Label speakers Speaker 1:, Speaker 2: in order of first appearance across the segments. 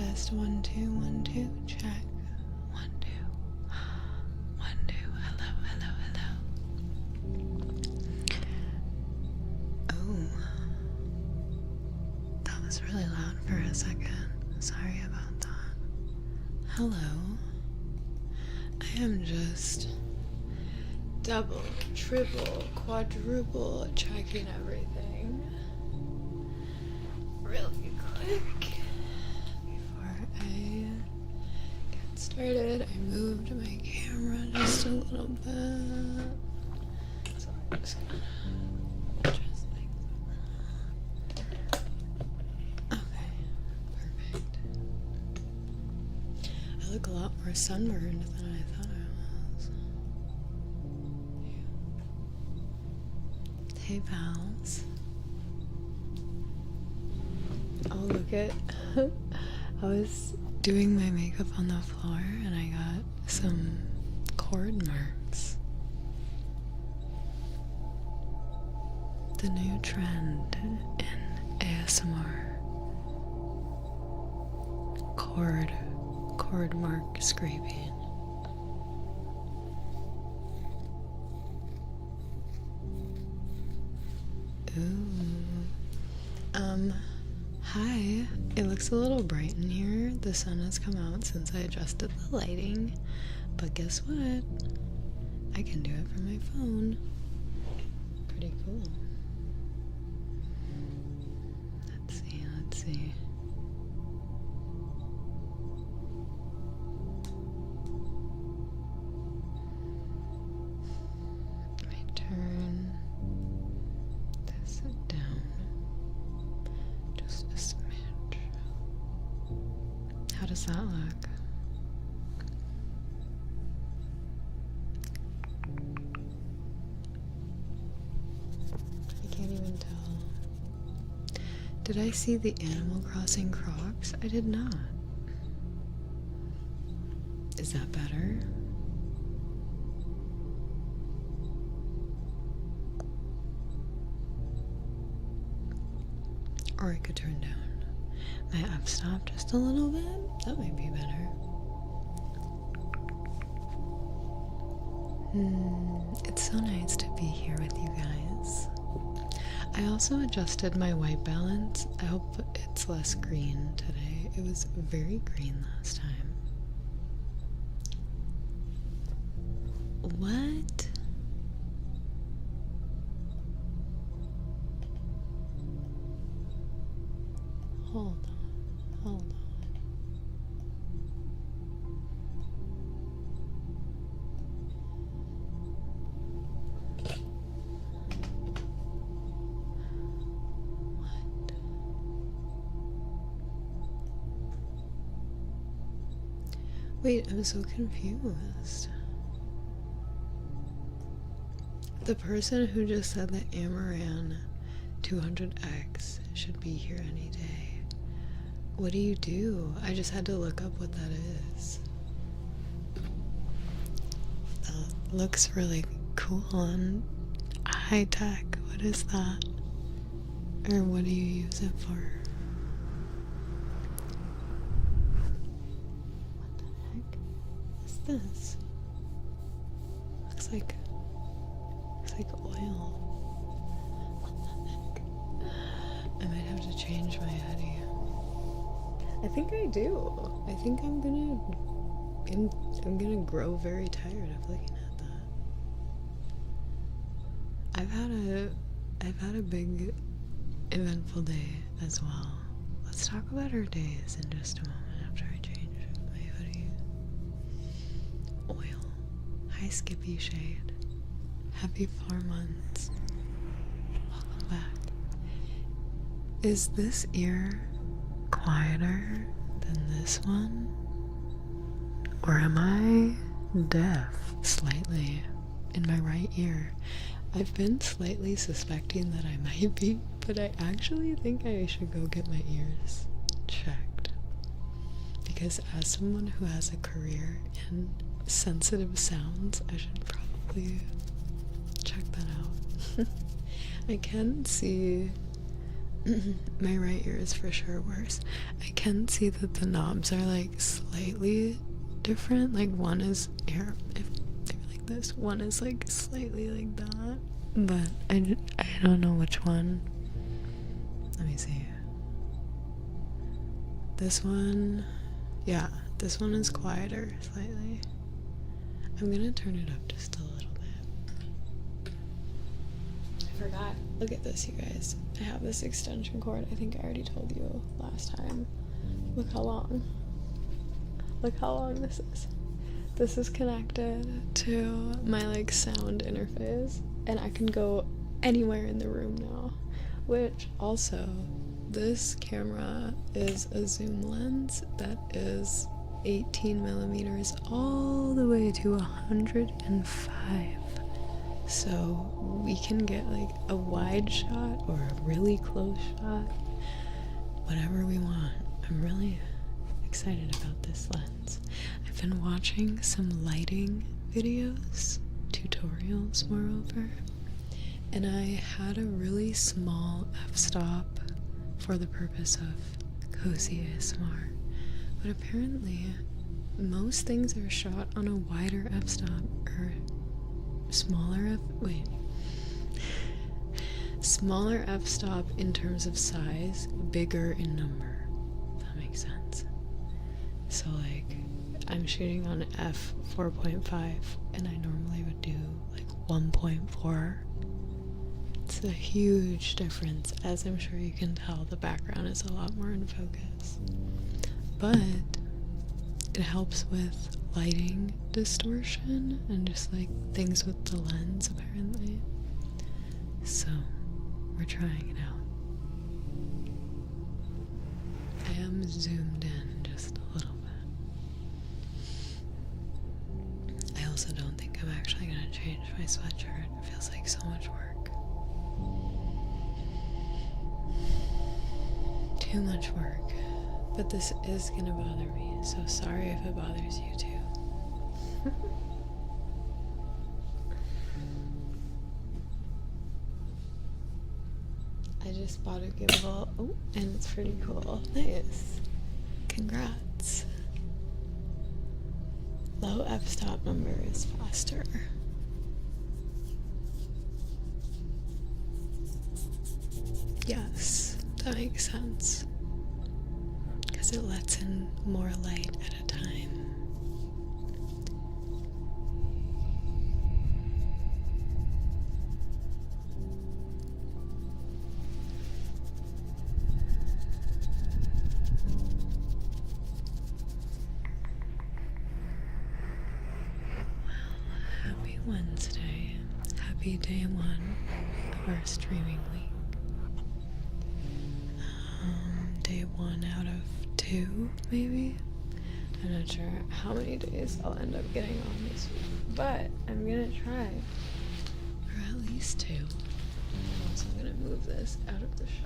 Speaker 1: test. 1 2 1 2. Check. 1 2 1 2. Hello, hello, hello. Oh, that was really loud for a second. Sorry about that. Hello. I am just double, triple, quadruple checking everything really quick before I get started. I moved my camera just a little bit, so I'm just gonna adjust things. Okay, perfect. I look a lot more sunburned than I thought I was. Hey pals. Oh, look at I was doing my makeup on the floor and I got some cord marks. The new trend in ASMR. Cord mark scraping. Ooh. Hi. It looks a little bright in here. The sun has come out since I adjusted the lighting. But guess what? I can do it from my phone. Pretty cool. Let's see, let's see. Let me turn this down just a smidge. How does that look? I can't even tell. Did I see the Animal Crossing Crocs? I did not. Is that better? Or I could turn down my f-stop just a little bit. That might be better. It's so nice to be here with you guys. I also adjusted my white balance. I hope it's less green today. It was very green last time. What? Hold on, hold on. What? Wait, I'm so confused. The person who just said that Amaran 200X should be here any day. What do you do? I just had to look up what that is. That looks really cool and high tech. What is that? Or what do you use it for? What the heck is this? Looks like oil. What the heck? I might have to change my hoodie. I think I do. I think I'm gonna grow very tired of looking at that. I've had a big eventful day as well. Let's talk about our days in just a moment after I change my hoodie. Oil. Hi Skippy Shade. Happy 4 months. Welcome back. Is this ear quieter than this one? Or am I deaf slightly in my right ear? I've been slightly suspecting that I might be, but I actually think I should go get my ears checked. Because as someone who has a career in sensitive sounds, I should probably check that out. I can see My right ear is for sure worse. I can see that the knobs are like slightly different. Like one is here, if they're like this, one is like slightly like that. But I don't know which one. Let me see. This one, yeah, this one is quieter slightly. I'm gonna turn it up just a little bit. I forgot. Look at this, you guys. I have this extension cord. I think I already told you last time. Look how long. Look how long this is. This is connected to my like sound interface, and I can go anywhere in the room now. Which also, this camera is a zoom lens that is 18 millimeters all the way to 105. So we can get like a wide shot or a really close shot, whatever we want. I'm really excited about this lens. I've been watching some lighting videos, tutorials moreover, and I had a really small f-stop for the purpose of cozy ASMR. But apparently, most things are shot on a wider f-stop or smaller smaller f-stop in terms of size, bigger in number. If that makes sense. So like, I'm shooting on f4.5, and I normally would do like 1.4. It's a huge difference. As I'm sure you can tell, the background is a lot more in focus. But it helps with lighting distortion and just like things with the lens apparently. So we're trying it out. I am zoomed in just a little bit. I also don't think I'm actually going to change my sweatshirt. It feels like so much work. Too much work. But this is gonna bother me, so sorry if it bothers you too. I just bought a gimbal. Oh, and it's pretty cool. Nice. Congrats. Low f-stop number is faster. Yes, that makes sense. Because it lets in more light at a time. Well, happy Wednesday. Happy day one of our streaming week. Day 1 out of 2, maybe? I'm not sure how many days I'll end up getting on this week, but I'm gonna try for at least 2. I'm also gonna move this out of the shot.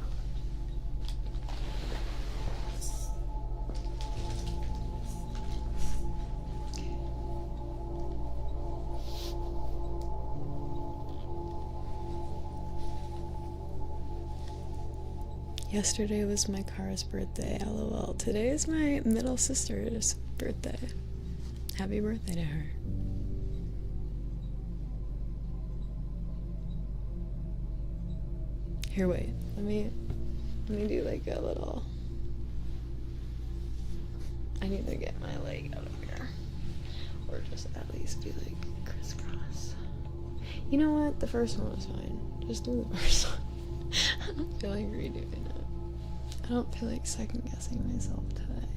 Speaker 1: Yesterday was my car's birthday, lol. Today is my middle sister's birthday. Happy birthday to her. Here, wait. Let me do like a little... I need to get my leg out of here. Or just at least do like crisscross. You know what? The first one was fine. Just do the first one. I don't feel like redoing it. I don't feel like second guessing myself today.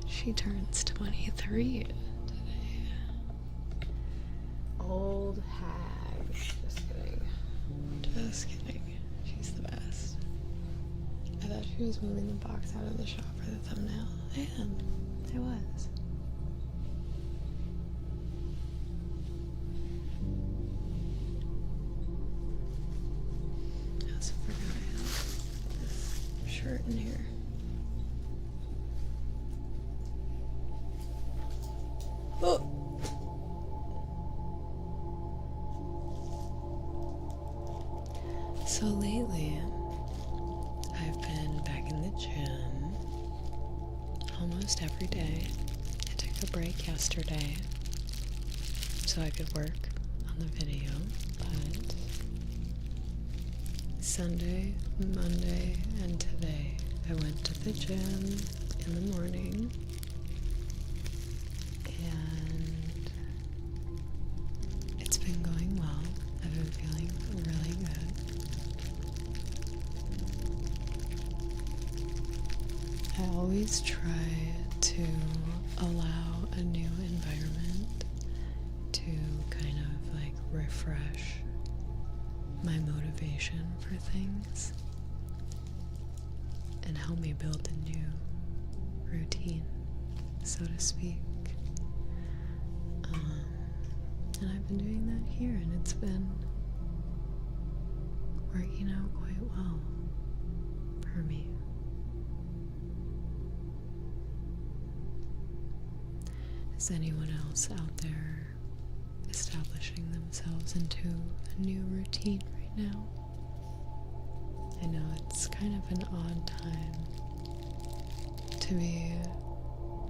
Speaker 1: She turns 23 today. Old hag. Just kidding. Just kidding. She's the best. I thought she was moving the box out of the shop for the thumbnail. And I was. Shirt in here. Oh! So lately, I've been back in the gym almost every day. I took a break yesterday so I could work on the video, but Sunday, Monday, and today I went to the gym in the morning, and it's been going well. I've been feeling really good. I always try to allow a new environment to kind of like refresh my motivation for things and help me build a new routine, so to speak. And I've been doing that here, and it's been working out quite well for me. Is anyone else out there establishing themselves into a new routine right now? I know it's kind of an odd time to be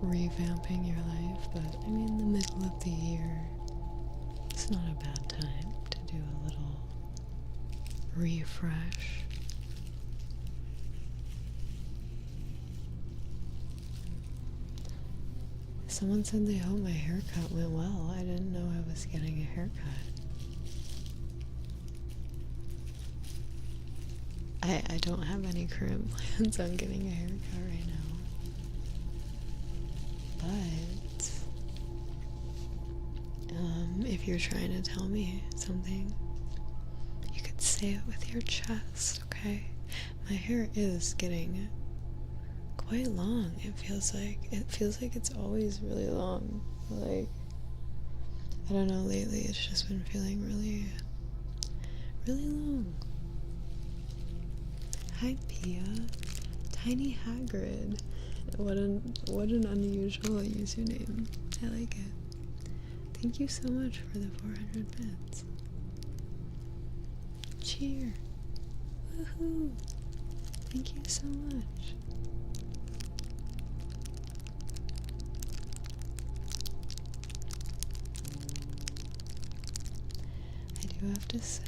Speaker 1: revamping your life, but I mean, the middle of the year, it's not a bad time to do a little refresh. Someone said they hope my haircut went well. I didn't know I was getting a haircut. I don't have any current plans on getting a haircut right now. But if you're trying to tell me something, you could say it with your chest, okay? My hair is getting quite long. It feels like it's always really long. Like, I don't know, lately it's just been feeling really, really long. Hi Pia, Tiny Hagrid. What an unusual username. I like it. Thank you so much for the 400 bits. Cheer. Woohoo. Thank you so much. I do have to say,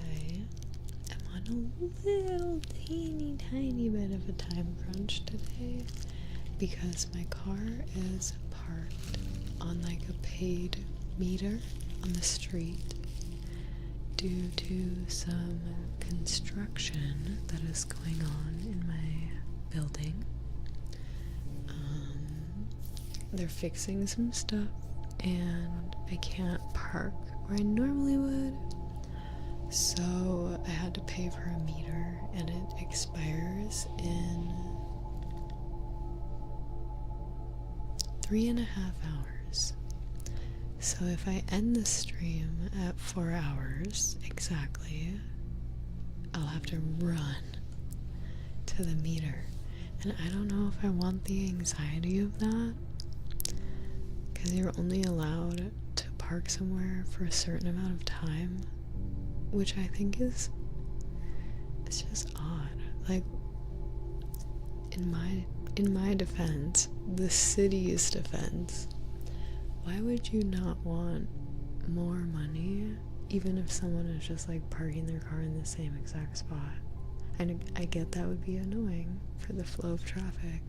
Speaker 1: I'm on a little teeny tiny bit of a time crunch today because my car is parked on like a paid meter on the street due to some construction that is going on in my building. They're fixing some stuff and I can't park where I normally would, so I had to pay for a meter, and it expires in 3.5 hours. So if I end the stream at 4 hours exactly, I'll have to run to the meter. And I don't know if I want the anxiety of that, because you're only allowed to park somewhere for a certain amount of time, which I think it's just odd. Like, in my defense, the city's defense, why would you not want more money even if someone is just like parking their car in the same exact spot? I get that would be annoying for the flow of traffic,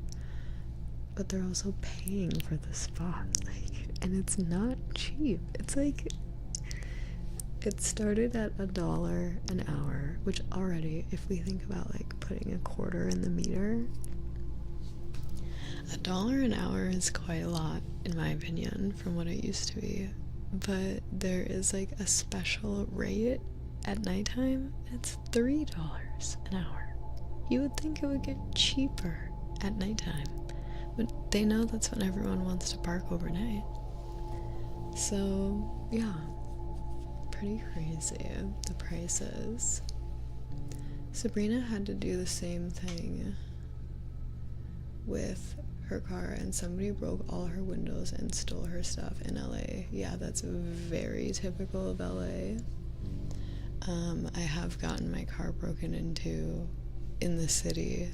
Speaker 1: but they're also paying for the spot, like, and it's not cheap. It's like, it started at $1 an hour, which already, if we think about like putting a quarter in the meter, $1 an hour is quite a lot in my opinion from what it used to be. But there is like a special rate at nighttime. It's $3 an hour. You would think it would get cheaper at nighttime, but they know that's when everyone wants to park overnight. So yeah, pretty crazy, the prices. Sabrina had to do the same thing with her car, and somebody broke all her windows and stole her stuff in LA. Yeah, that's very typical of LA. I have gotten my car broken into in the city,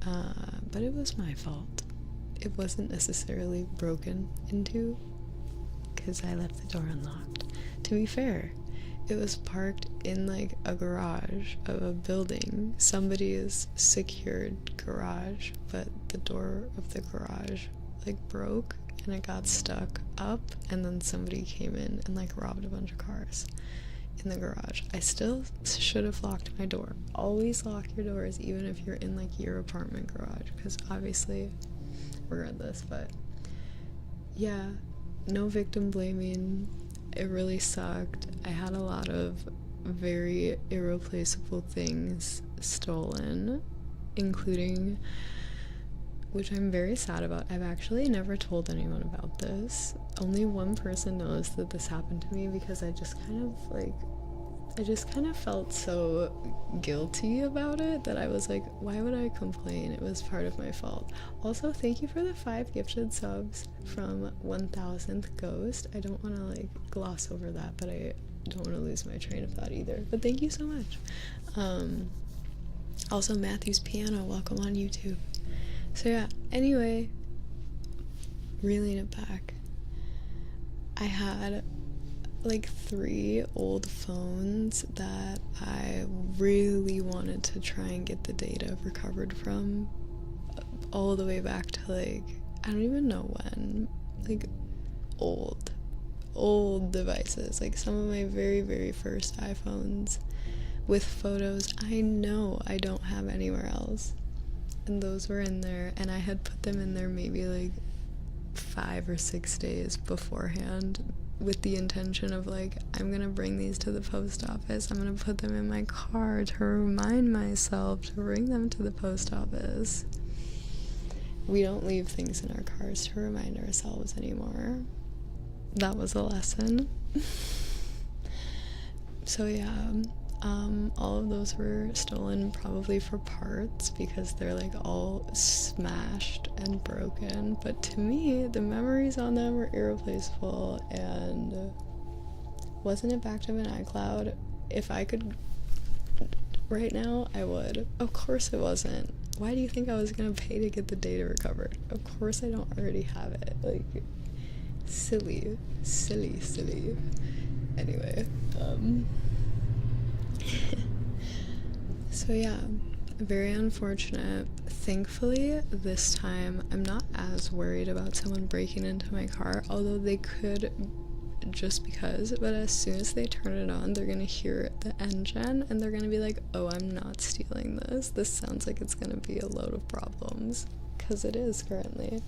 Speaker 1: but it was my fault. It wasn't necessarily broken into because I left the door unlocked. To be fair, it was parked in like a garage of a building, somebody's secured garage, but the door of the garage like broke and it got stuck up, and then somebody came in and like robbed a bunch of cars in the garage. I still should have locked my door. Always lock your doors, even if you're in like your apartment garage, because obviously, regardless. But yeah, no victim blaming. It really sucked. I had a lot of very irreplaceable things stolen, including, which I'm very sad about. I've actually never told anyone about this. Only one person knows that this happened to me, because I just kind of felt so guilty about it that I was like, why would I complain? It was part of my fault. Also, thank you for the 5 gifted subs from 1000th Ghost. I don't want to like gloss over that, but I don't want to lose my train of thought either. But thank you so much. Also, Matthew's Piano, welcome on YouTube. So yeah, anyway, reeling it back, I had like 3 old phones that I really wanted to try and get the data recovered from, all the way back to like, I don't even know when, like old devices, like some of my very, very first iPhones with photos I know I don't have anywhere else. And those were in there, and I had put them in there maybe like 5 or 6 days beforehand, with the intention of like, I'm gonna bring these to the post office, I'm gonna put them in my car to remind myself to bring them to the post office. We don't leave things in our cars to remind ourselves anymore. That was a lesson. So yeah, all of those were stolen, probably for parts, because they're like all smashed and broken, but to me the memories on them were irreplaceable. And wasn't it backed up in iCloud? If I could right now, I would. Of course it wasn't. Why do you think I was gonna pay to get the data recovered? Of course I don't already have it. Like, silly. Anyway, so yeah, very unfortunate. Thankfully, this time I'm not as worried about someone breaking into my car, although they could, just because. But as soon as they turn it on, they're gonna hear the engine and they're gonna be like, oh, I'm not stealing this. This sounds like it's gonna be a load of problems, because it is currently.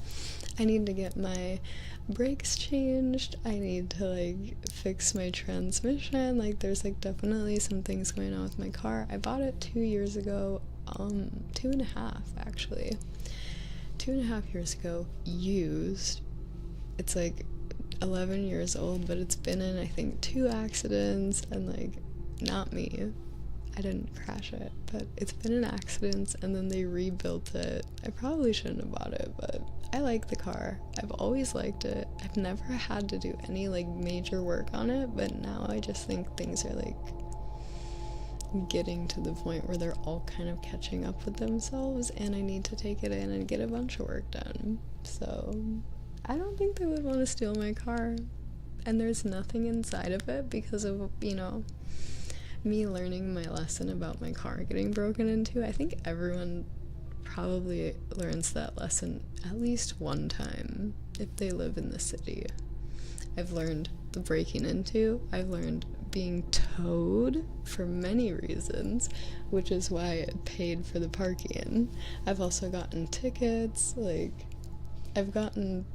Speaker 1: I need to get my brakes changed, I need to like fix my transmission, like there's like definitely some things going on with my car. I bought it 2 years ago, 2.5 actually, 2.5 years ago, used. It's like 11 years old, but it's been in I think 2 accidents, and like, not me, I didn't crash it, but it's been in accidents, and then they rebuilt it. I probably shouldn't have bought it, but I like the car. I've always liked it. I've never had to do any like major work on it, but now I just think things are like getting to the point where they're all kind of catching up with themselves, and I need to take it in and get a bunch of work done. So I don't think they would want to steal my car, and there's nothing inside of it because of, you know, me learning my lesson about my car getting broken into. I think everyone probably learns that lesson at least one time if they live in the city. I've learned the breaking into, I've learned being towed for many reasons, which is why I paid for the parking. I've also gotten tickets, like I've gotten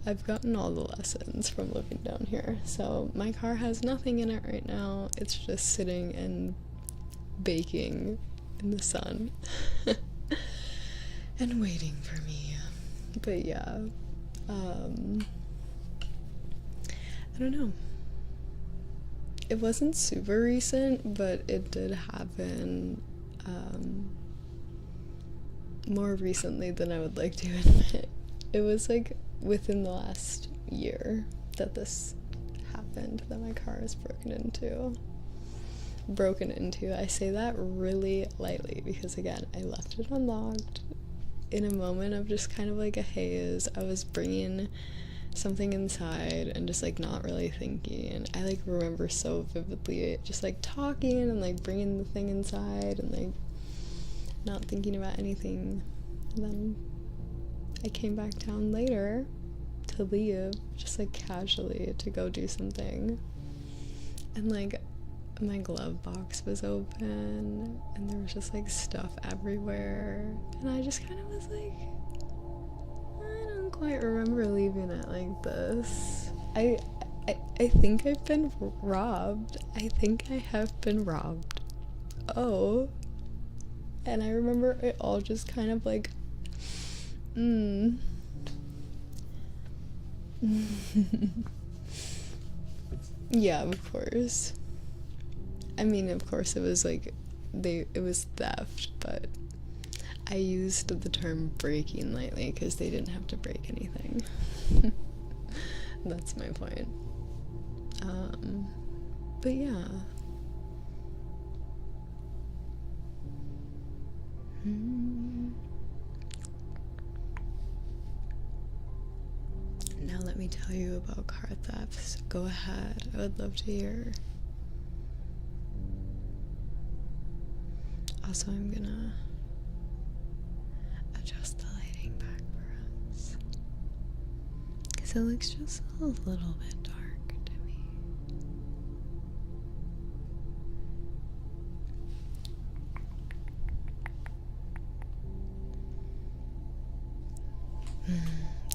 Speaker 1: all the lessons from living down here. So my car has nothing in it right now. It's just sitting and baking in the sun and waiting for me. But yeah, I don't know. It wasn't super recent, but it did happen more recently than I would like to admit. It was like within the last year that this happened, that my car was broken into.
Speaker 2: broken into. I say that really lightly because, again, I left it unlocked in a moment of just kind of like a haze. I was bringing something inside and just like not really thinking, and I like remember so vividly just like talking and like bringing the thing inside and like not thinking about anything. And then I came back down later to leave, just like casually to go do something, and like my glove box was open and there was just like stuff everywhere, and I just kind of was like, I don't quite remember leaving it like this. I think I've been robbed. I think I have been robbed. Oh. And I remember it all just kind of like, yeah, of course. I mean, of course it was like, it was theft, but I used the term breaking lightly because they didn't have to break anything. That's my point. But yeah. Now let me tell you about car thefts. Go ahead. I would love to hear. Also, I'm gonna adjust the lighting back for us, because it looks just a little bit dark to me.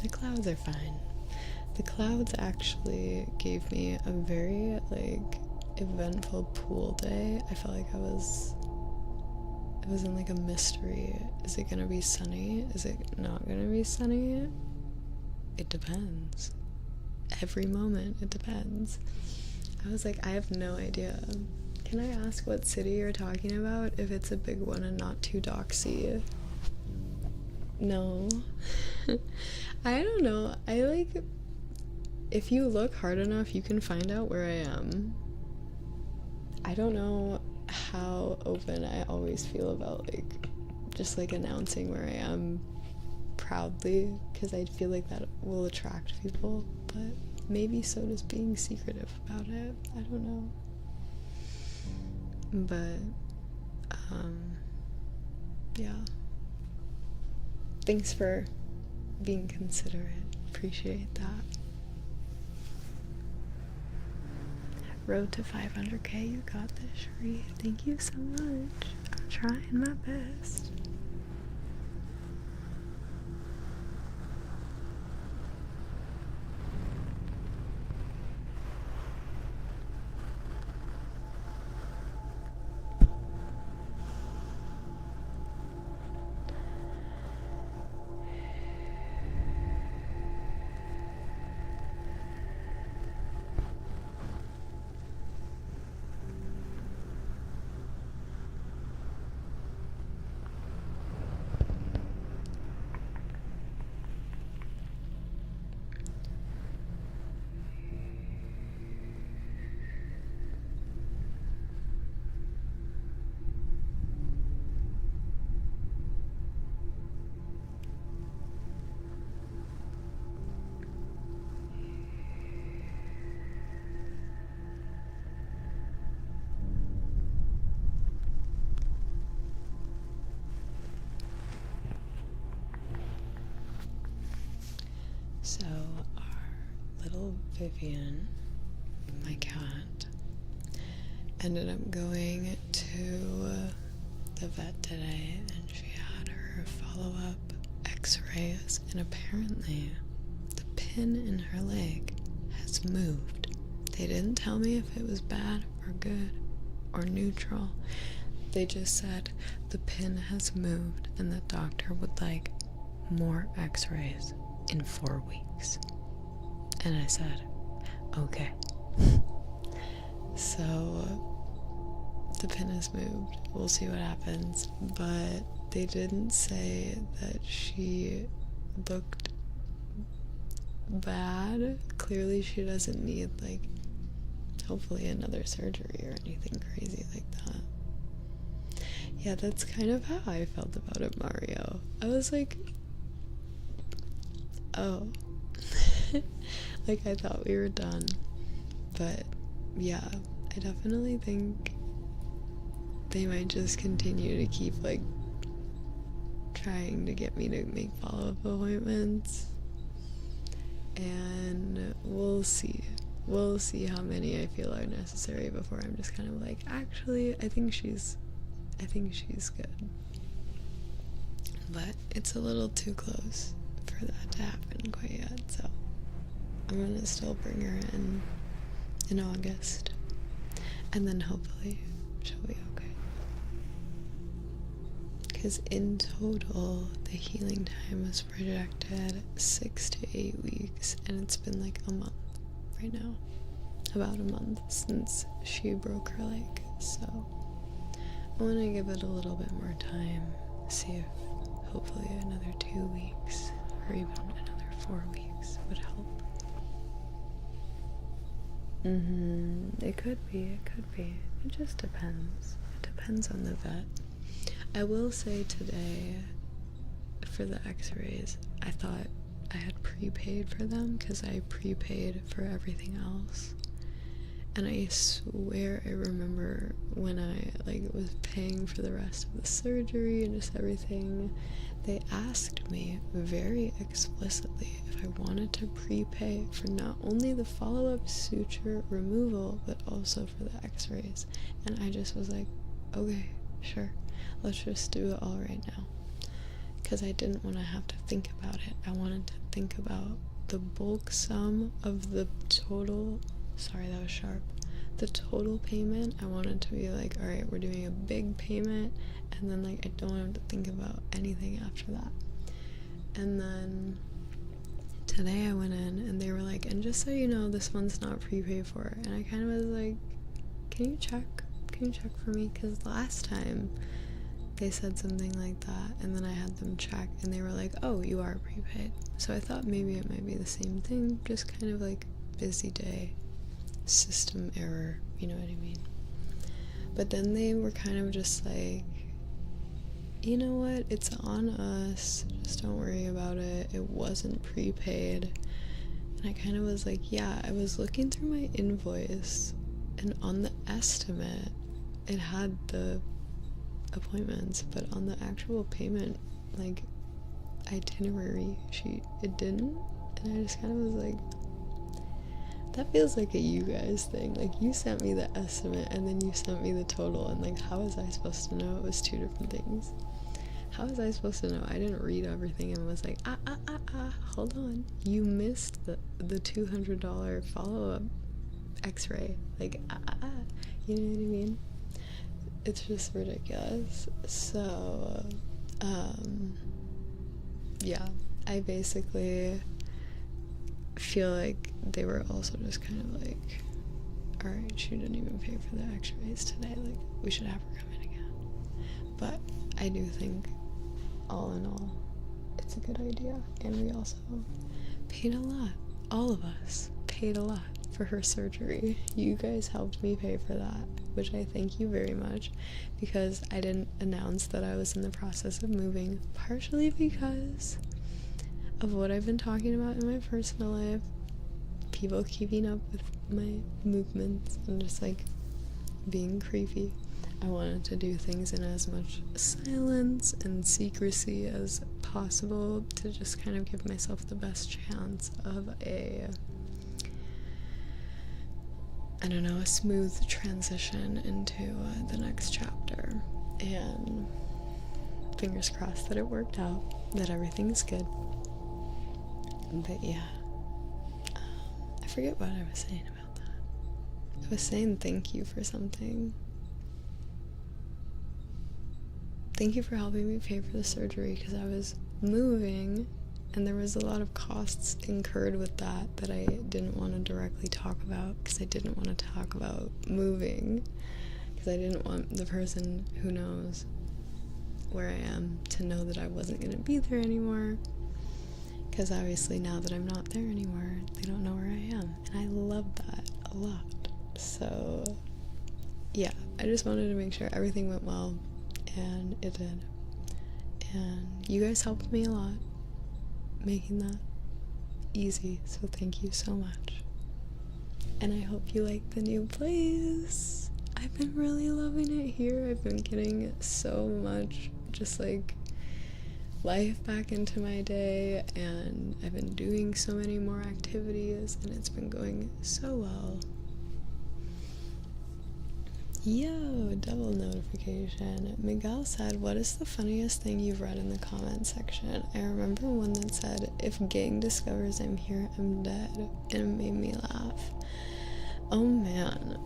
Speaker 2: The clouds are fine. The clouds actually gave me a very like eventful pool day. I felt like it was in like a mystery. Is it gonna be sunny? Is it not gonna be sunny? It depends. Every moment it depends. I was like, I have no idea. Can I ask what city you're talking about, if it's a big one and not too doxy? No. I don't know. I like, if you look hard enough, you can find out where I am. I don't know how open I always feel about like just like announcing where I am proudly, because I feel like that will attract people, but maybe so does being secretive about it. I don't know. But yeah. Thanks for being considerate. Appreciate that. Road to 500k, you got this, Cherie. Thank you so much. I'm trying my best. So our little Vivian, my cat, ended up going to the vet today, and she had her follow-up x-rays, and apparently the pin in her leg has moved. They didn't tell me if it was bad or good or neutral. They just said the pin has moved and the doctor would like more x-rays in 4 weeks. And I said, okay. So the pin has moved. We'll see what happens. But they didn't say that she looked bad. Clearly she doesn't need like hopefully another surgery or anything crazy like that. Yeah, that's kind of how I felt about it, Mario. I was like, oh. Like, I thought we were done. But, yeah, I definitely think they might just continue to keep, like, trying to get me to make follow-up appointments. And we'll see. We'll see how many I feel are necessary before I'm just kind of like, actually, I think she's good. But it's a little too close for that to happen quite yet, so I'm gonna still bring her in August. And then hopefully she'll be okay. Because in total, the healing time was projected 6 to 8 weeks, and it's been like a month right now. About a month since she broke her leg, so I want to give it a little bit more time, see if hopefully another 2 weeks or even another 4 weeks would help. It could be. It just depends. It depends on the vet. I will say today, for the x-rays, I thought I had prepaid for them because I prepaid for everything else. And I swear I remember when I was paying for the rest of the surgery and just everything, they asked me very explicitly if I wanted to prepay for not only the follow-up suture removal, but also for the x-rays. And I just was like, okay, sure, let's just do it all right now. Because I didn't want to have to think about it. I wanted to think about the bulk sum of the total. Sorry, that was sharp. The total payment, I wanted to be like, alright, we're doing a big payment, and then I don't have to think about anything after that. And then today I went in and they were like, and just so you know, this one's not prepaid for. And I kind of was like, can you check for me? Because last time they said something like that, and then I had them check and they were like, oh, you are prepaid. So I thought maybe it might be the same thing, just kind of like busy day, system error, you know what I mean? But then they were kind of just like, you know what, it's on us, just don't worry about it, it wasn't prepaid. And I kind of was like, yeah, I was looking through my invoice, and on the estimate it had the appointments, but on the actual payment itinerary sheet it didn't. And I just kind of was like, that feels like a you guys thing. Like, you sent me the estimate and then you sent me the total, and how was I supposed to know it was two different things? How was I supposed to know? I didn't read everything and was like, hold on, you missed the $200 follow-up x-ray, you know what I mean? It's just ridiculous. So yeah, I basically feel like they were also just kind of like, alright, she didn't even pay for the x-rays today, we should have her come in again. But I do think, all in all, it's a good idea. And we also paid a lot. All of us paid a lot for her surgery. You guys helped me pay for that, which I thank you very much, because I didn't announce that I was in the process of moving, partially because of what I've been talking about in my personal life, people keeping up with my movements and just being creepy. I wanted to do things in as much silence and secrecy as possible to just kind of give myself the best chance of a smooth transition into the next chapter. And fingers crossed that it worked out, that everything's good. But yeah, I forget what I was saying about that. I was saying thank you for something. Thank you for helping me pay for the surgery, because I was moving and there was a lot of costs incurred with that I didn't want to directly talk about, because I didn't want to talk about moving, because I didn't want the person who knows where I am to know that I wasn't going to be there anymore, because obviously now that I'm not there anymore, they don't know where I am, and I love that a lot. So yeah, I just wanted to make sure everything went well, and it did. And you guys helped me a lot making that easy, so thank you so much. And I hope you like the new place. I've been really loving it here. I've been getting so much just like life back into my day, and I've been doing so many more activities, and it's been going so well. Yo, double notification. Miguel said, what is the funniest thing you've read in the comment section? I remember one that said, if gang discovers I'm here, I'm dead. And it made me laugh. Oh man.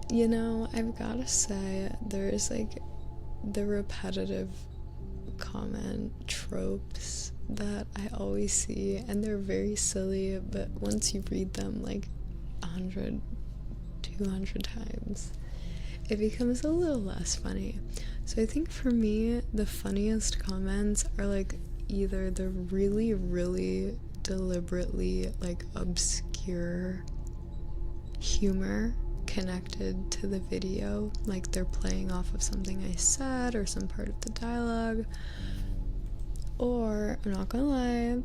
Speaker 2: You know, I've gotta say, there's like the repetitive comment tropes that I always see, and they're very silly, but once you read them like 100, 200 times, it becomes a little less funny. So I think for me, the funniest comments are like either the really, really deliberately like obscure humor connected to the video, like they're playing off of something I said or some part of the dialogue, or I'm not gonna lie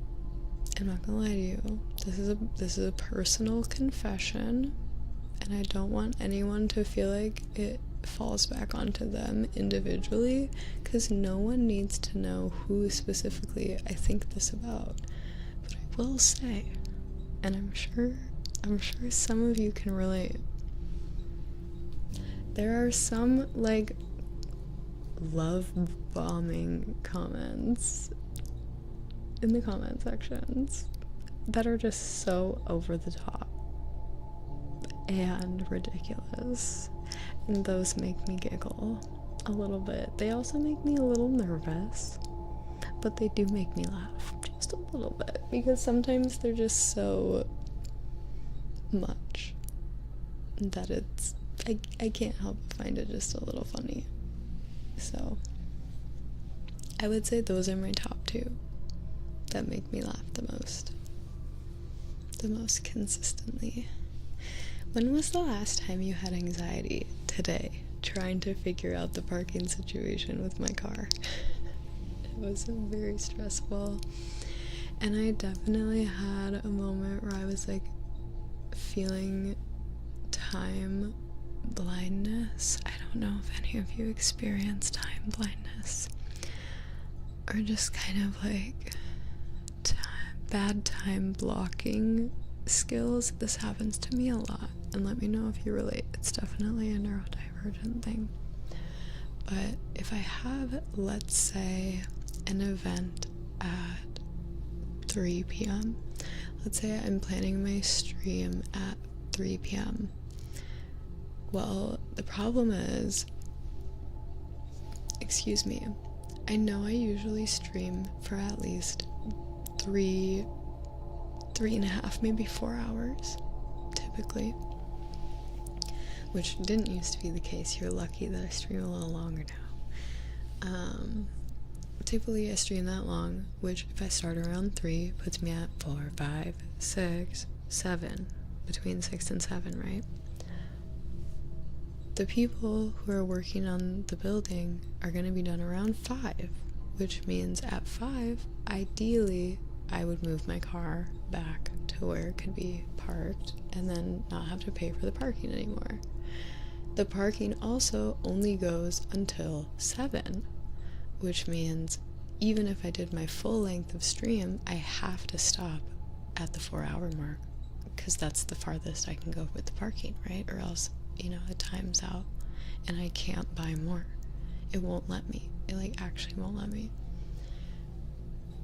Speaker 2: to you, this is a personal confession, and I don't want anyone to feel like it falls back onto them individually, because no one needs to know who specifically I think this about. But I will say, and I'm sure some of you can relate, there are some like love bombing comments in the comment sections that are just so over the top and ridiculous, and those make me giggle a little bit. They also make me a little nervous, but they do make me laugh just a little bit, because sometimes they're just so much that it's I can't help but find it just a little funny. So I would say those are my top two that make me laugh the most consistently. When was the last time you had anxiety? Today, trying to figure out the parking situation with my car. It was very stressful, and I definitely had a moment where I was like feeling time blindness. I don't know if any of you experience time blindness, or just kind of like bad time blocking skills. This happens to me a lot, and let me know if you relate. It's definitely a neurodivergent thing. But if I have, let's say, an event at 3 p.m., let's say I'm planning my stream at 3 p.m. Well, the problem is, excuse me, I know I usually stream for at least 3.5, maybe 4 hours, typically. Which didn't used to be the case. You're lucky that I stream a little longer now. Typically I stream that long, which if I start around 3, puts me at 4, 5, 6, 7, between 6 and 7, right? The people who are working on the building are going to be done around 5, which means at 5, ideally, I would move my car back to where it could be parked and then not have to pay for the parking anymore. The parking also only goes until 7, which means even if I did my full length of stream, I have to stop at the 4-hour mark, because that's the farthest I can go with the parking, right? Or else, you know, it times out and I can't buy more. It won't let me. It like actually won't let me.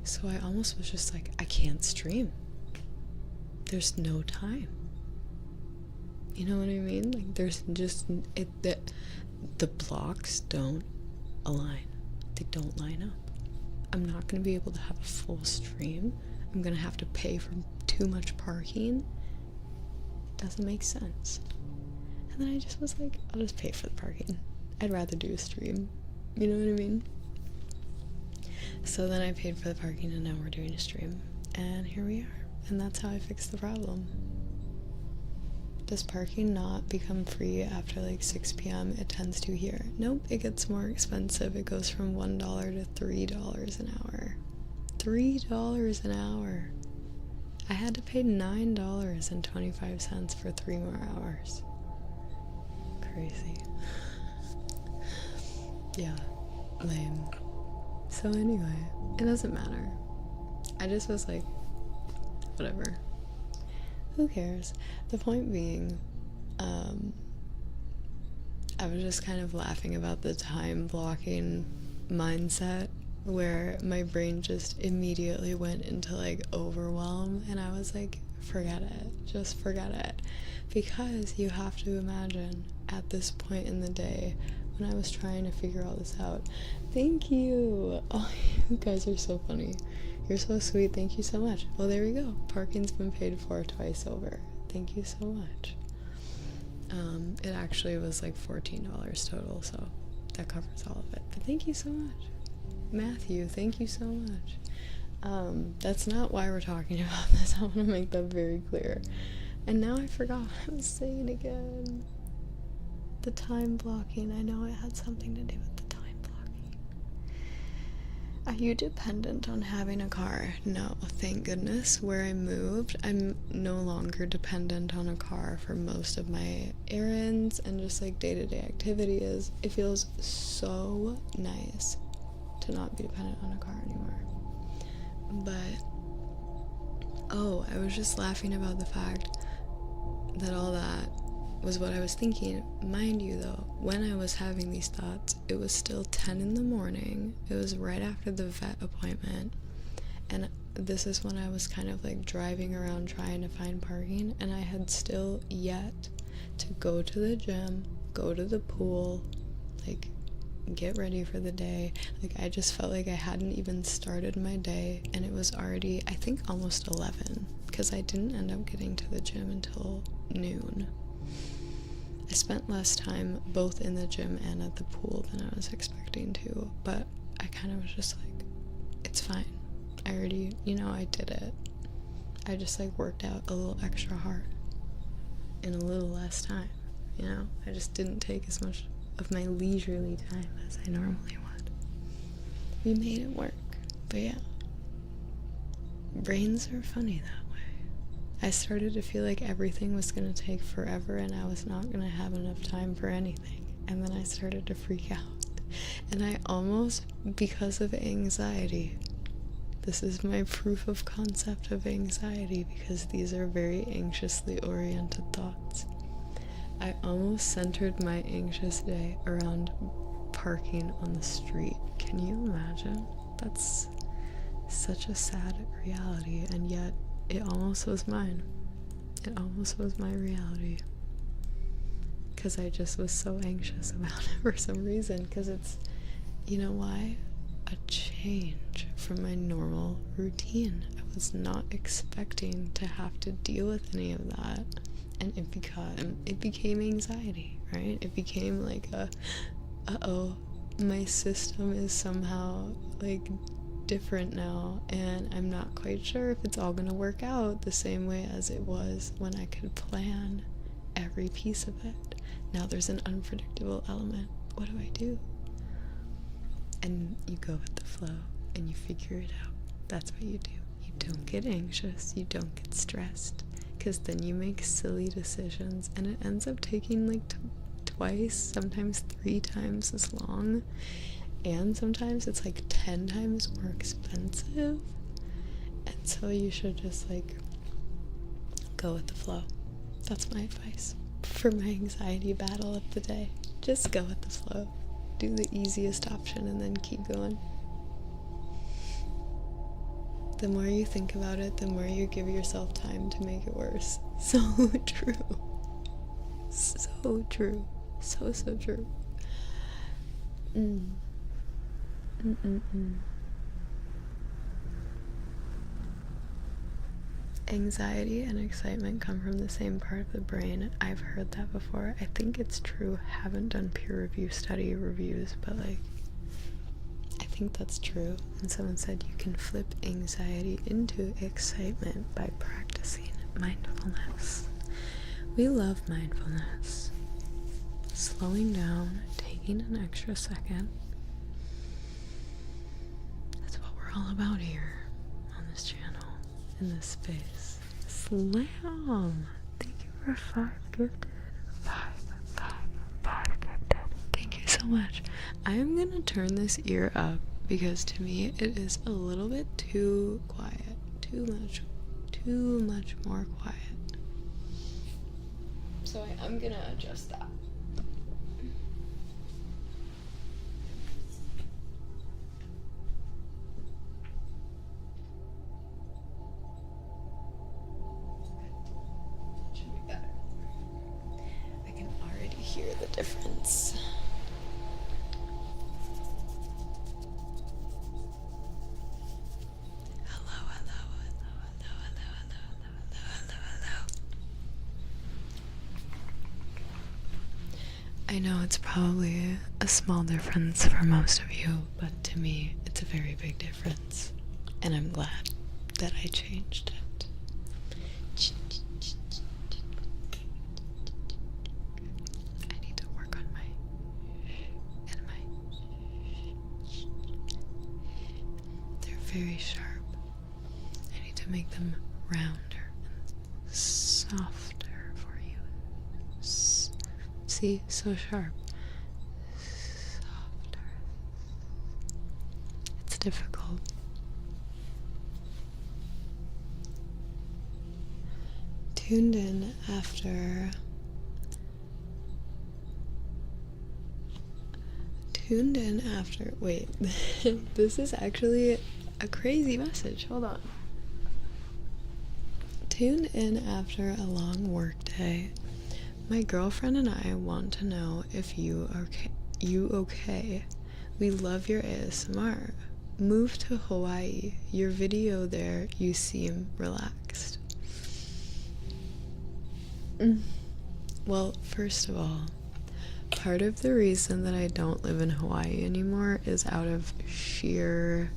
Speaker 2: So I almost was just like, I can't stream. There's no time. You know what I mean? Like there's just the blocks don't align. They don't line up. I'm not going to be able to have a full stream. I'm going to have to pay for too much parking. Doesn't make sense. And then I just was like, I'll just pay for the parking. I'd rather do a stream. You know what I mean? So then I paid for the parking, and now we're doing a stream. And here we are. And that's how I fixed the problem. does parking not become free after like 6 p.m.? It tends to here. Nope, it gets more expensive. It goes from $1 to $3 an hour. $3 an hour. I had to pay $9.25 for 3 more hours. Crazy. Yeah, lame. So anyway, it doesn't matter. I just was like, whatever. Who cares? The point being, I was just kind of laughing about the time blocking mindset where my brain just immediately went into like overwhelm, and I was like, forget it, just forget it. Because you have to imagine at this point in the day when I was trying to figure all this out. Thank you. Oh, you guys are so funny. You're so sweet. Thank you so much. Well, there we go. Parking's been paid for twice over. Thank you so much. It actually was like $14 total, so that covers all of it. But thank you so much. Matthew, thank you so much. That's not why we're talking about this. I want to make that very clear. And now I forgot what I was saying again. The time blocking. I know it had something to do with the time blocking. Are you dependent on having a car? No, thank goodness. Where I moved, I'm no longer dependent on a car for most of my errands and just like day-to-day activities. It feels so nice to not be dependent on a car anymore. But I was just laughing about the fact that all that was what I was thinking. Mind you though, when I was having these thoughts, it was still 10 in the morning. It was right after the vet appointment, and this is when I was kind of like driving around trying to find parking, and I had still yet to go to the gym, go to the pool, like get ready for the day. Like I just felt like I hadn't even started my day, and it was already, I think, almost 11, because I didn't end up getting to the gym until noon. I spent less time both in the gym and at the pool than I was expecting to, but I kind of was just like, it's fine. I already, I did it. I just like worked out a little extra hard in a little less time, I just didn't take as much of my leisurely time as I normally would. We made it work, but yeah. Brains are funny that way. I started to feel like everything was going to take forever and I was not going to have enough time for anything. And then I started to freak out. And I almost, because of anxiety, this is my proof of concept of anxiety, because these are very anxiously oriented thoughts. I almost centered my anxious day around parking on the street. Can you imagine? That's such a sad reality, and yet it almost was mine. It almost was my reality. Because I just was so anxious about it for some reason. Because it's, why? A change from my normal routine. I was not expecting to have to deal with any of that. And it became anxiety, right? It became like my system is somehow like different now, and I'm not quite sure if it's all gonna work out the same way as it was when I could plan every piece of it. Now there's an unpredictable element. What do I do? And you go with the flow and you figure it out. That's what you do. You don't get anxious, you don't get stressed, because then you make silly decisions and it ends up taking like twice, sometimes 3 times as long. And sometimes it's like 10 times more expensive. And so you should just like go with the flow. That's my advice for my anxiety battle of the day. Just go with the flow. Do the easiest option and then keep going. The more you think about it, the more you give yourself time to make it worse. So true. So true. So true. Anxiety and excitement come from the same part of the brain. I've heard that before. I think it's true. Haven't done peer review study reviews, but like I think that's true. And someone said you can flip anxiety into excitement by practicing mindfulness, We love mindfulness. Slowing down, taking an extra second. That's what we're all about here on this channel, in this space. Slam! Thank you for 5 gifted. 5 gifted. Thank you so much. I am gonna turn this ear up because to me it is a little bit too quiet. Too much more quiet. So I'm gonna adjust that. Should be better. I can already hear the difference. I know it's probably a small difference for most of you, but to me, it's a very big difference. And I'm glad that I changed it. I need to work on my they're very sharp. I need to make them rounder and softer for you. See, so sharp. Softer. It's difficult. Tuned in after. Wait, this is actually a crazy message. Hold on. Tuned in after a long work day. My girlfriend and I want to know if you okay. We love your ASMR. Move to Hawaii. Your video there, you seem relaxed. Well, first of all, part of the reason that I don't live in Hawaii anymore is out of sheer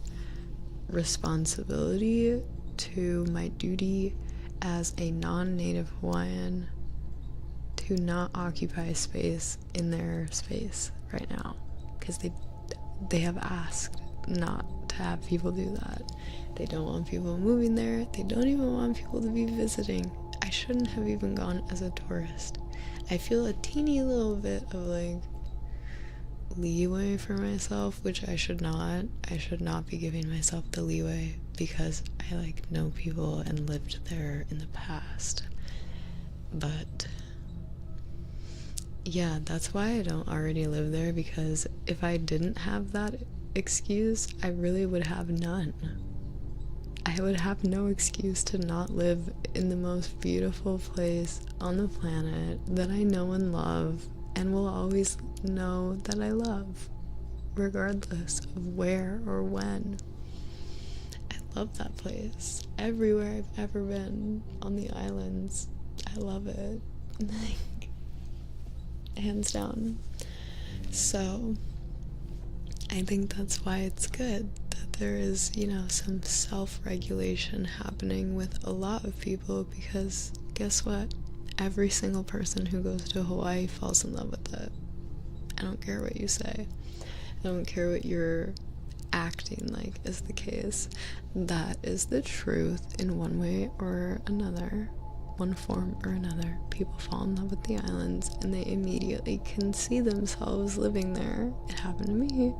Speaker 2: responsibility to my duty as a non-native Hawaiian to not occupy space in their space right now, because they have asked not to have people do that. They don't want people moving there. They don't even want people to be visiting. I shouldn't have even gone as a tourist. I feel a teeny little bit of like leeway for myself, which I should not. I should not be giving myself the leeway because I like know people and lived there in the past. But yeah, that's why I don't already live there, because if I didn't have that excuse, I really would have none. I would have no excuse to not live in the most beautiful place on the planet that I know and love and will always know that I love, regardless of where or when. I love that place. Everywhere I've ever been on the islands, I love it. Hands down. So I think that's why it's good that there is, you know, some self-regulation happening with a lot of people, because guess what? Every single person who goes to Hawaii falls in love with it. I don't care what you say. I don't care what you're acting like is the case. That is the truth in one way or another. One form or another. People fall in love with the islands and they immediately can see themselves living there. It happened to me.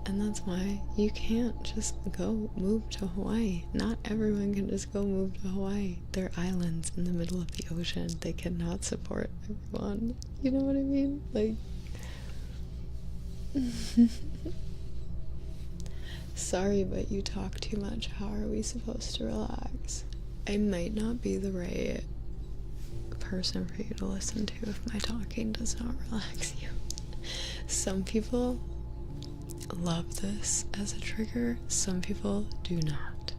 Speaker 2: And that's why you can't just go move to Hawaii. Not everyone can just go move to Hawaii. They're islands in the middle of the ocean. They cannot support everyone. You know what I mean? Like, sorry, but you talk too much. How are we supposed to relax? I might not be the right person for you to listen to if my talking does not relax you. Some people love this as a trigger, some people do not.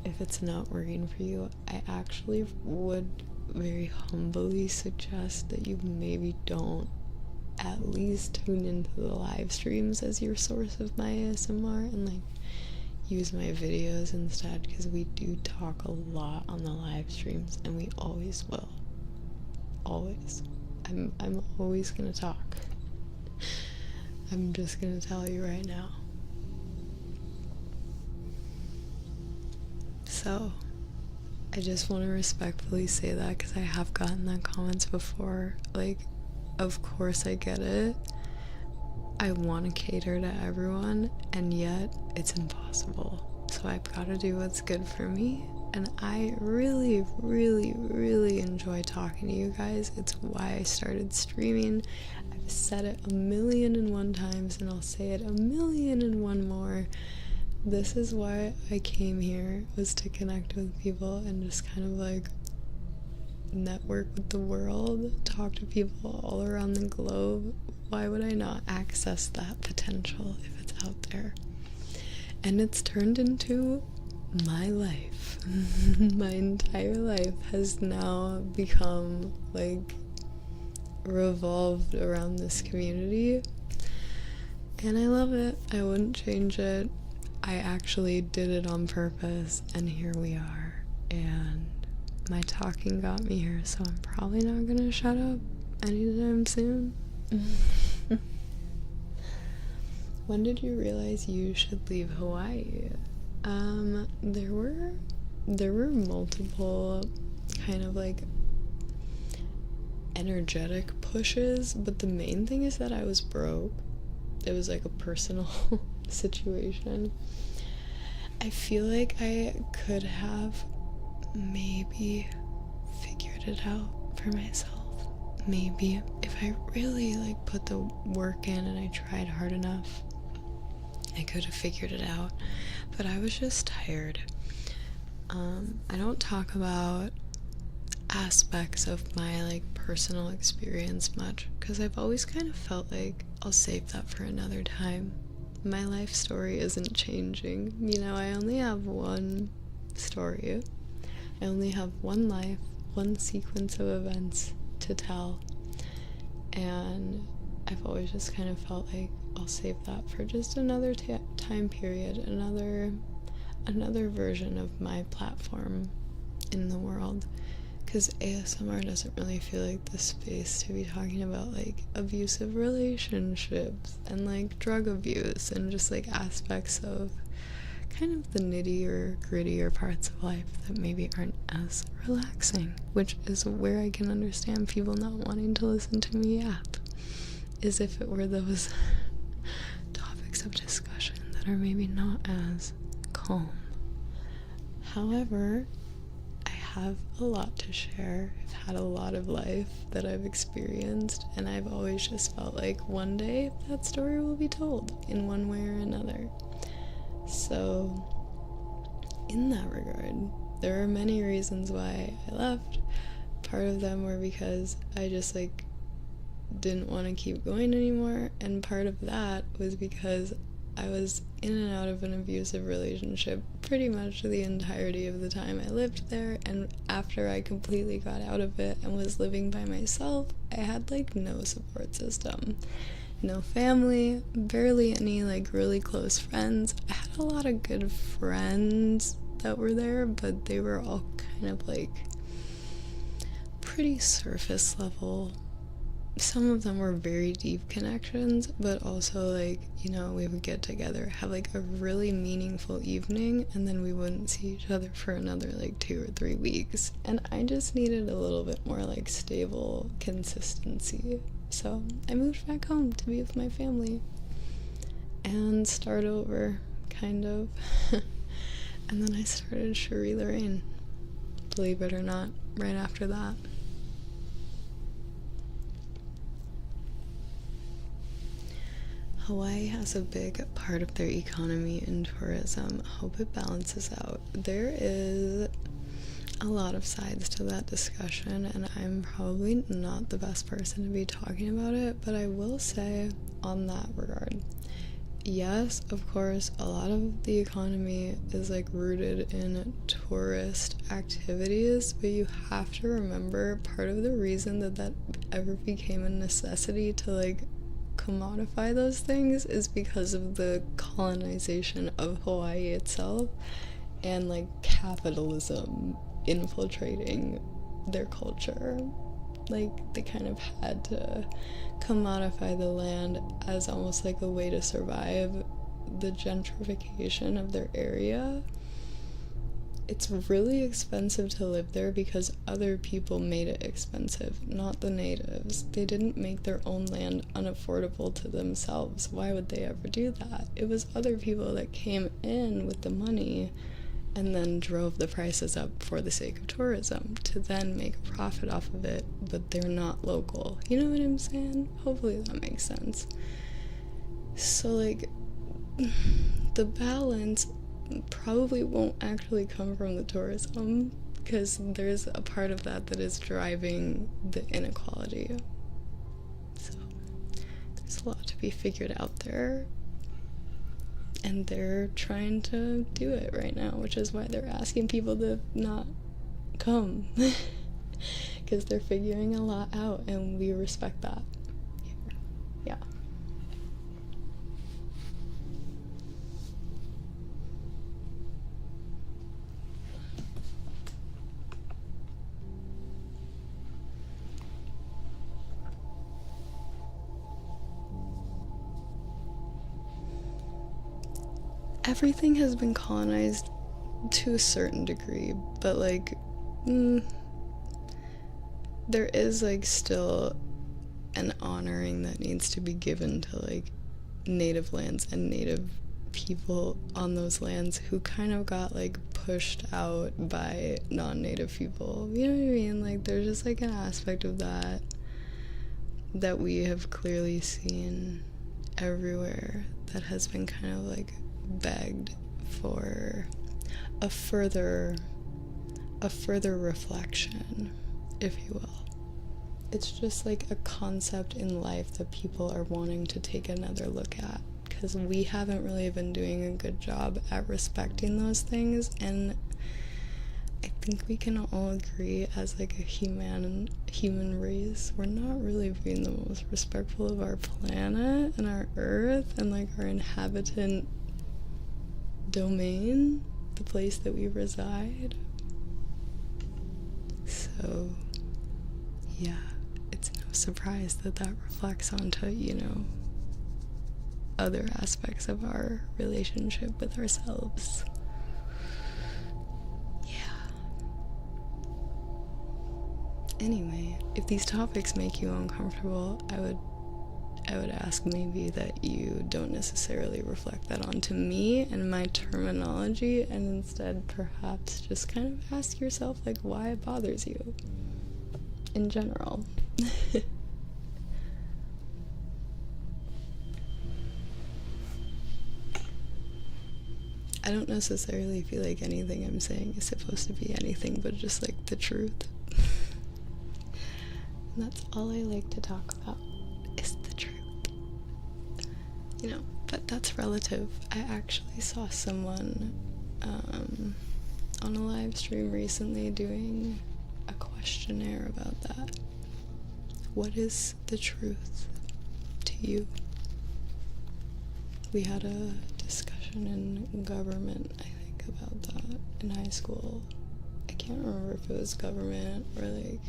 Speaker 2: If it's not working for you, I actually would very humbly suggest that you maybe don't at least tune into the live streams as your source of my ASMR and like use my videos instead, because we do talk a lot on the live streams and we always will. always. I'm always gonna talk. I'm just gonna tell you right now. So, I just want to respectfully say that because I have gotten that comments before. Like, of course I get it. I want to cater to everyone, and yet it's impossible. So I've got to do what's good for me. And I really, really, really enjoy talking to you guys. It's why I started streaming. I've said it 1,000,001 times, and I'll say it 1,000,001 more. This is why I came here, was to connect with people and just kind of like network with the world, talk to people all around the globe. Why would I not access that potential if it's out there? And it's turned into my life. My entire life has now become like revolved around this community, and I love it. I wouldn't change it. I actually did it on purpose, and here we are. And my talking got me here, so I'm probably not gonna shut up anytime soon. When did you realize you should leave Hawaii? There were multiple kind of like energetic pushes, but the main thing is that I was broke. It was like a personal situation. I feel like I could have maybe figured it out for myself. Maybe if I really like put the work in and I tried hard enough, I could have figured it out. But I was just tired. I don't talk about aspects of my like personal experience much because I've always kind of felt like I'll save that for another time. My life story isn't changing. You know, I only have one story. I only have one life, one sequence of events to tell. And I've always just kind of felt like I'll save that for just another time period, another version of my platform in the world. Because ASMR doesn't really feel like the space to be talking about like abusive relationships and like drug abuse and just like aspects of kind of the nitty or grittier parts of life that maybe aren't as relaxing, which is where I can understand people not wanting to listen to me yap, is if it were those topics of discussion that are maybe not as calm. However, I have a lot to share. I've had a lot of life that I've experienced, and I've always just felt like one day that story will be told in one way or another. So, in that regard, there are many reasons why I left. Part of them were because I just like didn't want to keep going anymore, and part of that was because I was in and out of an abusive relationship pretty much the entirety of the time I lived there, and after I completely got out of it and was living by myself, I had like no support system. No family, barely any like really close friends. I had a lot of good friends that were there, but they were all kind of like pretty surface level. Some of them were very deep connections, but also like, you know, we would get together, have like a really meaningful evening, and then we wouldn't see each other for another like 2 or 3 weeks. And I just needed a little bit more like stable consistency. So I moved back home to be with my family and start over, kind of. And then I started Cherie, believe it or not, right after that. Hawaii has a big part of their economy in tourism. I hope it balances out. There is a lot of sides to that discussion, and I'm probably not the best person to be talking about it, but I will say on that regard, yes, of course, a lot of the economy is like rooted in tourist activities, but you have to remember part of the reason that ever became a necessity to like commodify those things is because of the colonization of Hawaii itself and like capitalism infiltrating their culture. Like, they kind of had to commodify the land as almost like a way to survive the gentrification of their area. It's really expensive to live there because other people made it expensive, not the natives. They didn't make their own land unaffordable to themselves. Why would they ever do that? It was other people that came in with the money and then drove the prices up for the sake of tourism to then make a profit off of it, but they're not local. You know what I'm saying? Hopefully that makes sense. So, like, the balance probably won't actually come from the tourism, because there's a part of that that is driving the inequality. So there's a lot to be figured out there, and they're trying to do it right now, which is why they're asking people to not come, because they're figuring a lot out, and we respect that. Yeah. Everything has been colonized to a certain degree, but like, there is like still an honoring that needs to be given to like native lands and native people on those lands who kind of got like pushed out by non-native people. You know what I mean? Like, there's just like an aspect of that we have clearly seen everywhere that has been kind of like begged for a further reflection, if you will. It's just like a concept in life that people are wanting to take another look at, because we haven't really been doing a good job at respecting those things, and I think we can all agree as like a human race, we're not really being the most respectful of our planet and our earth and like our inhabitant domain, the place that we reside. So yeah, it's no surprise that reflects onto, you know, other aspects of our relationship with ourselves. Yeah. Anyway, if these topics make you uncomfortable, I would ask maybe that you don't necessarily reflect that onto me and my terminology, and instead perhaps just kind of ask yourself like why it bothers you in general. I don't necessarily feel like anything I'm saying is supposed to be anything but just like the truth. And that's all I like to talk about, is the truth. You know, but that's relative. I actually saw someone on a live stream recently doing a questionnaire about that. What is the truth to you? We had a discussion in government, I think, about that in high school. I can't remember if it was government or like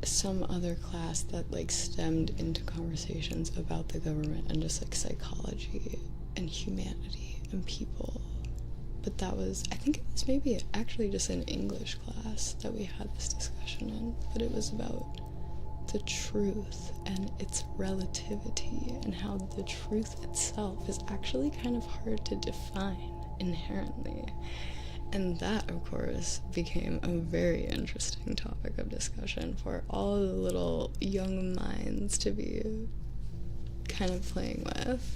Speaker 2: some other class that like stemmed into conversations about the government and just like psychology and humanity and people. But that was, I think it was maybe actually just an English class that we had this discussion in, but it was about the truth and its relativity, and how the truth itself is actually kind of hard to define inherently. And that, of course, became a very interesting topic of discussion for all the little young minds to be kind of playing with.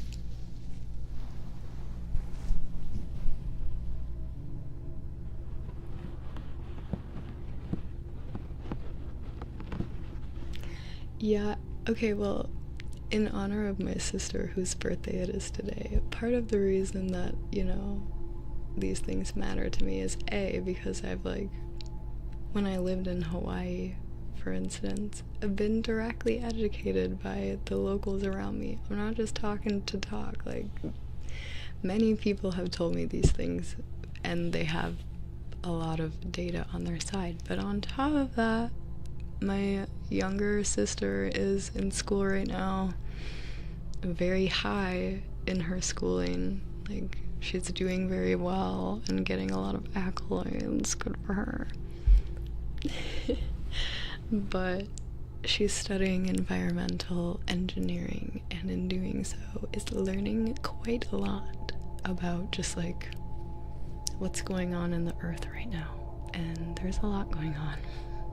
Speaker 2: Yeah, okay, well, in honor of my sister whose birthday it is today, part of the reason that, you know, these things matter to me is A, because I've like, when I lived in Hawaii, for instance, I've been directly educated by the locals around me. I'm not just talking to talk, like, many people have told me these things and they have a lot of data on their side. But on top of that, My younger sister is in school right now, very high in her schooling. Like, she's doing very well and getting a lot of accolades. Good for her. But she's studying environmental engineering, and in doing so is learning quite a lot about just like what's going on in the earth right now. And there's a lot going on,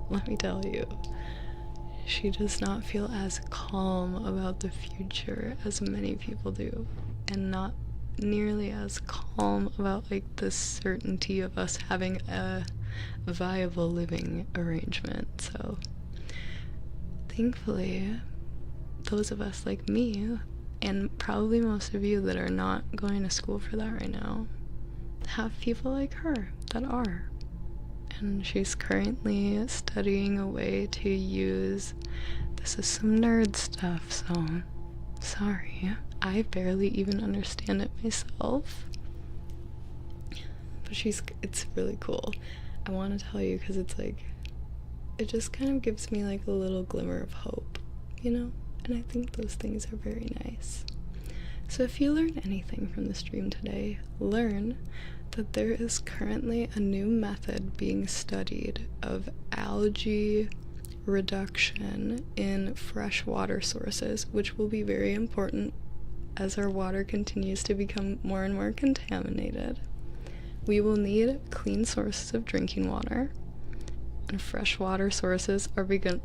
Speaker 2: let me tell you. She does not feel as calm about the future as many people do, and not nearly as calm about like the certainty of us having a viable living arrangement. So thankfully, those of us like me, and probably most of you that are not going to school for that right now, have people like her that are. And she's currently studying a way to use, this is some nerd stuff, so sorry, I barely even understand it myself, but it's really cool. I want to tell you because it's like, it just kind of gives me like a little glimmer of hope, you know? And I think those things are very nice. So if you learn anything from the stream today, learn that there is currently a new method being studied of algae reduction in freshwater sources, which will be very important as our water continues to become more and more contaminated. We will need clean sources of drinking water, and freshwater sources are going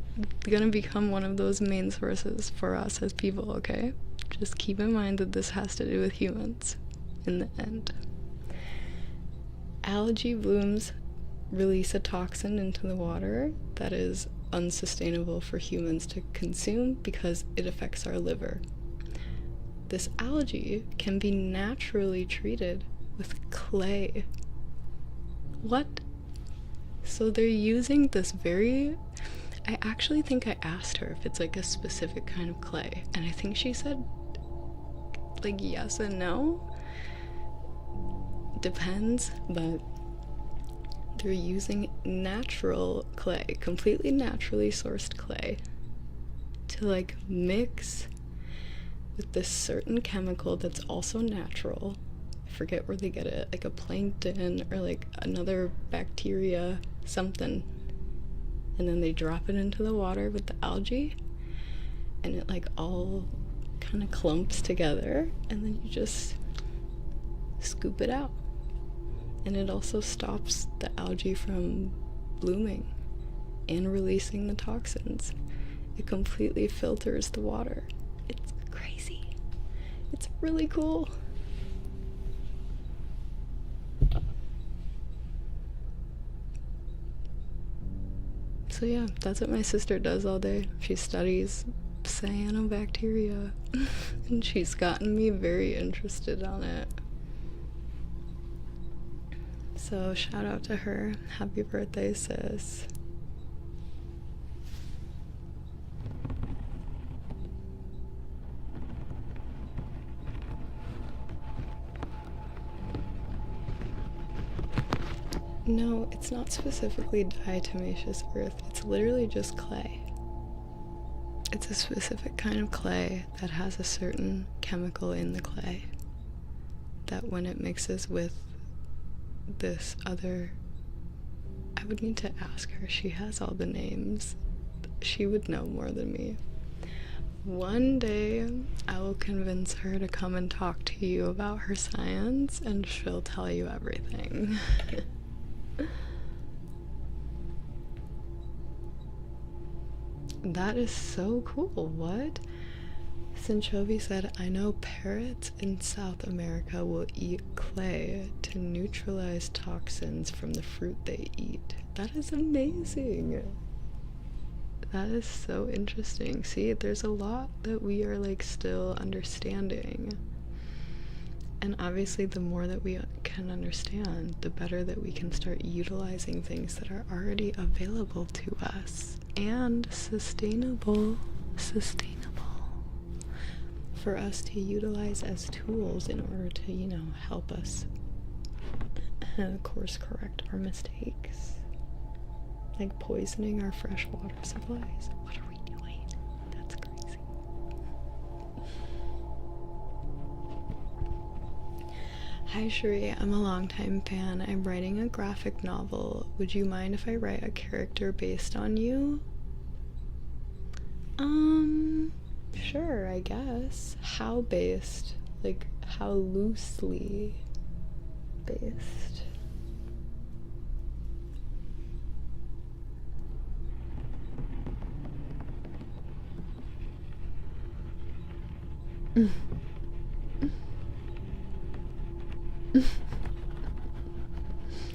Speaker 2: to become one of those main sources for us as people, okay? Just keep in mind that this has to do with humans in the end. Algae blooms release a toxin into the water that is unsustainable for humans to consume because it affects our liver. This algae can be naturally treated with clay. What? So they're using this I actually think I asked her if it's like a specific kind of clay, and I think she said like yes and no. Depends, but they're using natural clay, completely naturally sourced clay, to like mix with this certain chemical that's also natural. I forget where they get it, like a plankton or like another bacteria, something. And then they drop it into the water with the algae, and it like all kind of clumps together, and then you just scoop it out. And it also stops the algae from blooming and releasing the toxins. It completely filters the water. It's crazy. It's really cool. So yeah, that's what my sister does all day. She studies cyanobacteria and she's gotten me very interested on it. So shout out to her. Happy birthday, sis. No, it's not specifically diatomaceous earth. It's literally just clay. It's a specific kind of clay that has a certain chemical in the clay that when it mixes with this other, I would need to ask her. She has all the names. She would know more than me. One day I will convince her to come and talk to you about her science, and she'll tell you everything. That is so cool. What? Synchovy said, I know parrots in South America will eat clay to neutralize toxins from the fruit they eat. That is amazing. That is so interesting. See, there's a lot that we are like still understanding. And obviously the more that we can understand, the better that we can start utilizing things that are already available to us and sustainable for us to utilize as tools in order to, you know, help us course correct our mistakes. Like poisoning our fresh water supplies. What are we doing? That's crazy. Hi Cherie, I'm a longtime fan. I'm writing a graphic novel. Would you mind if I write a character based on you? Sure, I guess. How based? Like, how loosely based?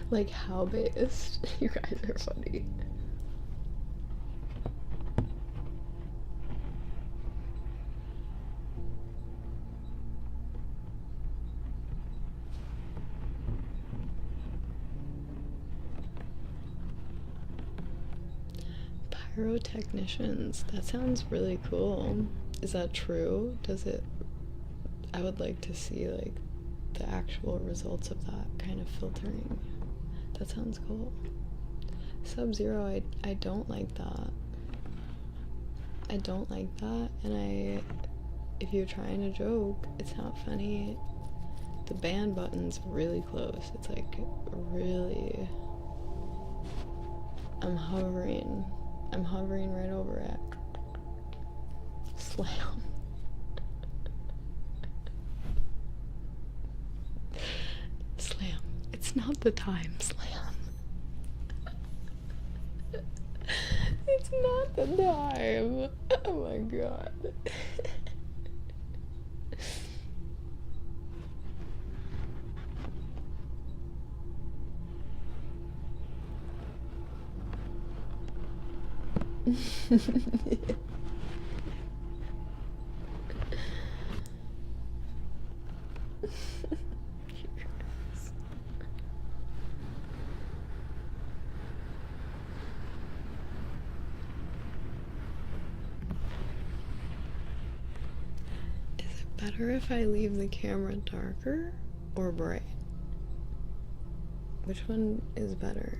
Speaker 2: Like, how based? You guys are funny. Pyrotechnicians. That sounds really cool. Is that true? Does it... I would like to see, like, the actual results of that kind of filtering. That sounds cool. Sub-Zero, I don't like that. I don't like that, and if you're trying to joke, it's not funny. The ban button's really close. It's like really... I'm hovering right over it. Slam. Slam. It's not the time, slam. It's not the time. Oh my god. Is it better if I leave the camera darker or bright? Which one is better?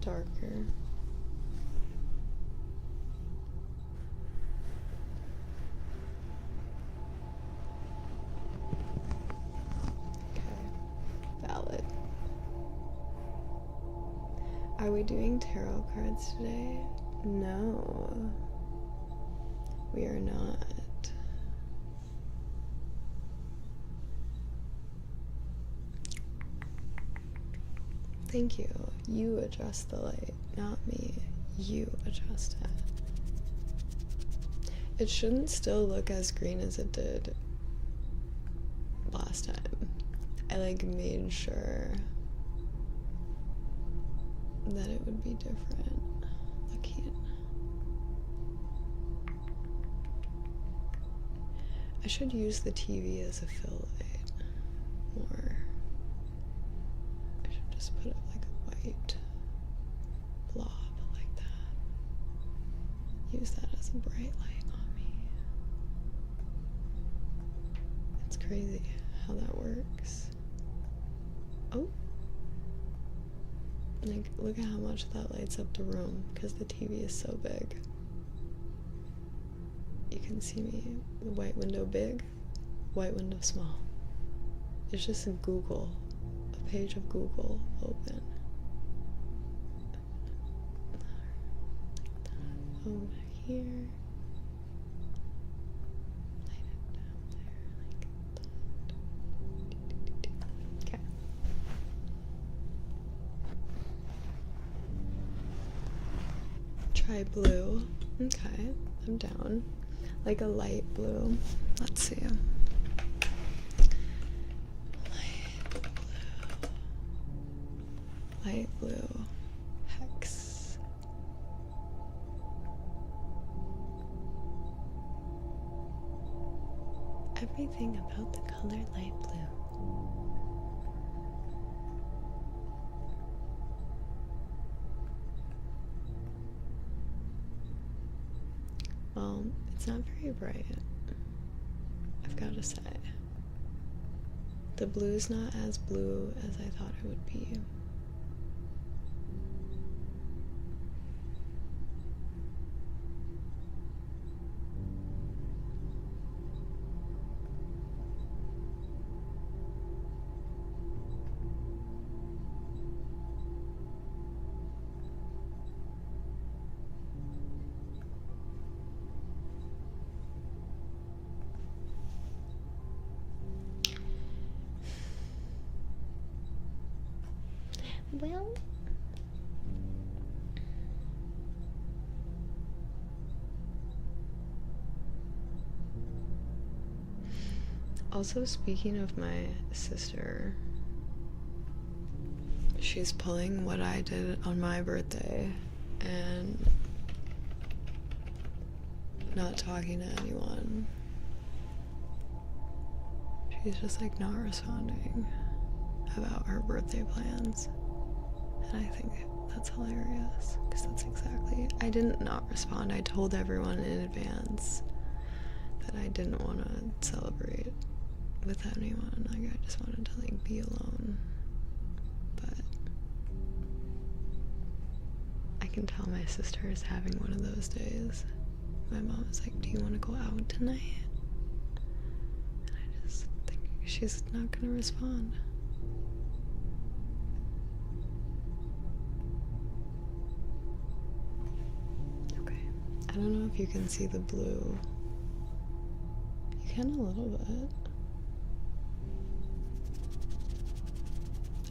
Speaker 2: Darker. Okay, valid. Are we doing tarot cards today? No, we are not. Thank you. You adjust the light, not me. You adjust it. It shouldn't still look as green as it did last time. I like made sure that it would be different. Look here. I should use the TV as a fill light more. I should just put it like a white blob like that. Use that as a bright light on me. It's crazy how that works. Oh. Like, look at how much that lights up the room because the TV is so big. You can see me. The white window big, white window small. It's just a Google, a page of Google open. Like that. Over here. Light it down there like that. Okay. Try blue. Okay, I'm down. Like a light blue. Let's see. Light blue. Hex. Everything about the color light blue. Well, it's not very bright, I've got to say. The blue is not as blue as I thought it would be. Well, also speaking of my sister, she's pulling what I did on my birthday and not talking to anyone. She's just like not responding about her birthday plans. And I think that's hilarious, because that's exactly, I didn't not respond. I told everyone in advance that I didn't want to celebrate with anyone. Like, I just wanted to like be alone. But I can tell my sister is having one of those days. My mom was like, do you want to go out tonight? And I just think she's not gonna respond. I don't know if you can see the blue. You can a little bit.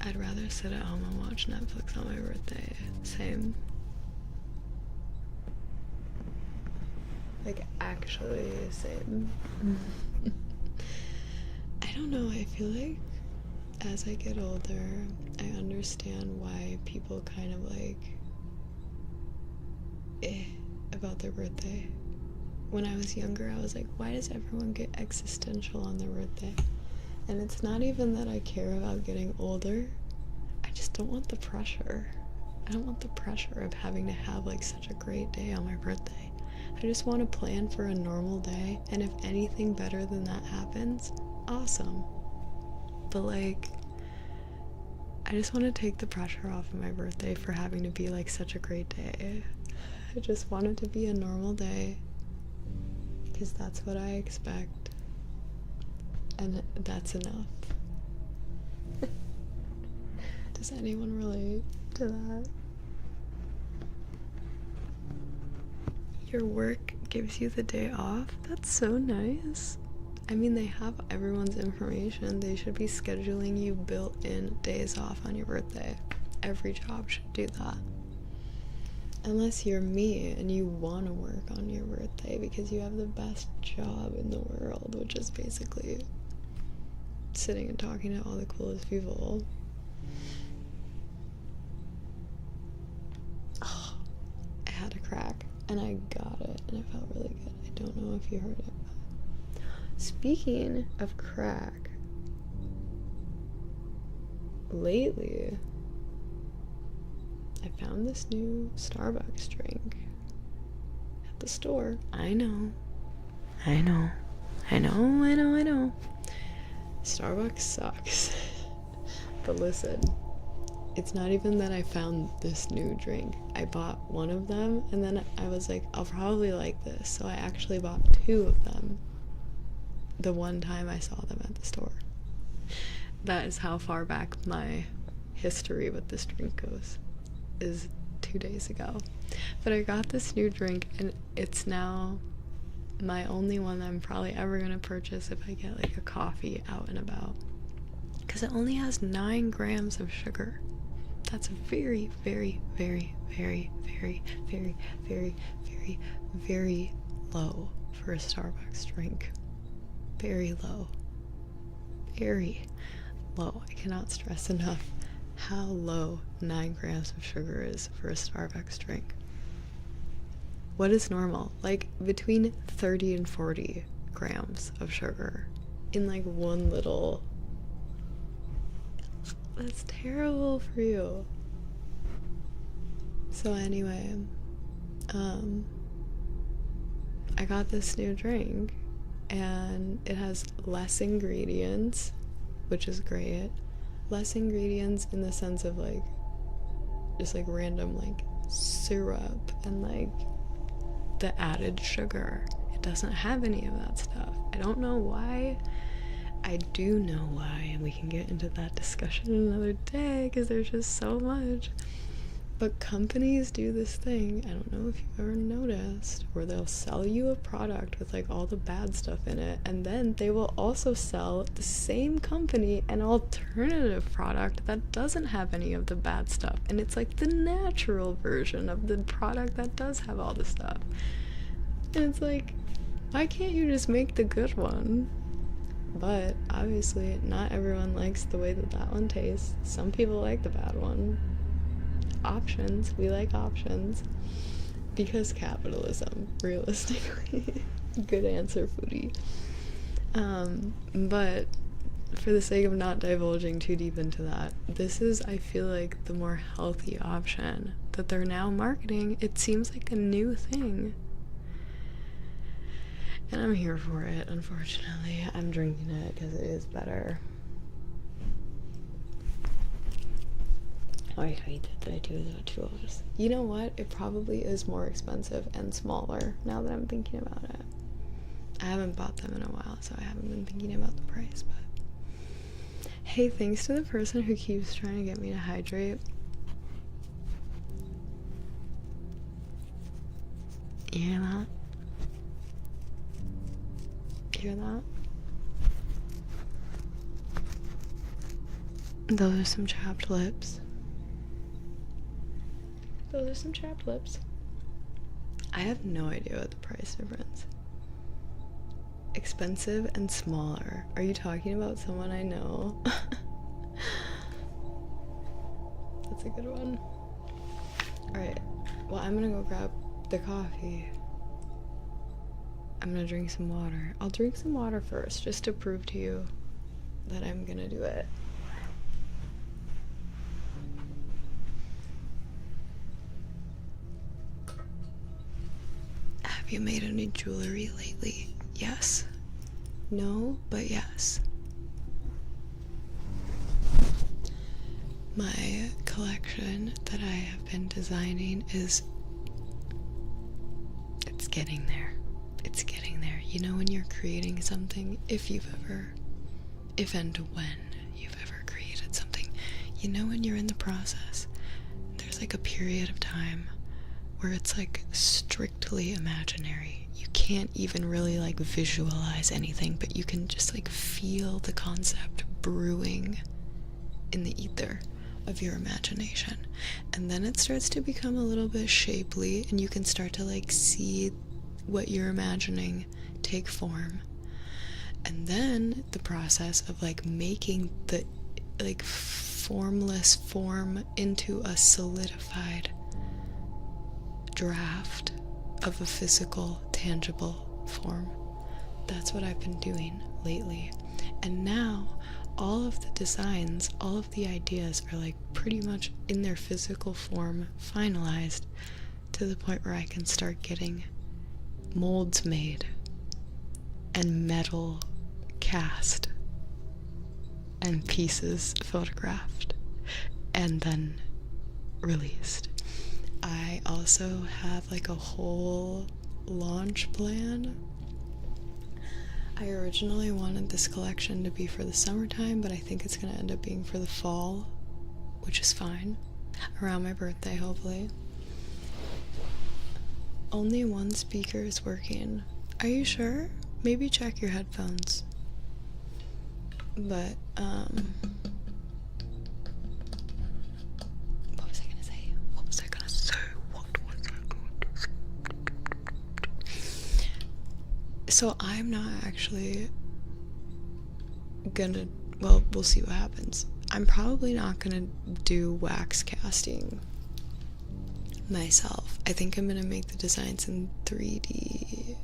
Speaker 2: I'd rather sit at home and watch Netflix on my birthday. Same. Like, actually, same. I don't know, I feel like as I get older, I understand why people kind of like about their birthday. When I was younger, I was like, why does everyone get existential on their birthday? And it's not even that I care about getting older. I just don't want the pressure. I don't want the pressure of having to have like such a great day on my birthday. I just want to plan for a normal day, and if anything better than that happens, awesome. But like, I just want to take the pressure off of my birthday for having to be like such a great day. I just want it to be a normal day, because that's what I expect, and that's enough. Does anyone relate to that? Your work gives you the day off? That's so nice. I mean, they have everyone's information. They should be scheduling you built-in days off on your birthday. Every job should do that. Unless you're me and you want to work on your birthday because you have the best job in the world, which is basically sitting and talking to all the coolest people. Oh, I had a crack and I got it and it felt really good. I don't know if you heard it. Speaking of crack, lately I found this new Starbucks drink at the store. I know. Starbucks sucks. But listen, it's not even that I found this new drink. I bought one of them and then I was like, I'll probably like this. So I actually bought two of them the one time I saw them at the store. That is how far back my history with this drink goes. Is 2 days ago. But I got this new drink and it's now my only one that I'm probably ever gonna purchase if I get like a coffee out and about, because it only has 9 grams of sugar. That's very, very, very, very, very, very, very, very, very low for a Starbucks drink. Very low. Very low. I cannot stress enough how low 9 grams of sugar is for a Starbucks drink. What is normal? Like between 30 and 40 grams of sugar in like one little... That's terrible for you. So anyway, I got this new drink and it has less ingredients which is great. Less ingredients in the sense of like just like random like syrup and like the added sugar. It doesn't have any of that stuff. I don't know why. I do know why, and we can get into that discussion another day because there's just so much. But companies do this thing, I don't know if you've ever noticed, where they'll sell you a product with like all the bad stuff in it, and then they will also sell the same company an alternative product that doesn't have any of the bad stuff, and it's like the natural version of the product that does have all the stuff. And it's like, why can't you just make the good one? But obviously not everyone likes the way that one tastes. Some people like the bad one. Options, we like options because capitalism, realistically. Good answer, foodie. But for the sake of not divulging too deep into that, this is, I feel like, the more healthy option that they're now marketing. It seems like a new thing, and I'm here for it. Unfortunately, I'm drinking it because it is better. I hate that I do that too. You know what? It probably is more expensive and smaller now that I'm thinking about it. I haven't bought them in a while, so I haven't been thinking about the price, but hey, thanks to the person who keeps trying to get me to hydrate. You hear that? You hear that? Those are some chapped lips. Those are some chapped lips. I have no idea what the price difference. Expensive and smaller. Are you talking about someone I know? That's a good one. Alright, well, I'm gonna go grab the coffee. I'm gonna drink some water. I'll drink some water first, just to prove to you that I'm gonna do it. Have you made any jewelry lately? Yes. No, but yes. My collection that I have been designing is... it's getting there. It's getting there. You know when you're creating something, if and when you've ever created something, you know when you're in the process, there's like a period of time where it's like strictly imaginary. You can't even really like visualize anything, but you can just like feel the concept brewing in the ether of your imagination. And then it starts to become a little bit shapely, and you can start to like see what you're imagining take form. And then the process of like making the like formless form into a solidified draft of a physical, tangible form. That's what I've been doing lately. And now all of the designs, all of the ideas are like pretty much in their physical form, finalized, to the point where I can start getting molds made and metal cast and pieces photographed and then released. I also have like a whole launch plan. I originally wanted this collection to be for the summertime, but I think it's gonna end up being for the fall, which is fine. Around my birthday, hopefully. Only one speaker is working. Are you sure? Maybe check your headphones. But, what was I gonna say? What was I gonna say? So I'm not actually gonna, well, we'll see what happens. I'm probably not gonna do wax casting myself. I think I'm gonna make the designs in 3D,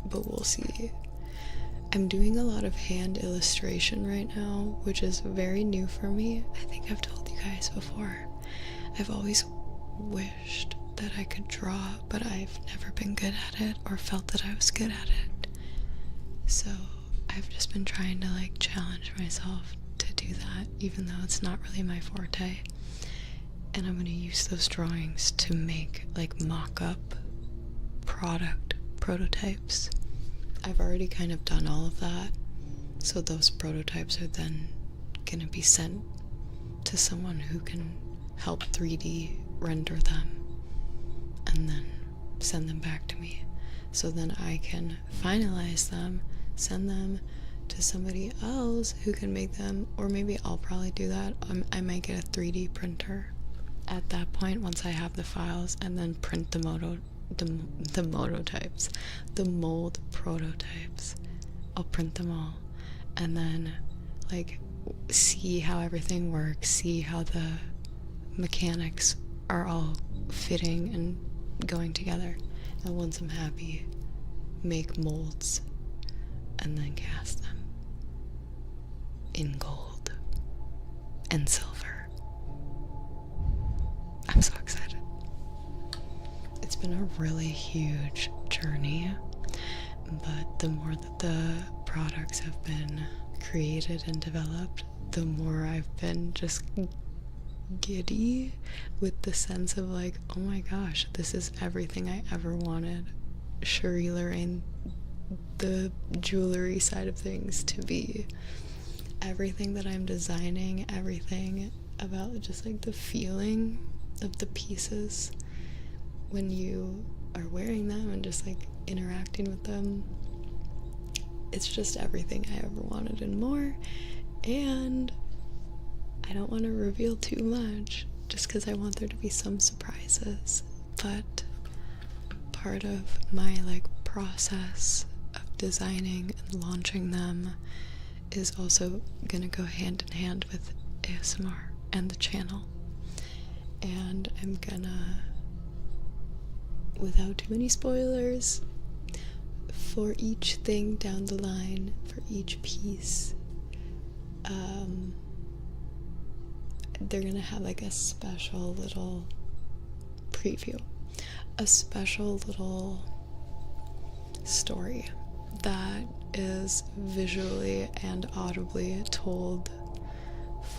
Speaker 2: but we'll see. I'm doing a lot of hand illustration right now, which is very new for me. I think I've told you guys before. I've always wished that I could draw, but I've never been good at it or felt that I was good at it. So I've just been trying to like challenge myself to do that, even though it's not really my forte. And I'm going to use those drawings to make like mock-up product prototypes. I've already kind of done all of that, so those prototypes are then going to be sent to someone who can help 3D render them and then send them back to me, so then I can finalize them, send them to somebody else who can make them, or maybe I'll probably do that. I might get a 3D printer at that point once I have the files, and then print the mold prototypes. I'll print them all and then like see how everything works, see how the mechanics are all fitting and going together, and once I'm happy, make molds and then cast them in gold and silver. I'm so excited. It's been a really huge journey, but the more that the products have been created and developed, the more I've been just giddy with the sense of like, oh my gosh, this is everything I ever wanted Cherie Lorraine, the jewelry side of things, to be. Everything that I'm designing, everything about just like the feeling of the pieces when you are wearing them and just like interacting with them, it's just everything I ever wanted and more. And I don't want to reveal too much just because I want there to be some surprises, but part of my like process of designing and launching them is also gonna go hand in hand with ASMR and the channel. And I'm gonna, without too many spoilers, for each thing down the line, for each piece, they're gonna have like a special little preview, a special little story that is visually and audibly told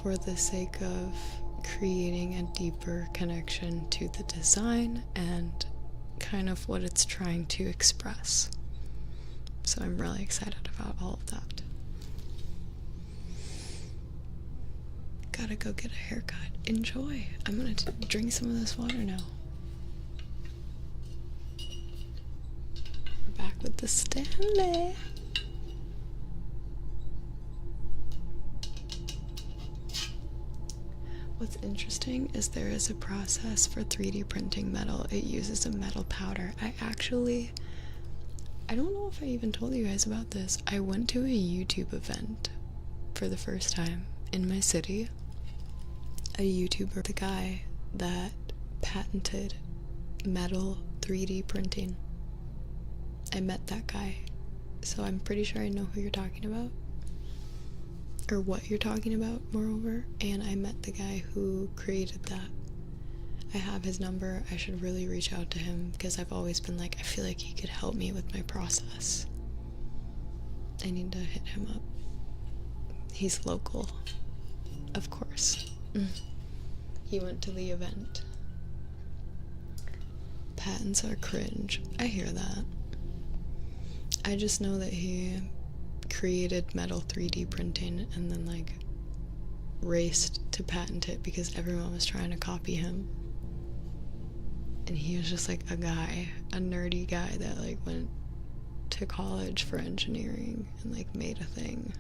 Speaker 2: for the sake of creating a deeper connection to the design and kind of what it's trying to express. So I'm really excited about all of that. Gotta go get a haircut. Enjoy. I'm gonna drink some of this water now. We're back with the Stanley. What's interesting is there is a process for 3D printing metal. It uses a metal powder. I don't know if I even told you guys about this. I went to a YouTube event for the first time in my city. A YouTuber, the guy that patented metal 3D printing. I met that guy, so I'm pretty sure I know who you're talking about, or what you're talking about, moreover. And I met the guy who created that. I have his number. I should really reach out to him because I've always been like, I feel like he could help me with my process. I need to hit him up. He's local, of course. He went to the event. Patents are cringe. I hear that. I just know that he created metal 3D printing and then like raced to patent it because everyone was trying to copy him. And he was just like a guy, a nerdy guy that like went to college for engineering and like made a thing.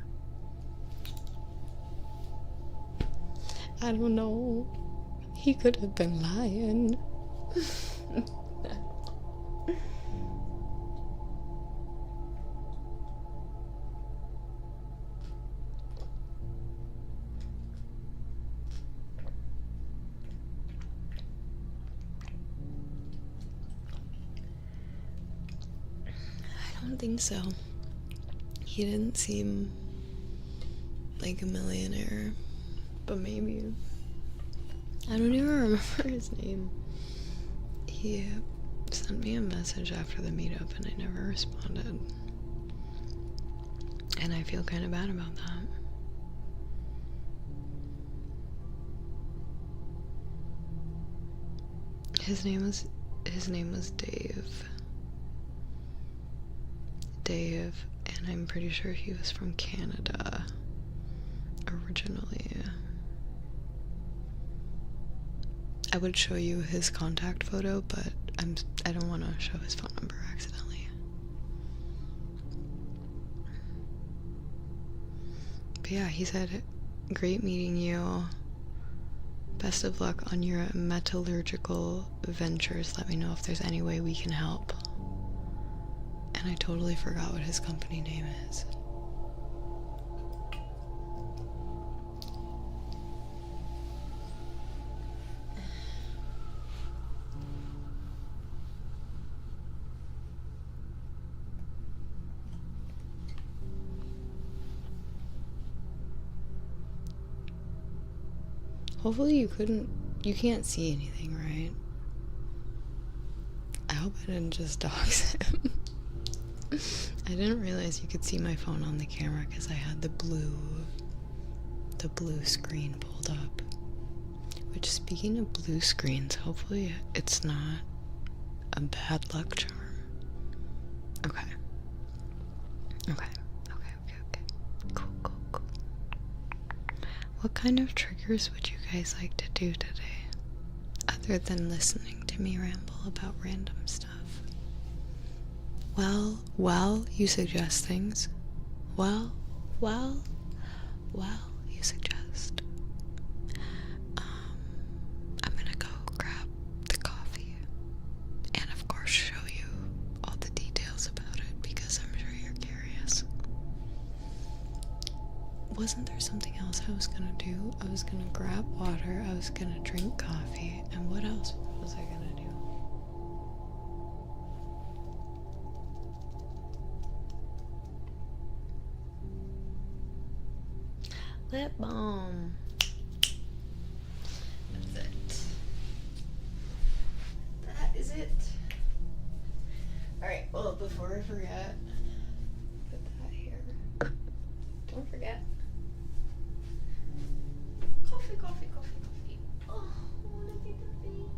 Speaker 2: I don't know. He could have been lying. I don't think so. He didn't seem like a millionaire, but maybe. I don't even remember his name. He sent me a message after the meetup and I never responded. And I feel kind of bad about that. His name was Dave. Dave, and I'm pretty sure he was from Canada originally. I would show you his contact photo, but I don't want to show his phone number accidentally. But yeah, he said, great meeting you. Best of luck on your metallurgical ventures. Let me know if there's any way we can help. And I totally forgot what his company name is. Hopefully you can't see anything, right? I hope I didn't just dox him. I didn't realize you could see my phone on the camera because I had the blue screen pulled up. Which, speaking of blue screens, hopefully it's not a bad luck charm. Okay. Cool. What kind of triggers would you guys like to do today? Other than listening to me ramble about random stuff. Well, you suggest things. Well, you suggest. I'm gonna go grab the coffee and of course show you all the details about it because I'm sure you're curious. Wasn't there something else I was gonna do? I was gonna grab water, I was gonna drink coffee, and what else was I gonna do? Lip balm. That's it. That is it. Alright, well, before I forget, put that here. Don't forget. Coffee. Oh, look at the face.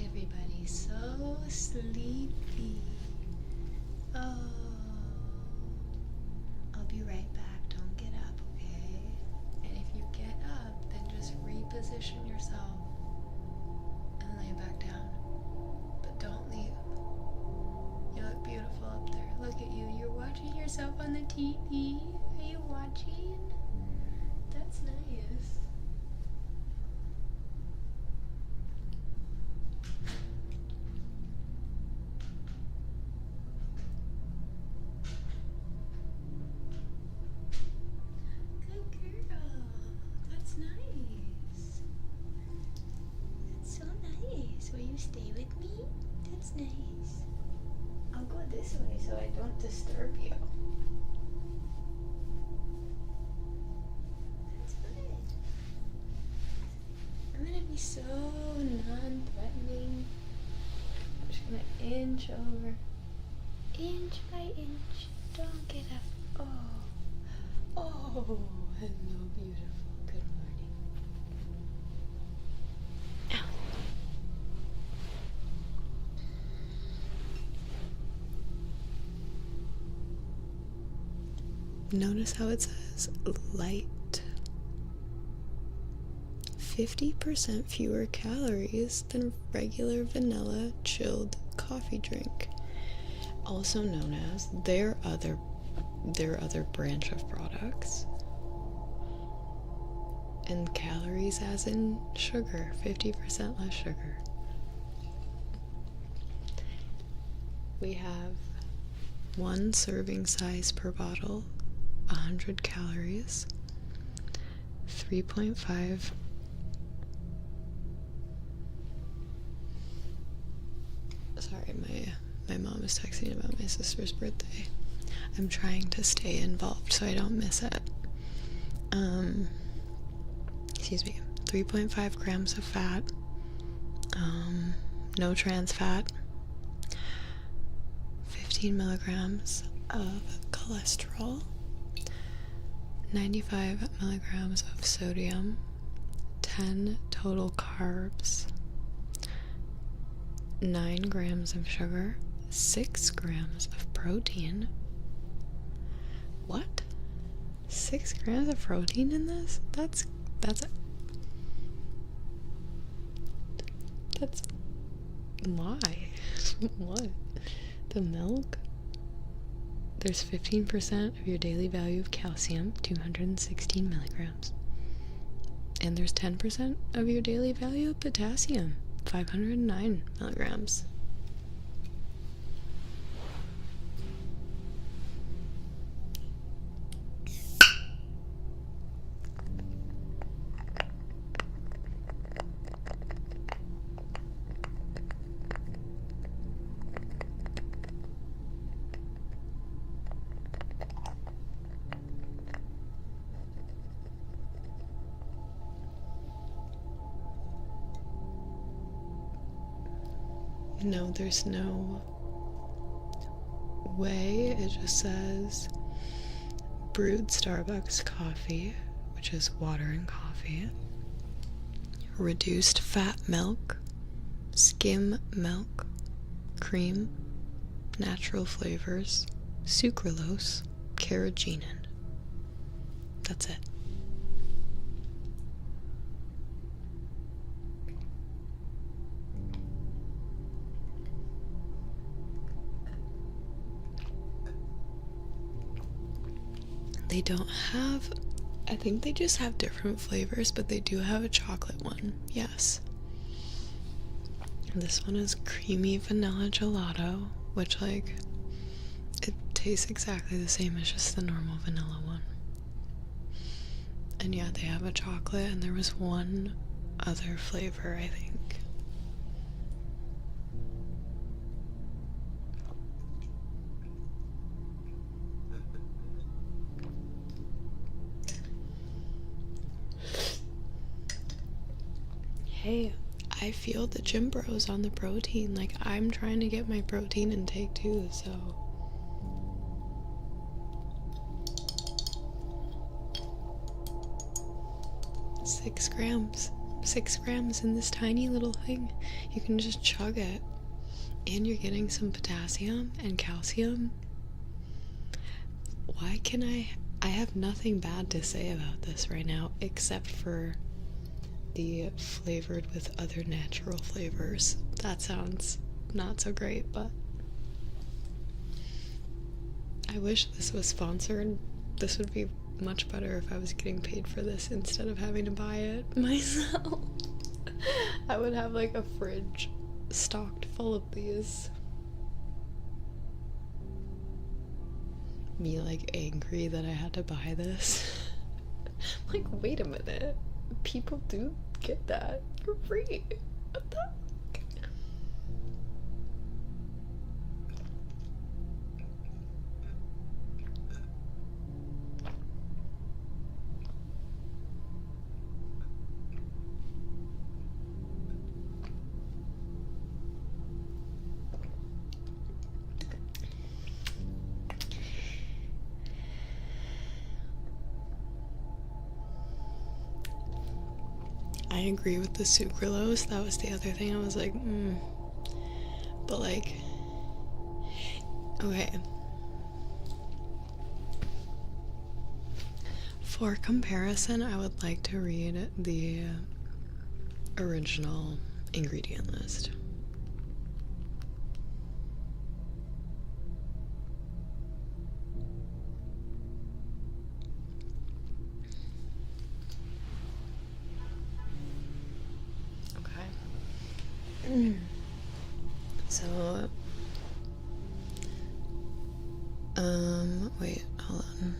Speaker 2: Everybody's so sleepy. Oh. I'll be right back. Don't get up, okay? And if you get up, then just reposition yourself and lay back down. But don't leave. You look beautiful up there. Look at you. You're watching yourself on the TV. Are you watching? That's nice. Stay with me? That's nice. I'll go this way so I don't disturb you. That's good. I'm gonna be so non-threatening. I'm just gonna inch over. Inch by inch. Don't get up. Oh, hello, beautiful. Good morning. Notice how it says light. 50% fewer calories than regular vanilla chilled coffee drink. Also known as their other branch of products. And calories as in sugar, 50% less sugar. We have 1 serving size per bottle, 100 calories, 3.5 Sorry, my mom is texting about my sister's birthday. I'm trying to stay involved so I don't miss it. Excuse me. 3.5 grams of fat. No trans fat. 15 milligrams of cholesterol. 95 milligrams of sodium. 10 total carbs. 9 grams of sugar. 6 grams of protein. What? 6 grams of protein in this? That's why? What? The milk? There's 15% of your daily value of calcium, 216 milligrams. And there's 10% of your daily value of potassium, 509 milligrams. No, there's no way. It just says brewed Starbucks coffee, which is water and coffee, reduced fat milk, skim milk, cream, natural flavors, sucralose, carrageenan. That's it. They don't have, I think they just have different flavors, but they do have a chocolate one, yes. And this one is creamy vanilla gelato, which, like, it tastes exactly the same as just the normal vanilla one. And yeah, they have a chocolate, and there was one other flavor, I think. Hey, I feel the gym bros on the protein. Like, I'm trying to get my protein intake too, so. Six grams in this tiny little thing. You can just chug it. And you're getting some potassium and calcium. Why can I have nothing bad to say about this right now, except for the flavored with other natural flavors. That sounds not so great, but I wish this was sponsored. This would be much better if I was getting paid for this instead of having to buy it myself. I would have like a fridge stocked full of these. Me like angry that I had to buy this. Like, wait a minute. People do get that for free. What the heck? I agree with the sucralose. That was the other thing. I was like, But like, okay. For comparison, I would like to read the original ingredient list. So, wait, hold on.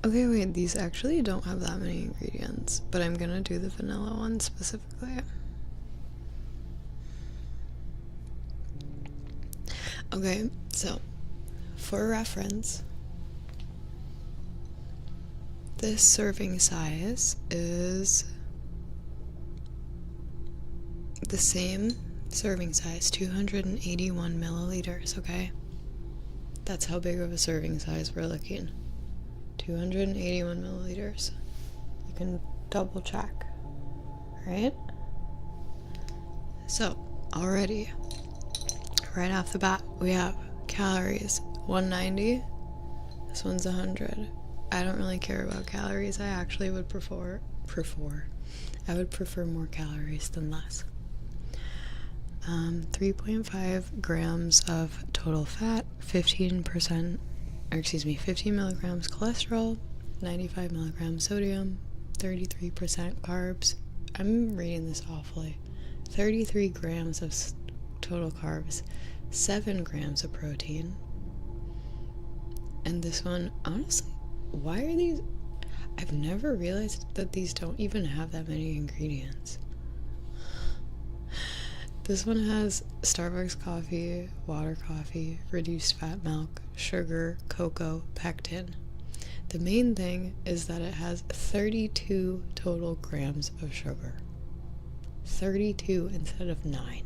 Speaker 2: Okay, wait, these actually don't have that many ingredients, but I'm gonna do the vanilla one specifically. Okay, so for reference, this serving size is the same serving size, 281 milliliters, okay? That's how big of a serving size we're looking. 281 milliliters. You can double check, right? So, already, right off the bat, we have calories 190. This one's 100. I don't really care about calories. I actually would prefer more calories than less. 3.5 grams of total fat, 15 milligrams cholesterol, 95 milligrams sodium, 33% carbs. I'm reading this awfully. 33 grams of total carbs, 7 grams of protein. And this one, honestly, why are these? I've never realized that these don't even have that many ingredients. This one has Starbucks coffee, water coffee, reduced fat milk, sugar, cocoa, pectin. The main thing is that it has 32 total grams of sugar. 32 instead of 9.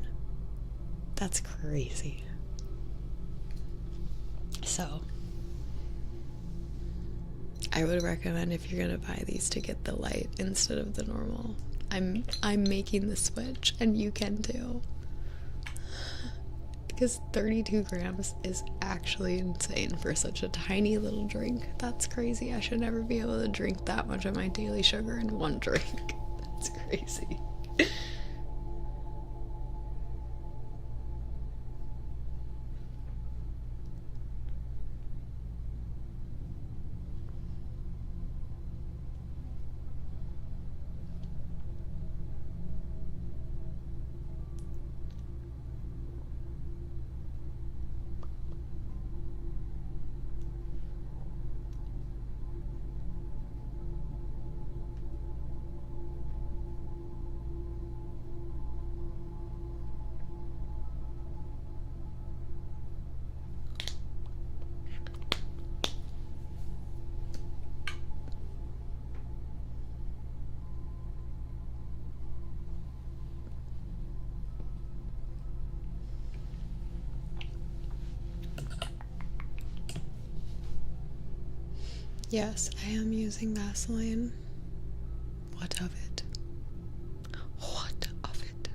Speaker 2: That's crazy. So, I would recommend if you're gonna buy these to get the light instead of the normal. I'm making the switch, and you can too. Because 32 grams is actually insane for such a tiny little drink. That's crazy. I should never be able to drink that much of my daily sugar in one drink. That's crazy. Yes, I am using Vaseline. What of it? What of it?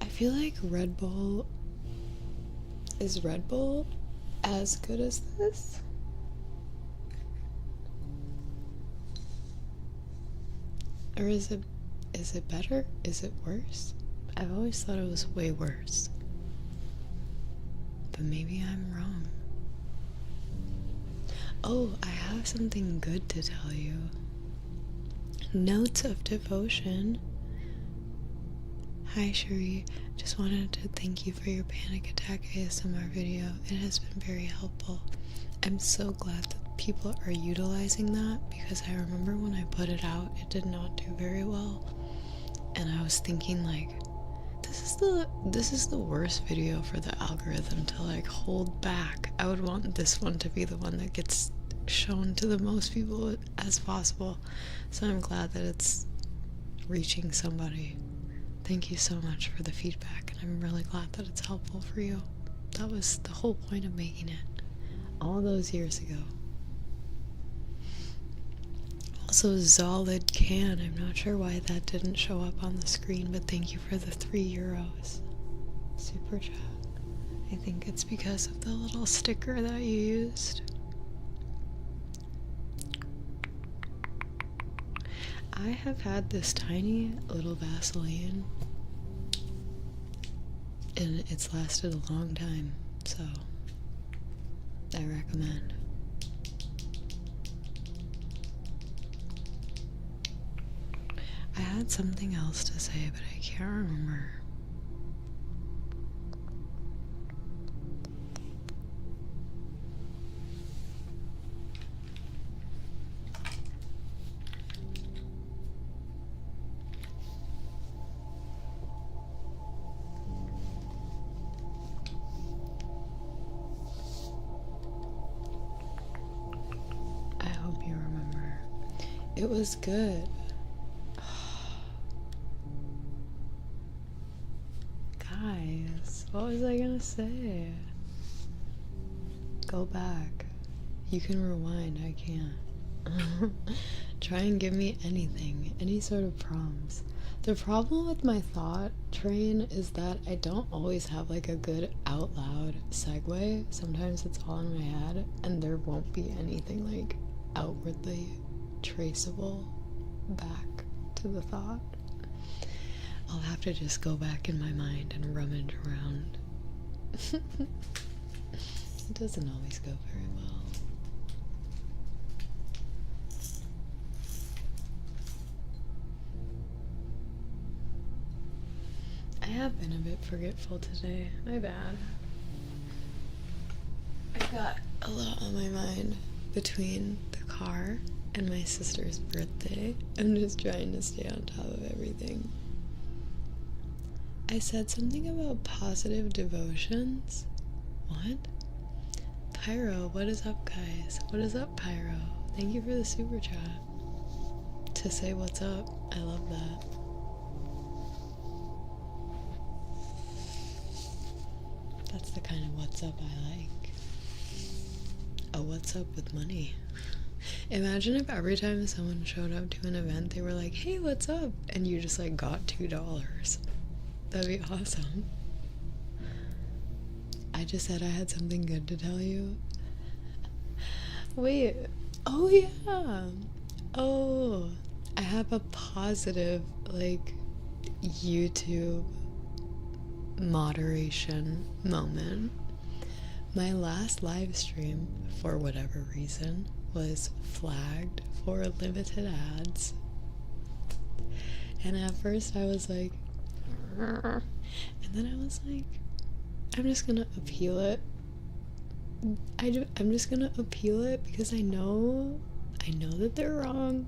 Speaker 2: I feel like Red Bull... Is Red Bull as good as this? Or is it better? Is it worse? I've always thought it was way worse. But maybe I'm wrong. Oh, I have something good to tell you. Notes of devotion. Hi Cherie, just wanted to thank you for your panic attack ASMR video. It has been very helpful. I'm so glad that people are utilizing that, because I remember when I put it out, it did not do very well. And I was thinking, like, this is the worst video for the algorithm to like hold back. I would want this one to be the one that gets shown to the most people as possible. So I'm glad that it's reaching somebody. Thank you so much for the feedback, and I'm really glad that it's helpful for you. That was the whole point of making it all those years ago. Also, Zolid Can. I'm not sure why that didn't show up on the screen, but thank you for the €3. Super chat. I think it's because of the little sticker that you used. I have had this tiny little Vaseline, and it's lasted a long time, so I recommend. I had something else to say, but I can't remember. It was good. Guys, what was I gonna say? Go back. You can rewind, I can't. Try and give me anything, any sort of prompts. The problem with my thought train is that I don't always have like a good out loud segue. Sometimes it's all in my head and there won't be anything like outwardly traceable back to the thought. I'll have to just go back in my mind and rummage around. It doesn't always go very well. I have been a bit forgetful today. My bad. I've got a lot on my mind between the car and my sister's birthday. I'm just trying to stay on top of everything. I said something about positive devotions. What? Pyro, what is up, guys? What is up, Pyro? Thank you for the super chat. To say what's up, I love that. That's the kind of what's up I like. A what's up with money. Imagine if every time someone showed up to an event, they were like, hey, what's up? And you just like got $2. That'd be awesome. I just said I had something good to tell you. Wait. Oh, yeah. Oh, I have a positive, like, YouTube moderation moment. My last live stream, for whatever reason, was flagged for limited ads. And at first I was like, and then I was like, I'm just gonna appeal it. I'm just gonna appeal it because I know that they're wrong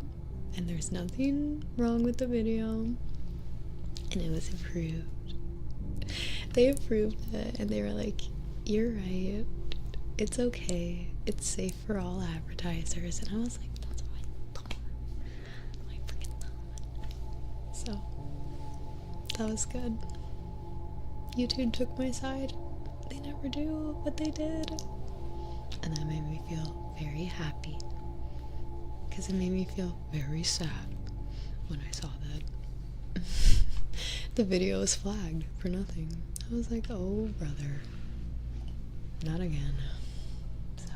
Speaker 2: and there's nothing wrong with the video, and it was approved. They approved it and they were like, you're right, it's okay, it's safe for all advertisers. And I was like, that's what I thought. I freaking thought. So that was good. YouTube took my side. They never do, but they did. And that made me feel very happy. Because it made me feel very sad when I saw that. The video was flagged for nothing. I was like, oh, brother. Not again. So,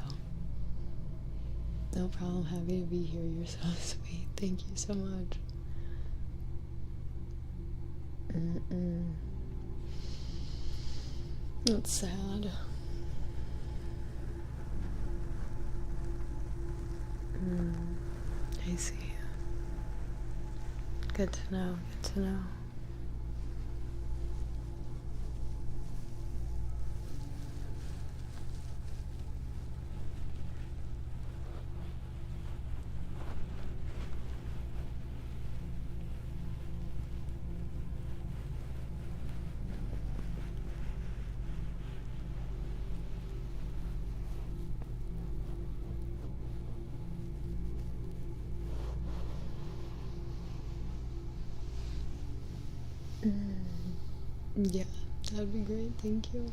Speaker 2: no problem. Happy to be here. You're so sweet. Thank you so much. That's sad. I see. Good to know. Good to know. Yeah, that'd be great. Thank you.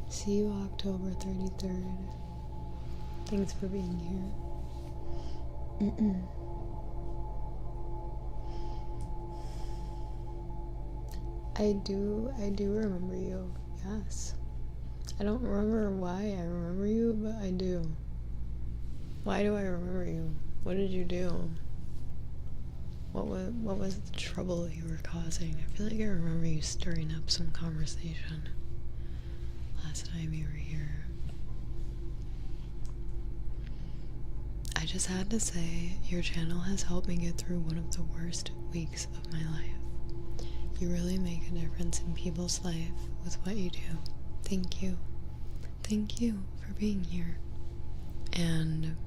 Speaker 2: See you October 33rd. Thanks for being here. I do remember you. Yes. I don't remember why I remember you, but I do. Why do I remember you? What did you do? What was the trouble you were causing? I feel like I remember you stirring up some conversation last time you were here. I just had to say, your channel has helped me get through one of the worst weeks of my life. You really make a difference in people's life with what you do. Thank you. Thank you for being here. And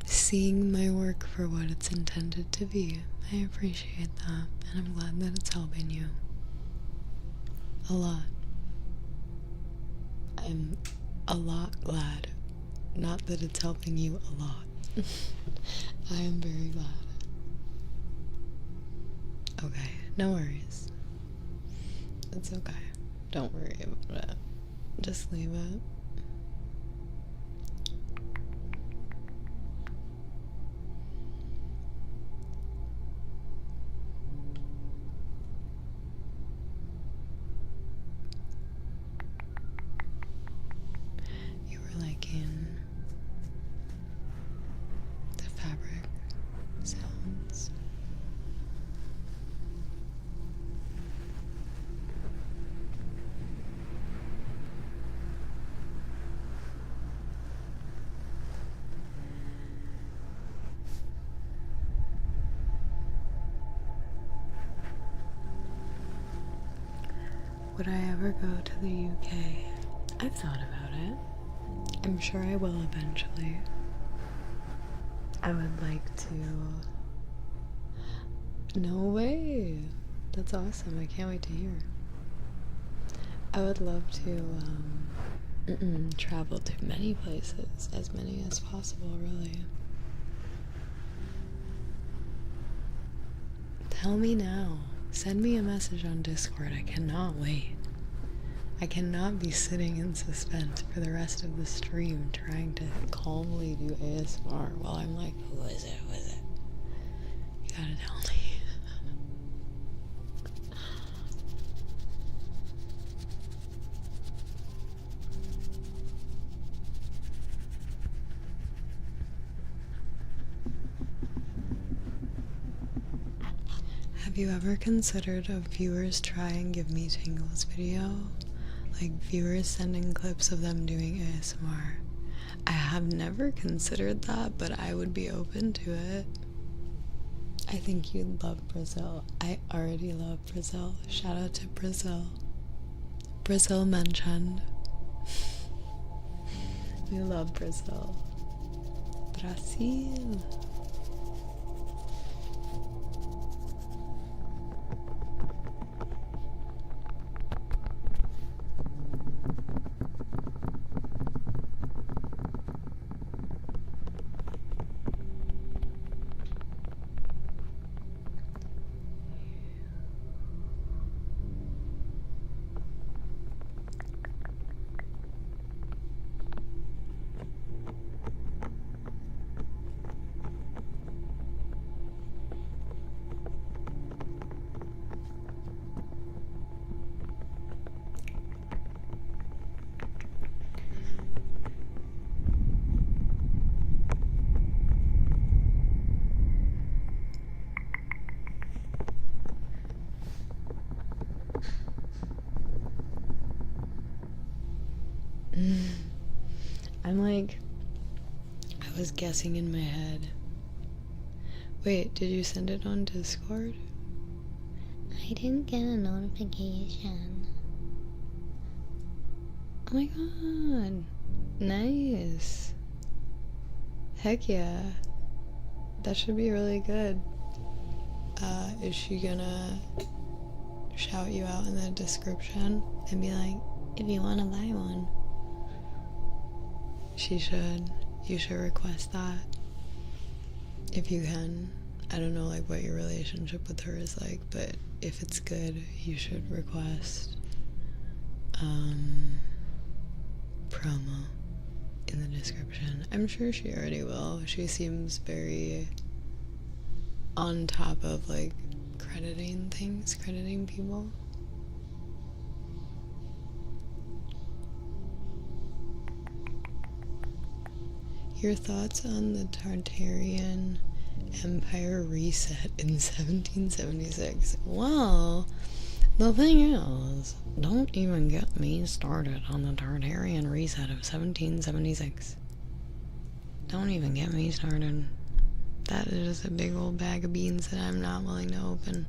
Speaker 2: seeing my work for what it's intended to be. I appreciate that, and I'm glad that it's helping you. A lot. I'm a lot glad Not that it's helping you a lot. I am very glad. Okay, no worries. It's okay. Don't worry about it. Just leave it. You were liking the fabric sounds. Would I ever go to the UK? I've thought about it. I'm sure I will eventually. I would like to. No way! That's awesome. I can't wait to hear. I would love to travel to many places, as many as possible, really. Tell me now. Send me a message on Discord. I cannot wait. I cannot be sitting in suspense for the rest of the stream trying to calmly do ASMR while I'm like, who is it? Who is it? You gotta tell me. Have you ever considered a viewers try and give me tingles video? Like viewers sending clips of them doing ASMR. I have never considered that, but I would be open to it. I think you'd love Brazil. I already love Brazil. Shout out to Brazil. Brazil mentioned. We love Brazil. Brazil. I'm like, I was guessing in my head. Wait, did you send it on Discord? I didn't get a notification. Oh my god. Nice. Heck yeah. That should be really good. Is she gonna shout you out in the description and be like, if you want to buy one? She should. You should request that. If you can. I don't know like what your relationship with her is like, but if it's good, you should request promo in the description. I'm sure she already will. She seems very on top of like crediting things, crediting people. Your thoughts on the Tartarian Empire reset in 1776? Well, the thing is, don't even get me started on the Tartarian reset of 1776. Don't even get me started. That is just a big old bag of beans that I'm not willing to open.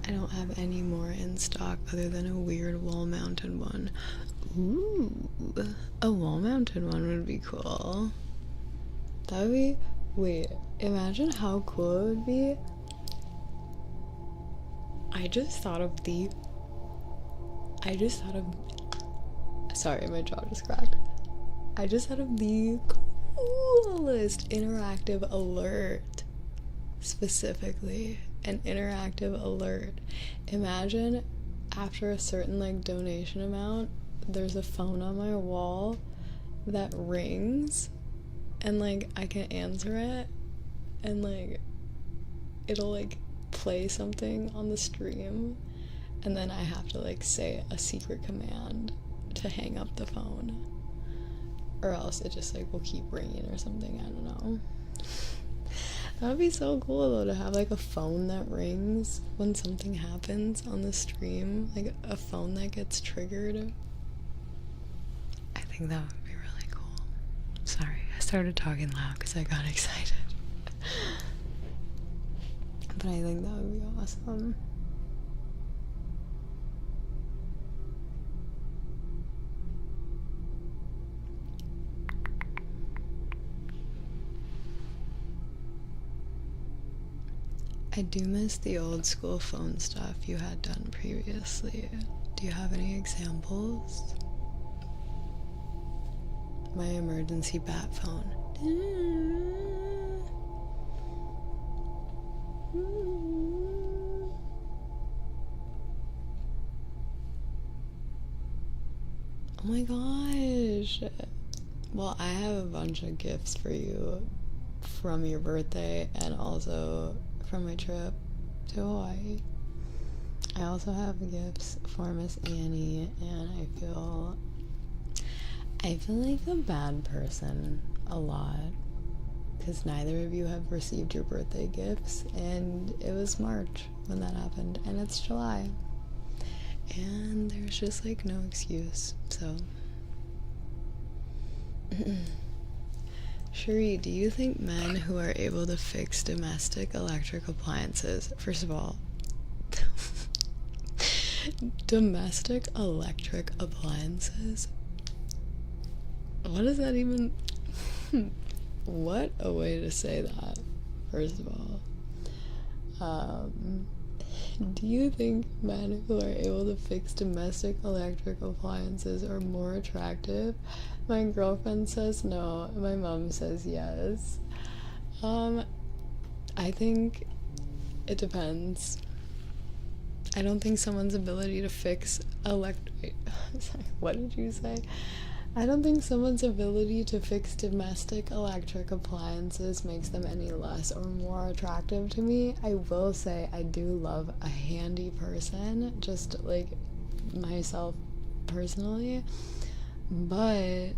Speaker 2: I don't have any more in stock other than a weird wall-mounted one. Ooh, a wall-mounted one would be cool. That would be... Wait, imagine how cool it would be I just thought of sorry, my jaw just cracked. I just thought of the coolest interactive alert. Specifically, an interactive alert. Imagine after a certain like donation amount, there's a phone on my wall that rings and like I can answer it and like it'll like play something on the stream and then I have to like say a secret command to hang up the phone, or else it just like will keep ringing or something. I don't know. That would be so cool though, to have like a phone that rings when something happens on the stream, like a phone that gets triggered.
Speaker 1: I think that would be really cool. Sorry, I started talking loud because I got excited.
Speaker 2: But I think that would be awesome. I do miss the old school phone stuff you had done previously. Do you have any examples? My emergency bat phone. Oh my gosh. Well, I have a bunch of gifts for you from your birthday and also from my trip to Hawaii. I also have gifts for Miss Annie, and I feel like a bad person a lot because neither of you have received your birthday gifts, and it was March when that happened and it's July and there's just like no excuse. So Cherie, do you think men who are able to fix domestic electric appliances, first of all, domestic electric appliances? What does that even... What a way to say that, first of all. Do you think men who are able to fix domestic electric appliances are more attractive? My girlfriend says no, my mom says yes. I think it depends. I don't think someone's ability to fix what did you say? I don't think someone's ability to fix domestic electric appliances makes them any less or more attractive to me. I will say I do love a handy person, just like myself personally, but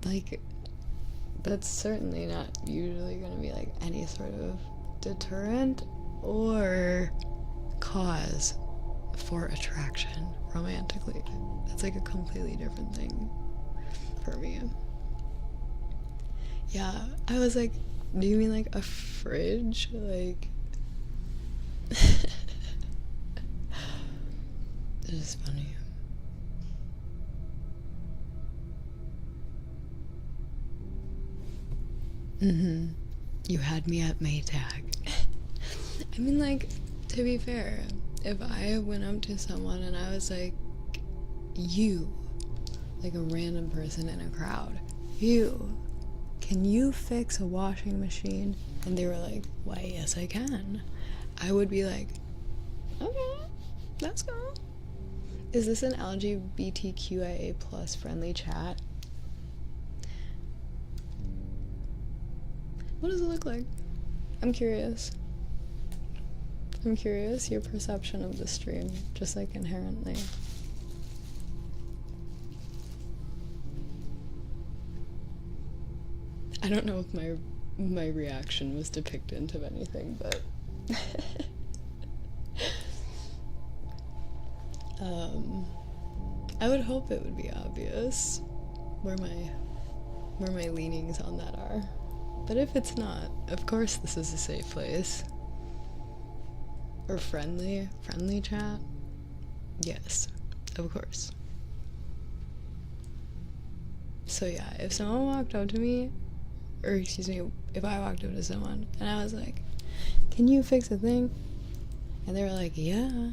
Speaker 2: like that's certainly not usually going to be like any sort of deterrent or cause for attraction romantically. That's like a completely different thing for me. Yeah, I was like, do you mean like a fridge? Like it's just funny. You had me at Maytag. I mean, like, to be fair, if I went up to someone and I was like, you, like a random person in a crowd, can you fix a washing machine? And they were like, why, yes I can. I would be like, okay, let's go. Is this an LGBTQIA plus friendly chat? What does it look like? I'm curious. Your perception of the stream, just like inherently. I don't know if my reaction was depictive of anything, but I would hope it would be obvious where my leanings on that are. But if it's not, of course this is a safe place. Or friendly chat? Yes, of course. So yeah, if someone walked up to me, or excuse me, if I walked up to someone and I was like, can you fix a thing? And they were like, yeah.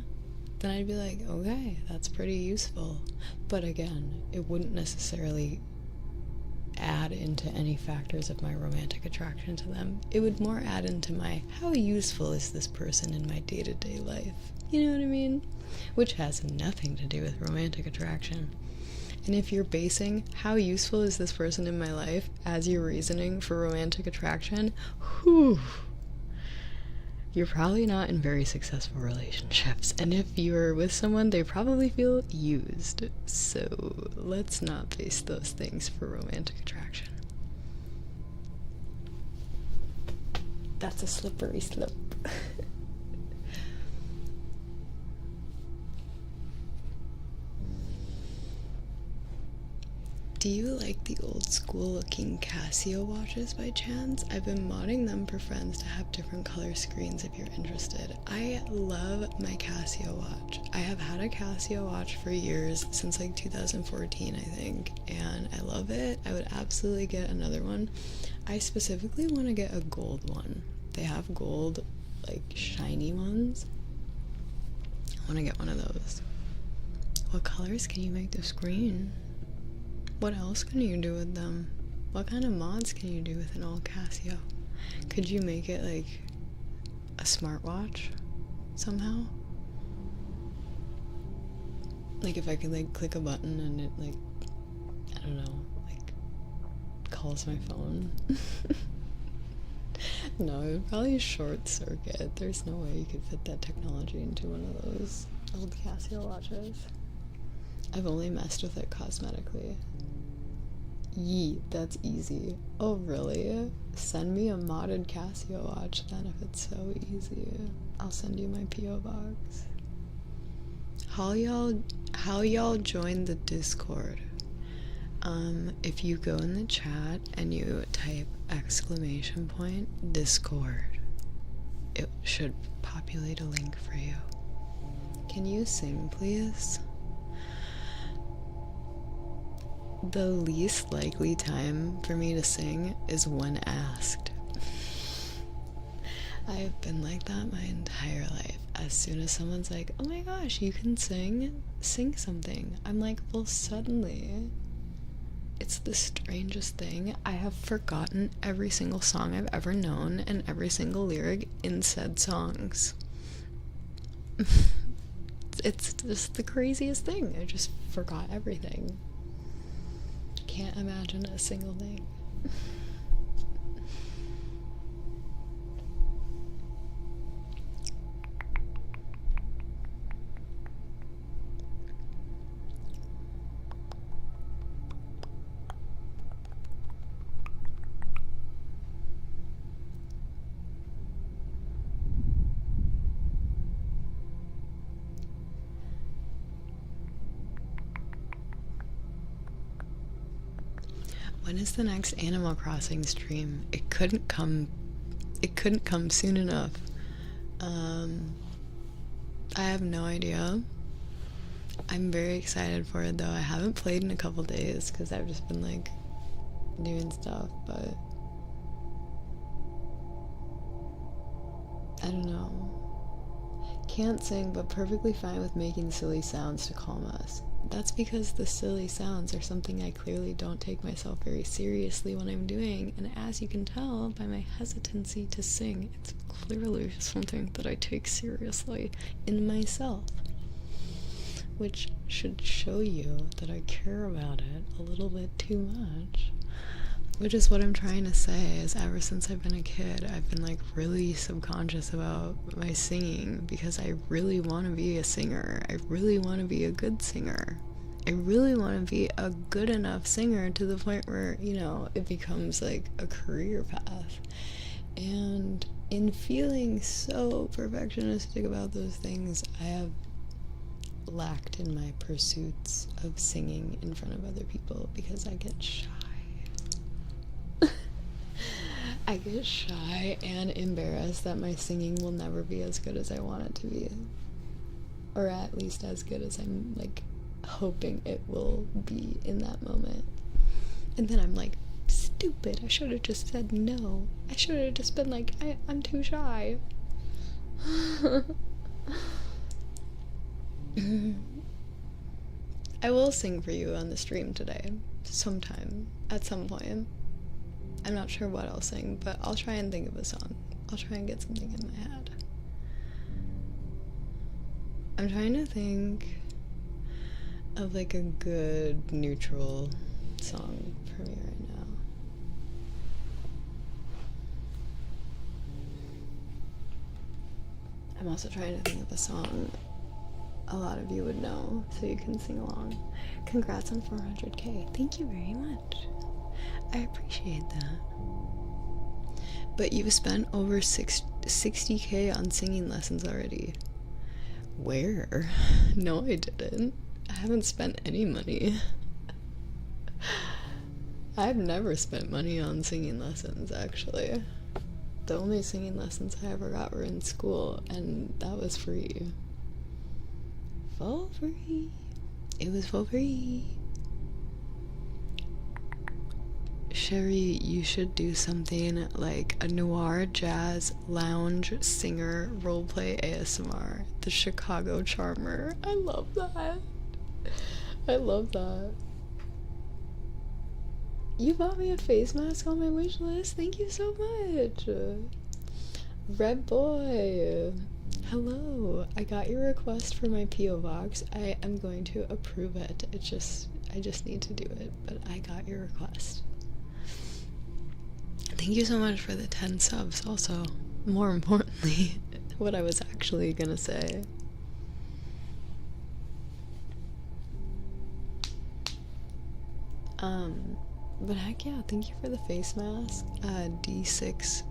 Speaker 2: Then I'd be like, okay, that's pretty useful. But again, it wouldn't necessarily add into any factors of my romantic attraction to them. It would more add into my, how useful is this person in my day-to-day life? You know what I mean? Which has nothing to do with romantic attraction. And if you're basing how useful is this person in my life as your reasoning for romantic attraction, whew, you're probably not in very successful relationships. And if you're with someone, they probably feel used. So let's not base those things for romantic attraction. That's a slippery slope. Do you like the old school looking Casio watches by chance? I've been modding them for friends to have different color screens if you're interested. I love my Casio watch. I have had a Casio watch for years, since like 2014 I think, and I love it. I would absolutely get another one. I specifically want to get a gold one. They have gold, like shiny ones. I want to get one of those. What colors can you make the screen? What else can you do with them? What kind of mods can you do with an old Casio? Could you make it like a smartwatch somehow? Like if I could like click a button and it like, I don't know, like calls my phone. No, it would probably short circuit. There's no way you could fit that technology into one of those old Casio watches. I've only messed with it cosmetically. Yeet, that's easy. Oh really? Send me a modded Casio watch then if it's so easy. I'll send you my P.O. box. How y'all join the Discord? If you go in the chat and you type !Discord, it should populate a link for you. Can you sing, please? The least likely time for me to sing is when asked. I have been like that my entire life. As soon as someone's like, oh my gosh, you can sing something, I'm like, well, suddenly. It's the strangest thing. I have forgotten every single song I've ever known and every single lyric in said songs. It's just the craziest thing. I just forgot everything. Can't imagine a single thing. When is the next Animal Crossing stream? It couldn't come soon enough. I have no idea. I'm very excited for it though. I haven't played in a couple days because I've just been like doing stuff, but I don't know. Can't sing, but perfectly fine with making silly sounds to calm us. That's because the silly sounds are something I clearly don't take myself very seriously when I'm doing, and as you can tell by my hesitancy to sing, it's clearly something that I take seriously in myself. Which should show you that I care about it a little bit too much. Which is what I'm trying to say, is ever since I've been a kid, I've been like really subconscious about my singing because I really want to be a singer. I really want to be a good singer. I really want to be a good enough singer to the point where, you know, it becomes like a career path. And in feeling so perfectionistic about those things, I have lacked in my pursuits of singing in front of other people because I get shy. I get shy and embarrassed that my singing will never be as good as I want it to be. Or at least as good as I'm, like, hoping it will be in that moment. And then I'm like, Stupid. I should have just said no. I should have just been like, I'm too shy. I will sing for you on the stream today. Sometime. At some point. I'm not sure what I'll sing, but I'll try and think of a song. I'll try and get something in my head. I'm trying to think of like a good neutral song for me right now. I'm also trying to think of a song a lot of you would know so you can sing along. Congrats on 400k. Thank you very much. I appreciate that. But you've spent over 60k on singing lessons already. Where? No, I didn't. I haven't spent any money. I've never spent money on singing lessons, actually. The only singing lessons I ever got were in school, and that was free. Full free. It was full free. Cherie, you should do something like a noir jazz lounge singer roleplay ASMR. The Chicago Charmer. I love that. I love that. You bought me a face mask on my wish list. Thank you so much. Red Boy. Hello. I got your request for my P.O. box. I am going to approve it. I just need to do it, but I got your request. Thank you so much for the 10 subs also. More importantly, what I was actually gonna say. But heck yeah, thank you for the face mask. D6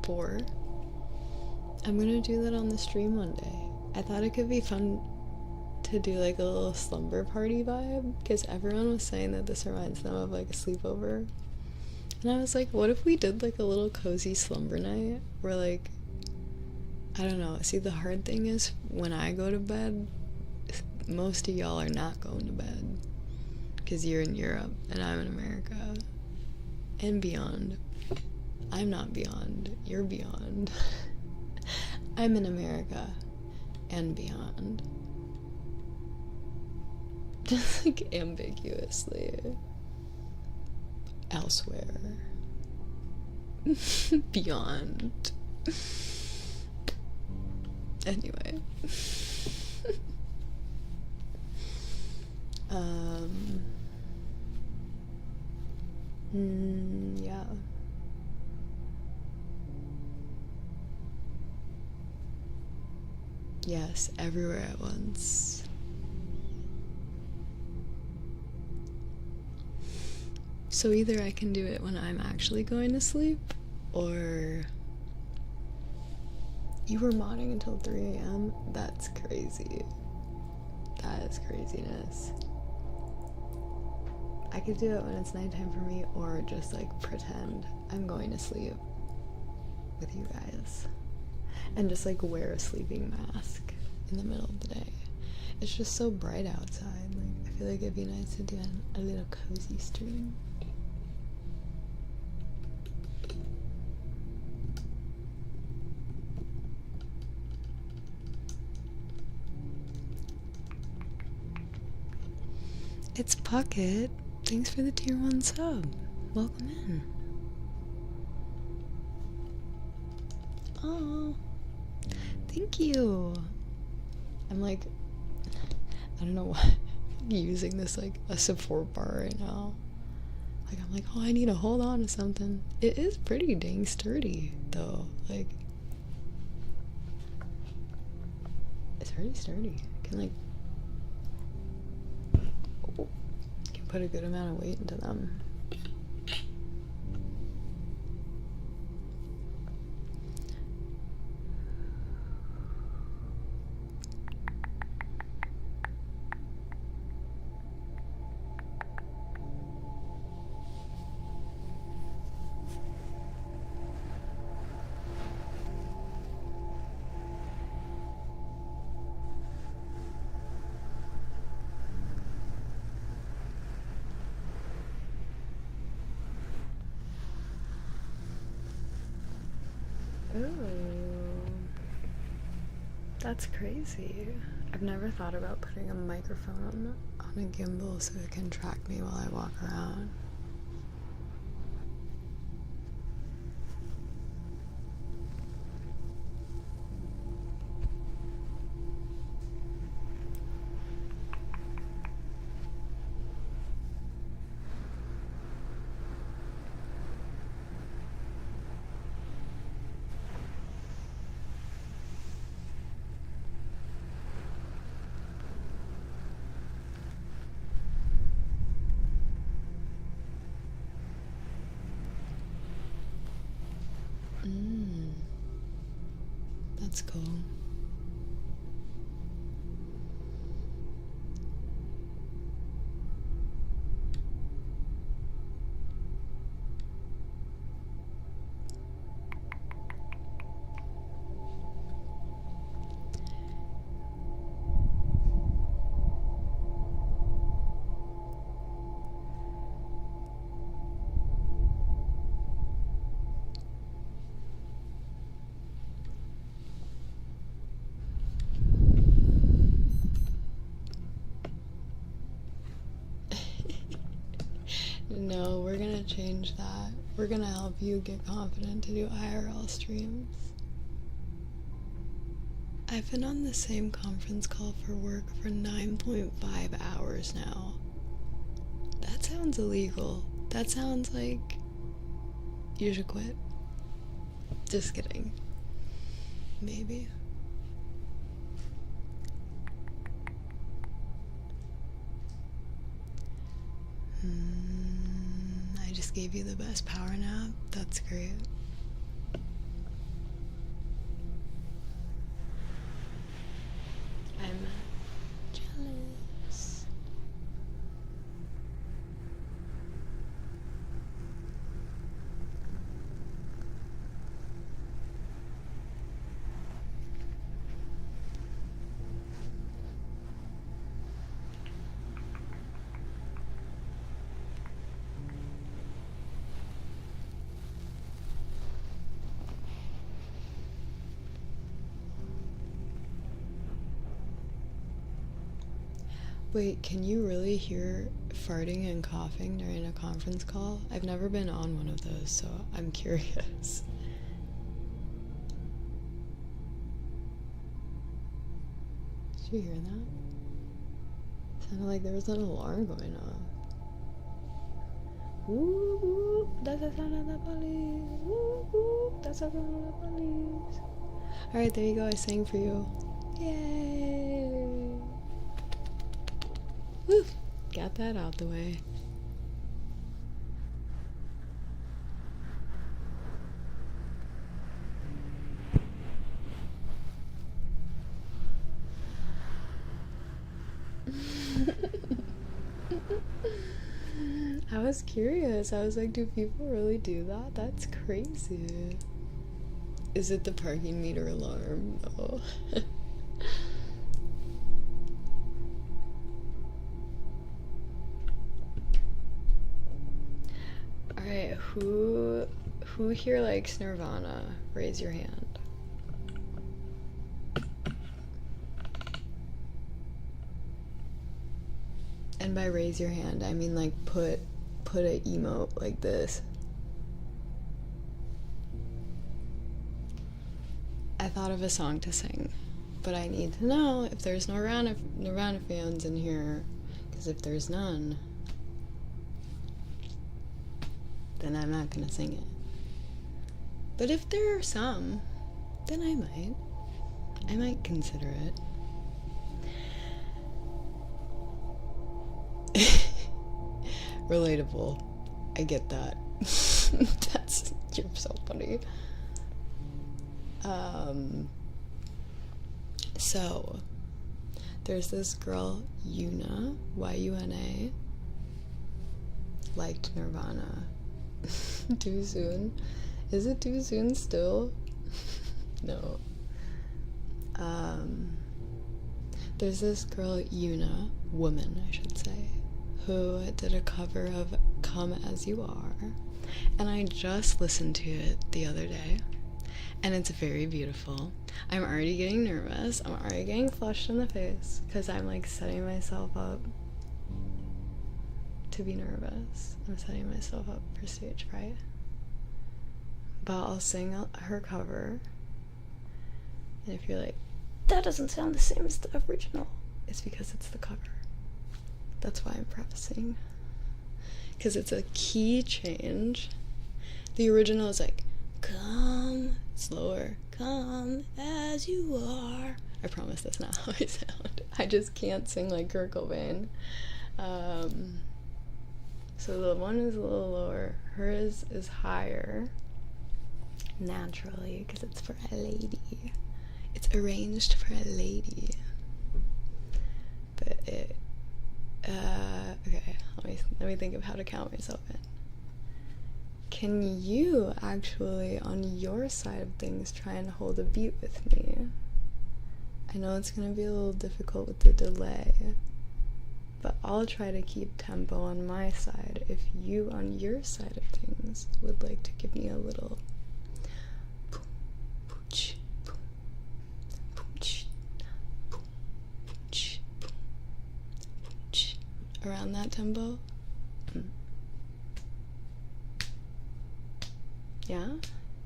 Speaker 2: 4. I'm gonna do that on the stream one day. I thought it could be fun to do like a little slumber party vibe, because everyone was saying that this reminds them of like a sleepover. And I was like, what if we did like a little cozy slumber night where like, I don't know, see the hard thing is when I go to bed, most of y'all are not going to bed because you're in Europe and I'm in America and beyond. I'm not beyond, you're beyond. I'm in America and beyond. Just like ambiguously. Elsewhere. Beyond. Anyway. Yeah. Yes, everywhere at once. So either I can do it when I'm actually going to sleep, or you were modding until 3 a.m? That's crazy. That is craziness. I could do it when it's nighttime for me, or just like pretend I'm going to sleep with you guys. And just like wear a sleeping mask in the middle of the day. It's just so bright outside. Like, I feel like it'd be nice to do a little cozy stream. It's Puckett. Thanks for the tier 1 sub. Welcome in. Oh, thank you. I'm like, I don't know why I'm using this like a support bar right now. Like, I'm like, oh, I need to hold on to something. It is pretty dang sturdy though. Like, it's pretty sturdy. I can like, can put a good amount of weight into them. Ooh. That's crazy. I've never thought about putting a microphone on a gimbal so it can track me while I walk around. That's cool. No, we're gonna change that. We're gonna help you get confident to do IRL streams. I've been on the same conference call for work for 9.5 hours now. That sounds illegal. That sounds like you should quit. Just kidding. Maybe. I just gave you the best power nap. That's great. I'm jealous. Wait, can you really hear farting and coughing during a conference call? I've never been on one of those, so I'm curious. Did you hear that? Sounded like there was an alarm going off. Whoop whoop, that's the sound of the police. Whoop whoop, that's the sound of the police. Alright, there you go, I sang for you. Yay! Woo! Got that out the way. I was curious. I was like, do people really do that? That's crazy. Is it the parking meter alarm? No. Alright, who here likes Nirvana? Raise your hand. And by raise your hand, I mean like put an emote like this. I thought of a song to sing, but I need to know if there's no Nirvana fans in here, because if there's none, then I'm not gonna sing it. But if there are some, then I might consider it. Relatable. I get that. You're so funny. So there's this girl, Yuna, Y-U-N-A, liked Nirvana. Too soon? Is it too soon still? No. There's this girl, Yuna, woman I should say, who did a cover of Come As You Are, and I just listened to it the other day, and it's very beautiful. I'm already getting nervous. I'm already getting flushed in the face because I'm like setting myself up to be nervous. I'm setting myself up for stage fright. But I'll sing her cover, and if you're like, that doesn't sound the same as the original, it's because it's the cover. That's why I'm prefacing, because it's a key change. The original is like, come, slower, come as you are. I promise that's not how I sound. I just can't sing like Kurt Cobain. So the one is a little lower, hers is higher, naturally, because it's for a lady. It's arranged for a lady. But it, okay, let me think of how to count myself in. Can you actually, on your side of things, try and hold a beat with me? I know it's gonna be a little difficult with the delay, but I'll try to keep tempo on my side if you, on your side of things, would like to give me a little around that tempo. Yeah?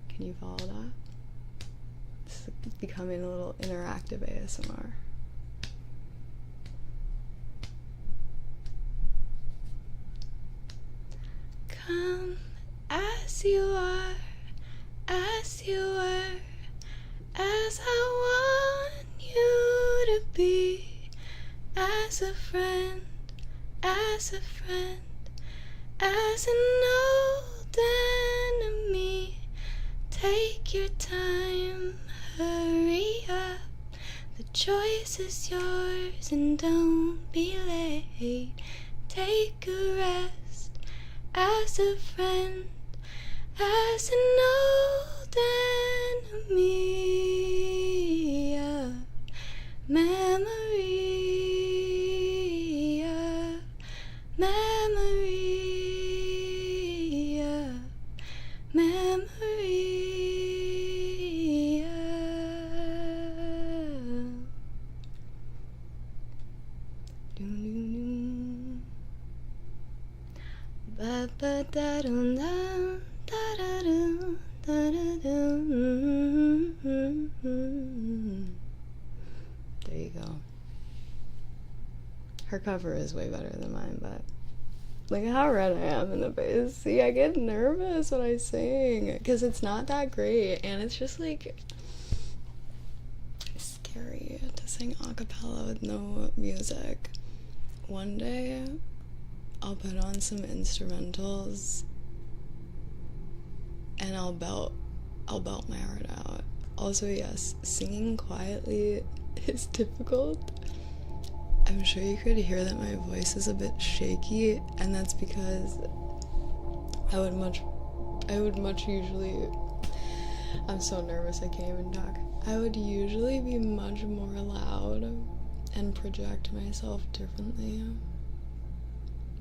Speaker 2: Can you follow that? This is becoming a little interactive ASMR. Come as you are, as you were, as I want you to be, as a friend, as a friend, as an old enemy. Take your time, hurry up, the choice is yours and don't be late. Take a rest, as a friend, as an old enemy. A memory, a memory, a memory. Ba ba da dum dum da da dum da da dum. There you go. Her cover is way better than mine, but look at how red I am in the face. See, I get nervous when I sing because it's not that great, and it's just like scary to sing a cappella with no music. One day I'll put on some instrumentals and I'll belt my heart out. Also, yes, singing quietly is difficult. I'm sure you could hear that my voice is a bit shaky, and that's because I would much usually, I'm so nervous I can't even talk. I would usually be much more loud and project myself differently.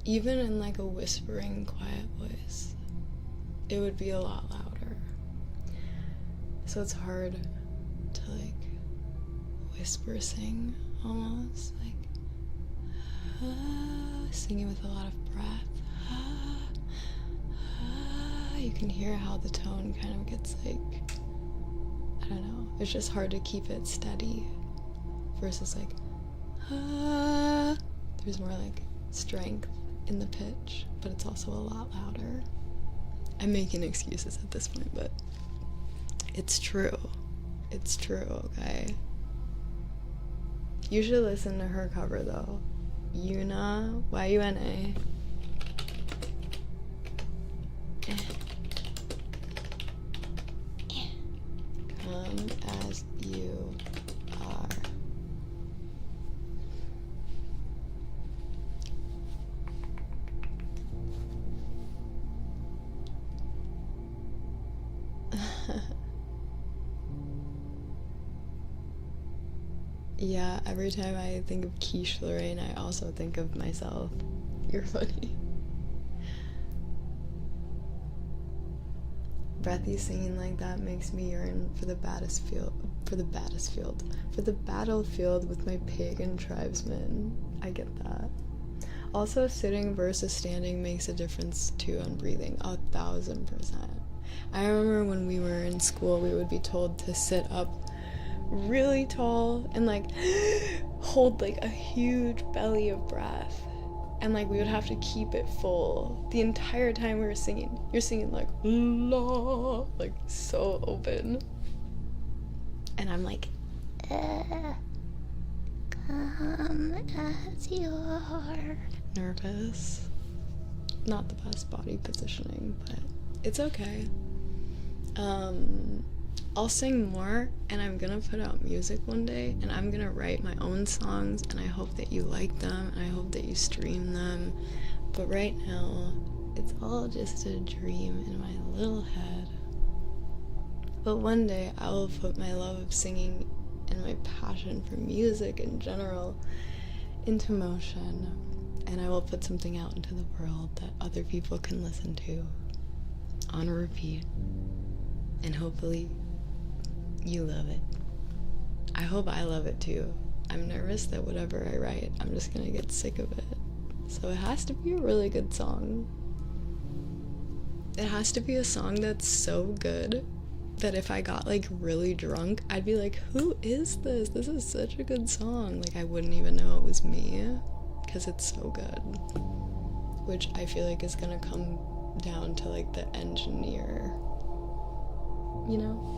Speaker 2: Even in like a whispering, quiet voice, it would be a lot louder. So it's hard to like whisper sing almost, like singing with a lot of breath. You can hear how the tone kind of gets like, I don't know, it's just hard to keep it steady versus like there's more like strength in the pitch, but it's also a lot louder. I'm making excuses at this point, but it's true. It's true, okay? You should listen to her cover though. Yuna, Y-U-N-A. Come as you are. Yeah, every time I think of Quiche Lorraine, I also think of myself. You're funny. breathy singing like that makes me yearn for the battlefield with my pagan tribesmen. I get that. Also, sitting versus standing makes a difference too on breathing, 1000%. I remember when we were in school, we would be told to sit up really tall and like hold like a huge belly of breath, and like we would have to keep it full the entire time we were singing. You're singing like la, like so open, and I'm like come as you are, nervous. Not the best body positioning, but it's okay. I'll sing more, and I'm gonna put out music one day, and I'm gonna write my own songs, and I hope that you like them, and I hope that you stream them. But right now, it's all just a dream in my little head. But one day, I will put my love of singing and my passion for music in general into motion, and I will put something out into the world that other people can listen to on repeat, and hopefully you love it. I hope I love it too. I'm nervous that whatever I write, I'm just gonna get sick of it. So it has to be a really good song. It has to be a song that's so good that if I got like really drunk, I'd be like, who is this? This is such a good song. Like I wouldn't even know it was me, because it's so good. Which I feel like is gonna come down to like the engineer, you know?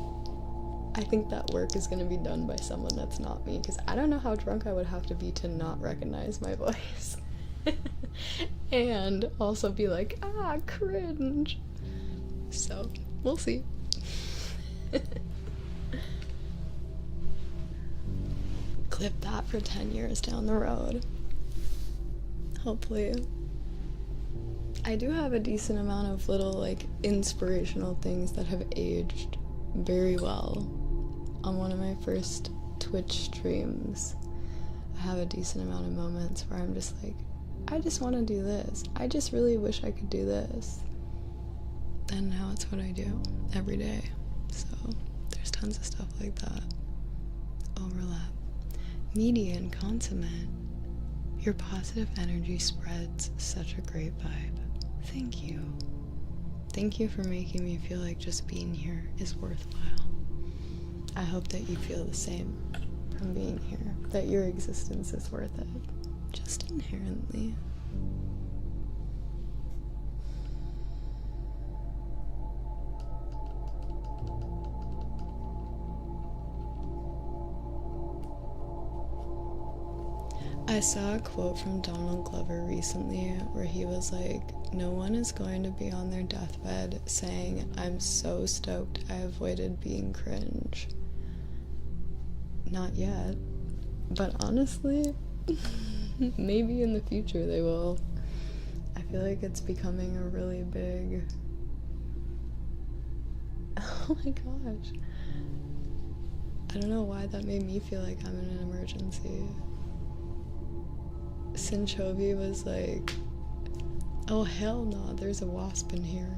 Speaker 2: I think that work is gonna be done by someone that's not me, because I don't know how drunk I would have to be to not recognize my voice. And also be like, ah, cringe. So, we'll see. Clip that for 10 years down the road. Hopefully. I do have a decent amount of little, like, inspirational things that have aged very well. On one of my first Twitch streams, I have a decent amount of moments where I'm just like, I just want to do this. I just really wish I could do this. And now it's what I do every day. So there's tons of stuff like that. Overlap. Media and consummate. Your positive energy spreads such a great vibe. Thank you. Thank you for making me feel like just being here is worthwhile. I hope that you feel the same from being here, that your existence is worth it, just inherently. I saw a quote from Donald Glover recently where he was like, no one is going to be on their deathbed saying, I'm so stoked I avoided being cringe. Not yet. But honestly, maybe in the future they will. I feel like it's becoming a really big... Oh my gosh. I don't know why that made me feel like I'm in an emergency. Sinchovy was like, oh hell no, there's a wasp in here.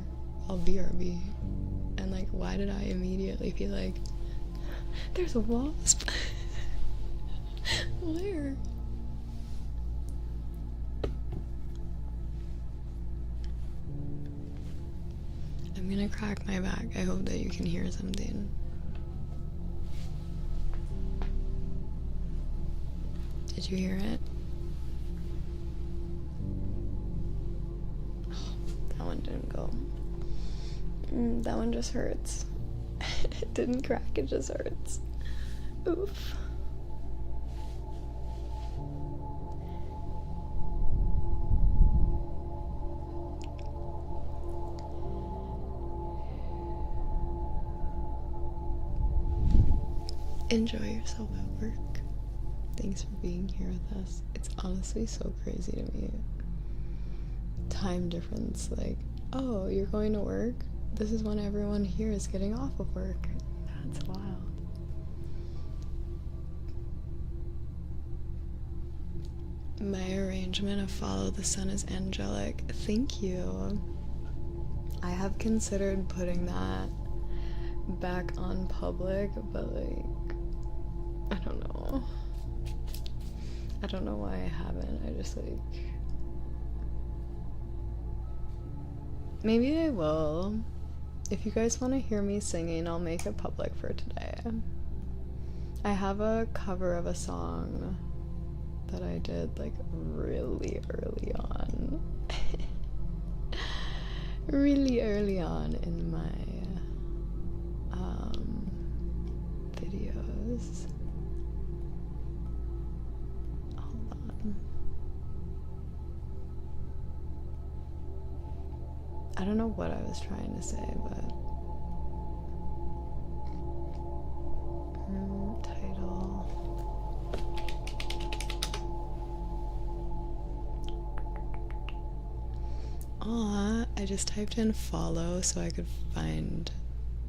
Speaker 2: I'll BRB. And like, why did I immediately feel like, there's a wasp? Where? I'm gonna crack my back. I hope that you can hear something. Did you hear it? That one didn't go. That one just hurts. It didn't crack, it just hurts. Oof. Enjoy yourself at work. Thanks for being here with us. It's honestly so crazy to me. Time difference, like, oh, you're going to work? This is when everyone here is getting off of work. That's wild. My arrangement of Follow the Sun is angelic. Thank you. I have considered putting that back on public, but like, I don't know. I don't know why I haven't. I just like, maybe I will. If you guys want to hear me singing, I'll make it public for today. I have a cover of a song that I did like really early on. Really early on in my videos. Hold on. I don't know what I was trying to say, but title. Aw, I just typed in follow so I could find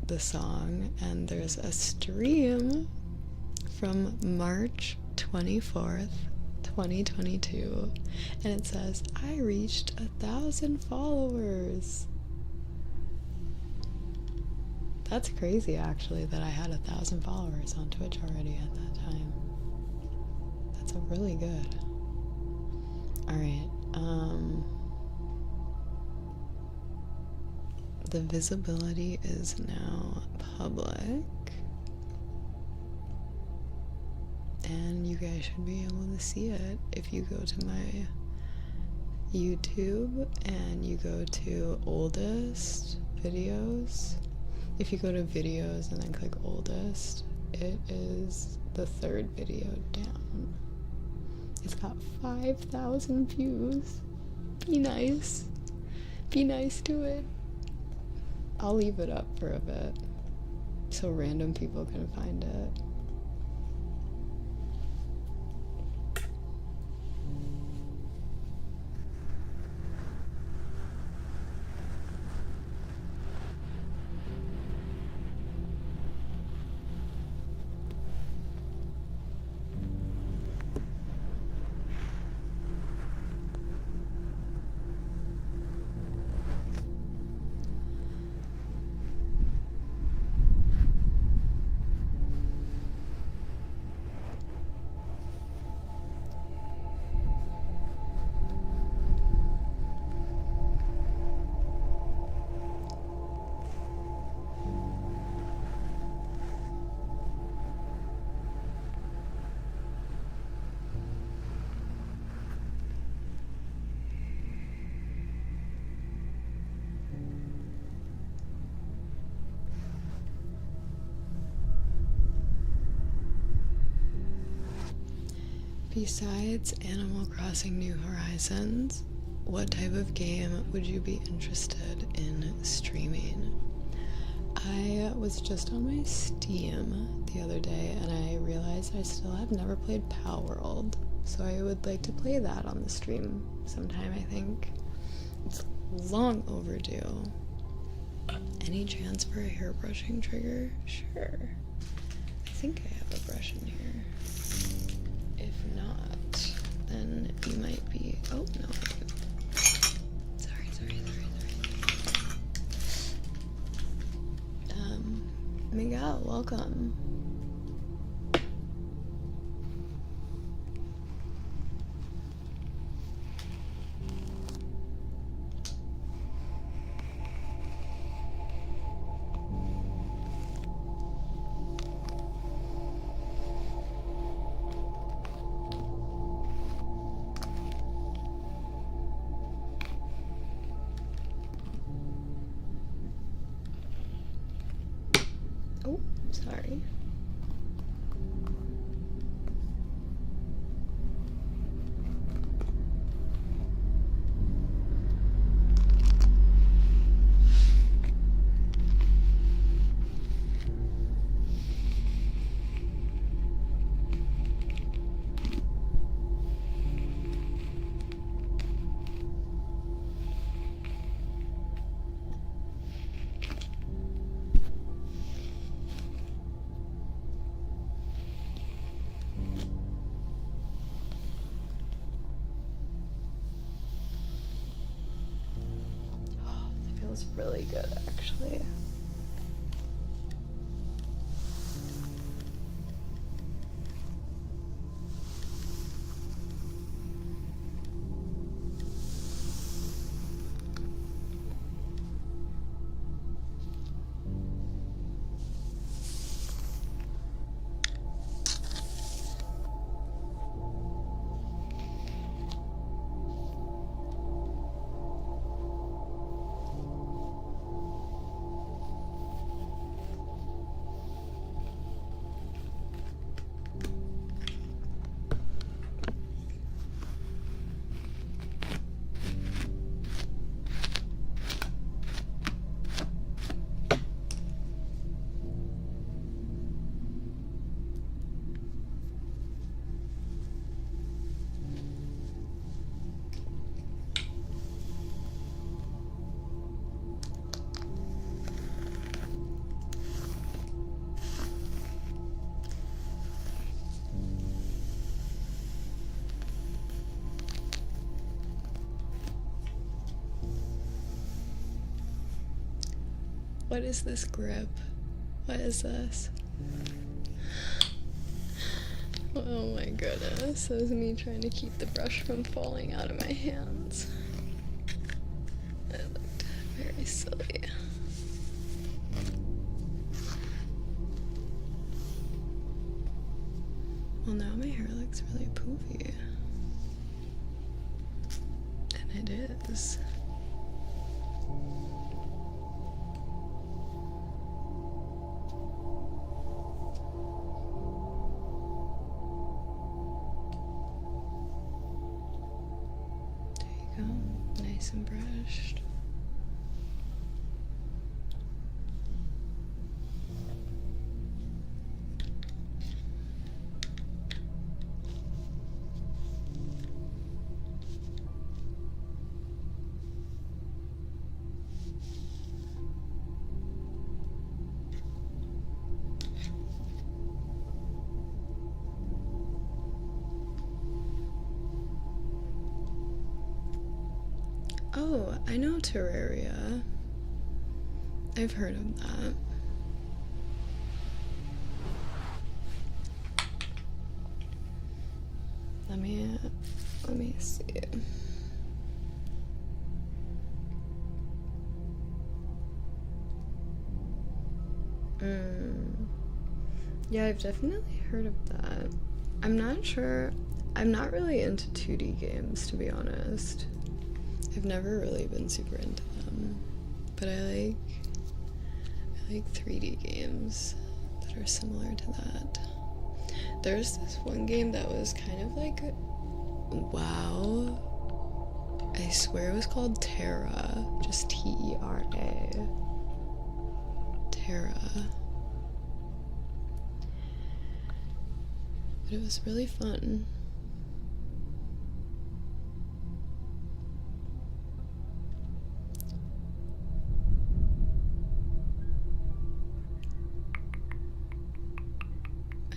Speaker 2: the song, and there's a stream from March 24th, 2022, and it says, I reached 1,000 followers. That's crazy, actually, that I had 1,000 followers on Twitch already at that time. That's a really good. Alright, the visibility is now public, and you guys should be able to see it if you go to my YouTube and you go to oldest videos. If you go to videos and then click oldest, it is the third video down. It's got 5,000 views. Be nice. Be nice to it. I'll leave it up for a bit so random people can find it. Besides Animal Crossing New Horizons, what type of game would you be interested in streaming? I was just on my Steam the other day and I realized I still have never played Palworld, so I would like to play that on the stream sometime, I think. It's long overdue. Any chance for a hairbrushing trigger? Sure. I think I have a brush in here. If not, then you might be... Oh, no. Sorry. Miguel, welcome. Oh, sorry. smells really good, actually. What is this grip? What is this? Oh my goodness, that was me trying to keep the brush from falling out of my hands. It looked very silly. Well, now my hair looks really poofy. And it is. Nice and brushed. Oh, I know Terraria. I've heard of that. Let me see. Yeah, I've definitely heard of that. I'm not sure. I'm not really into 2D games, to be honest. I've never really been super into them, but I like 3D games that are similar to that. There's this one game that was kind of like, wow, I swear it was called Terra, just T-E-R-A. Terra. But it was really fun.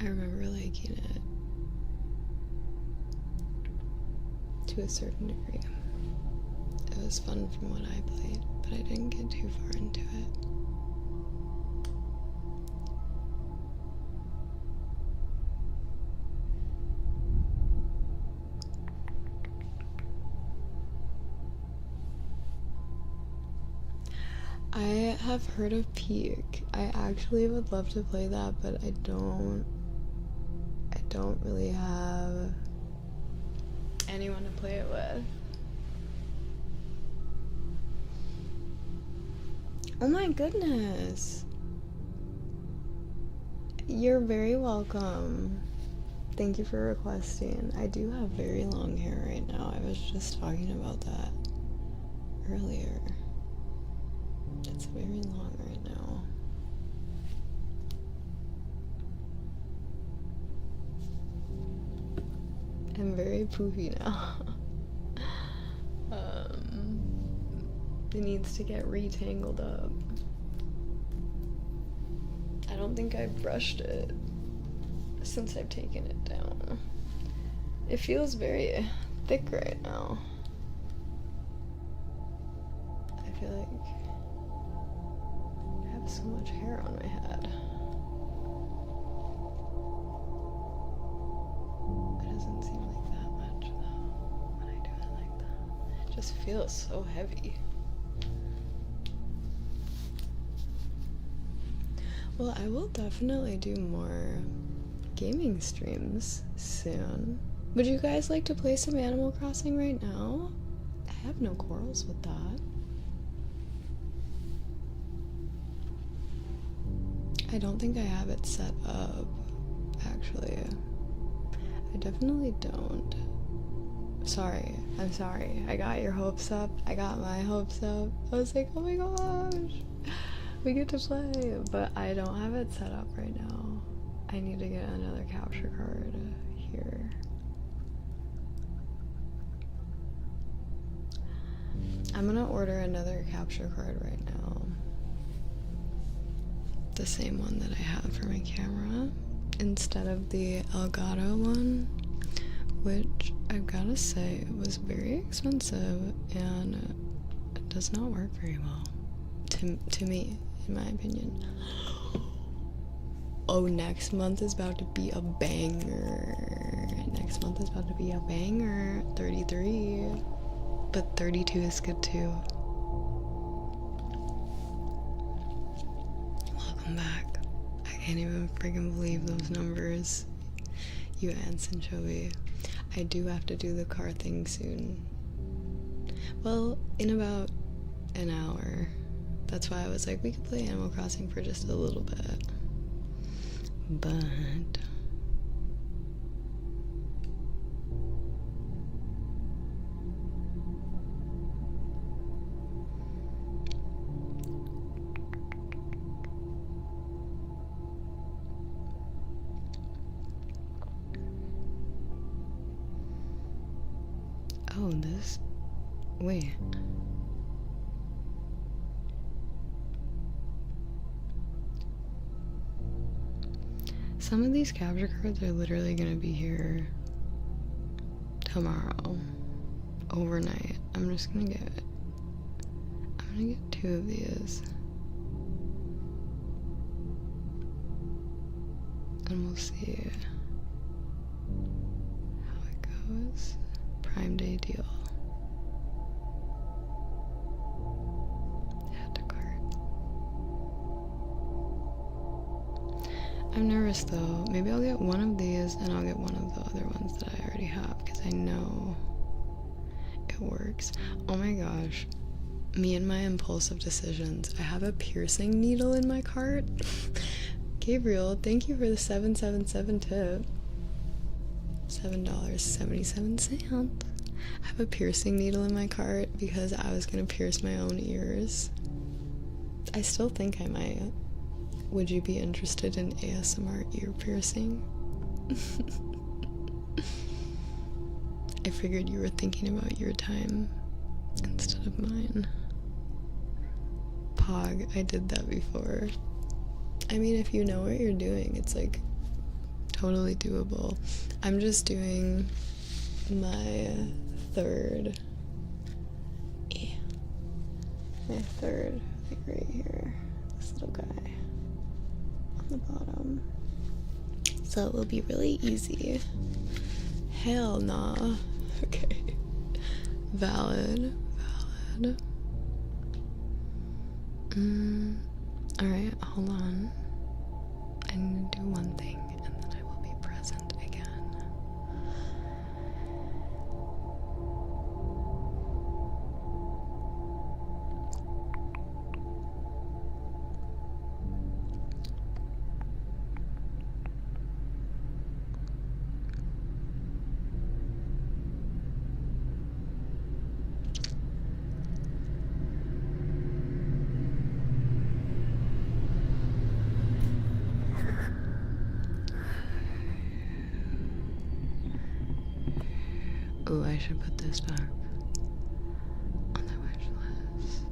Speaker 2: I remember liking it to a certain degree. It was fun from what I played, but I didn't get too far into it. I have heard of Peak. I actually would love to play that, but I don't really have anyone to play it with. Oh my goodness. You're very welcome. Thank you for requesting. I do have very long hair right now. I was just talking about that earlier. It's very long right now. I'm very poofy now. It needs to get retangled up. I don't think I've brushed it since I've taken it down. It feels very thick right now. I feel like much hair on my head. It doesn't seem like that much though when I do it like that. It just feels so heavy. Well, I will definitely do more gaming streams soon. Would you guys like to play some Animal Crossing right now? I have no quarrels with that. I don't think I have it set up, actually. I definitely don't. Sorry, I'm sorry. I got your hopes up. I got my hopes up. I was like, oh my gosh, we get to play. But I don't have it set up right now. I need to get another capture card here. I'm gonna order another capture card right now. The same one that I have for my camera instead of the Elgato one, which I've gotta say was very expensive and it does not work very well to me, in my opinion. Oh, next month is about to be a banger. Next month is about to be a banger. 33, but 32 is good too. Welcome back. I can't even freaking believe those numbers. You anchovy. I do have to do the car thing soon. Well, in about an hour. That's why I was like, we could play Animal Crossing for just a little bit. But oh, this, wait. Some of these capture cards are literally gonna be here tomorrow, overnight. I'm gonna get 2 of these. And we'll see how it goes. Prime Day deal. Add to cart. I'm nervous though. Maybe I'll get one of these and I'll get one of the other ones that I already have because I know it works. Oh my gosh. Me and my impulsive decisions. I have a piercing needle in my cart. Gabriel, thank you for the 777 tip. $7.77. I have a piercing needle in my cart because I was gonna pierce my own ears. I still think I might. Would you be interested in ASMR ear piercing? I figured you were thinking about your time instead of mine. Pog, I did that before. I mean, if you know what you're doing, it's like totally doable. I'm just doing my third, like right here, this little guy on the bottom. So it will be really easy. Hell nah. Okay. Valid. Alright, hold on. I need to do one thing and then I will be present again. Oh, I should put this back on the wish list.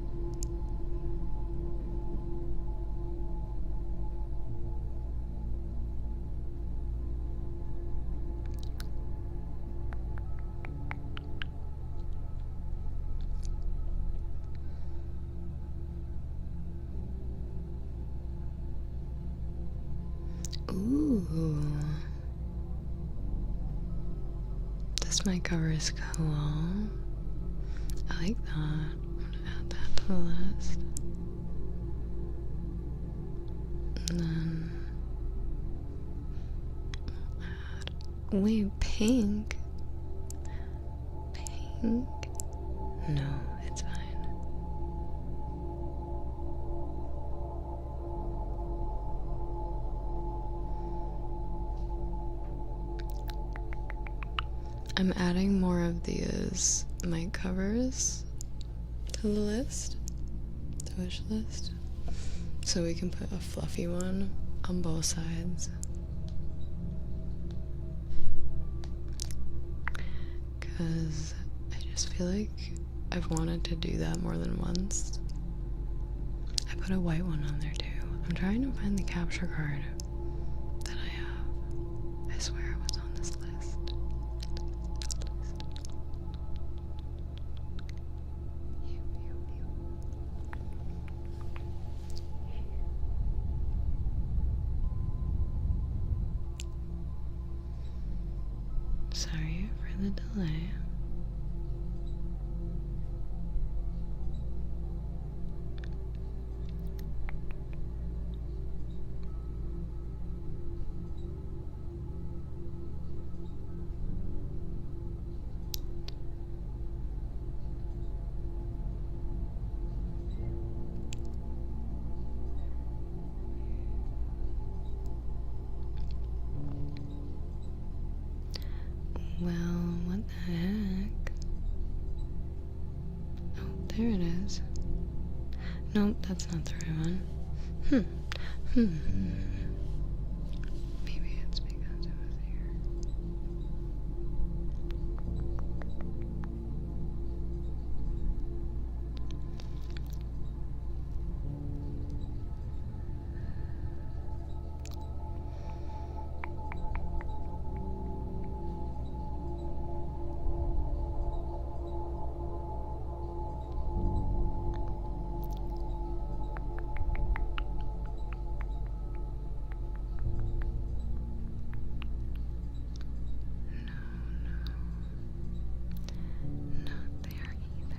Speaker 2: Ooh. This mic cover is cool. I like that. I'm gonna add that to the list. And then we'll add, wait, pink? Pink? No, it's fine. I'm adding more of these mic covers to the list, the wish list, so we can put a fluffy one on both sides. Because I just feel like I've wanted to do that more than once. I put a white one on there too. I'm trying to find the capture card that I have. I swear it was on this list. Sorry for the delay. Well, what the heck? Oh, there it is. Nope, that's not the right one. Maybe it's because it was here. Not there either.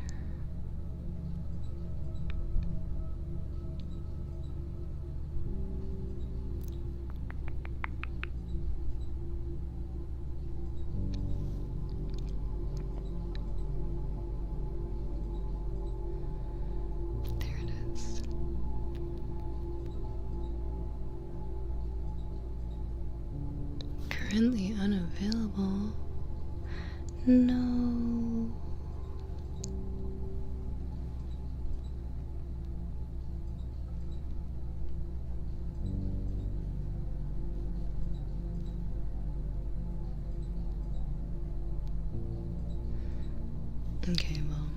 Speaker 2: There it is. Currently unavailable. No. Okay, well,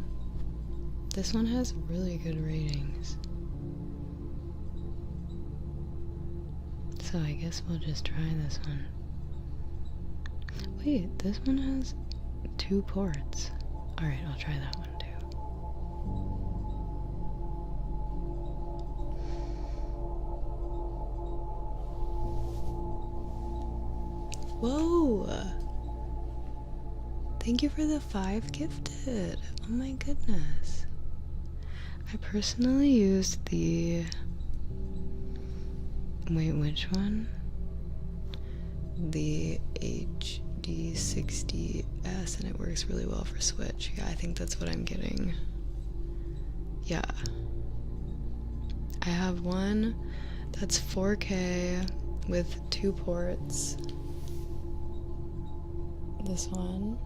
Speaker 2: this one has really good ratings. So I guess we'll just try this one. Wait, this one has 2 ports. Alright, I'll try that one too. Whoa! Thank you for the 5 gifted. Oh my goodness. I personally used the... Wait, which one? The HD60S, and it works really well for Switch. Yeah, I think that's what I'm getting. Yeah. I have one that's 4K with 2 ports. This one.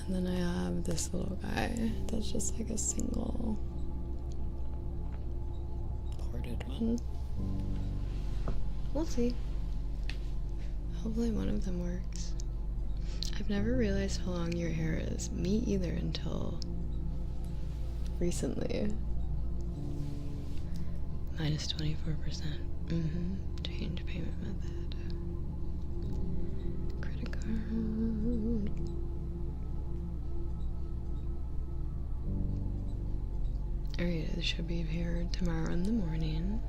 Speaker 2: And then I have this little guy that's just like a single ported one. We'll see. Hopefully one of them works. I've never realized how long your hair is. Me either until recently. Minus 24%. Change payment method. Credit card. Alright, it should be here tomorrow in the morning.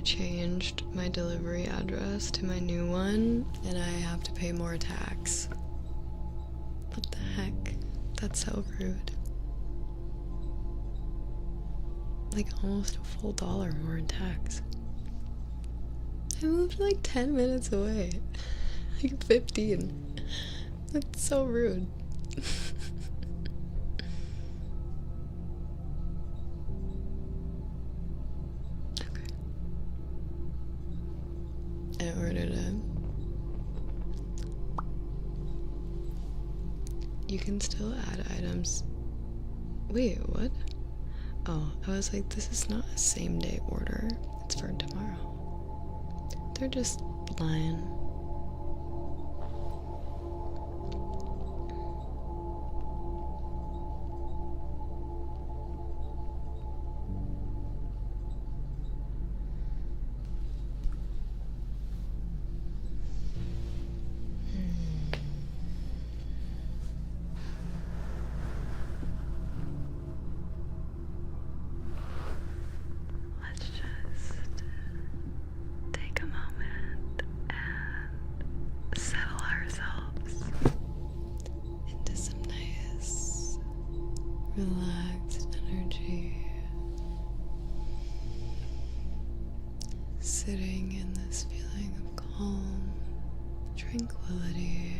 Speaker 2: changed my delivery address to my new one and I have to pay more tax. What the heck? That's so rude. Like almost a full $1 more in tax. I moved like 10 minutes away. Like 15. That's so rude. Okay. I ordered it. You can still add items. Wait, what? Oh, I was like, this is not a same day order. It's for tomorrow. They're just lying. Relaxed energy, sitting in this feeling of calm, tranquility.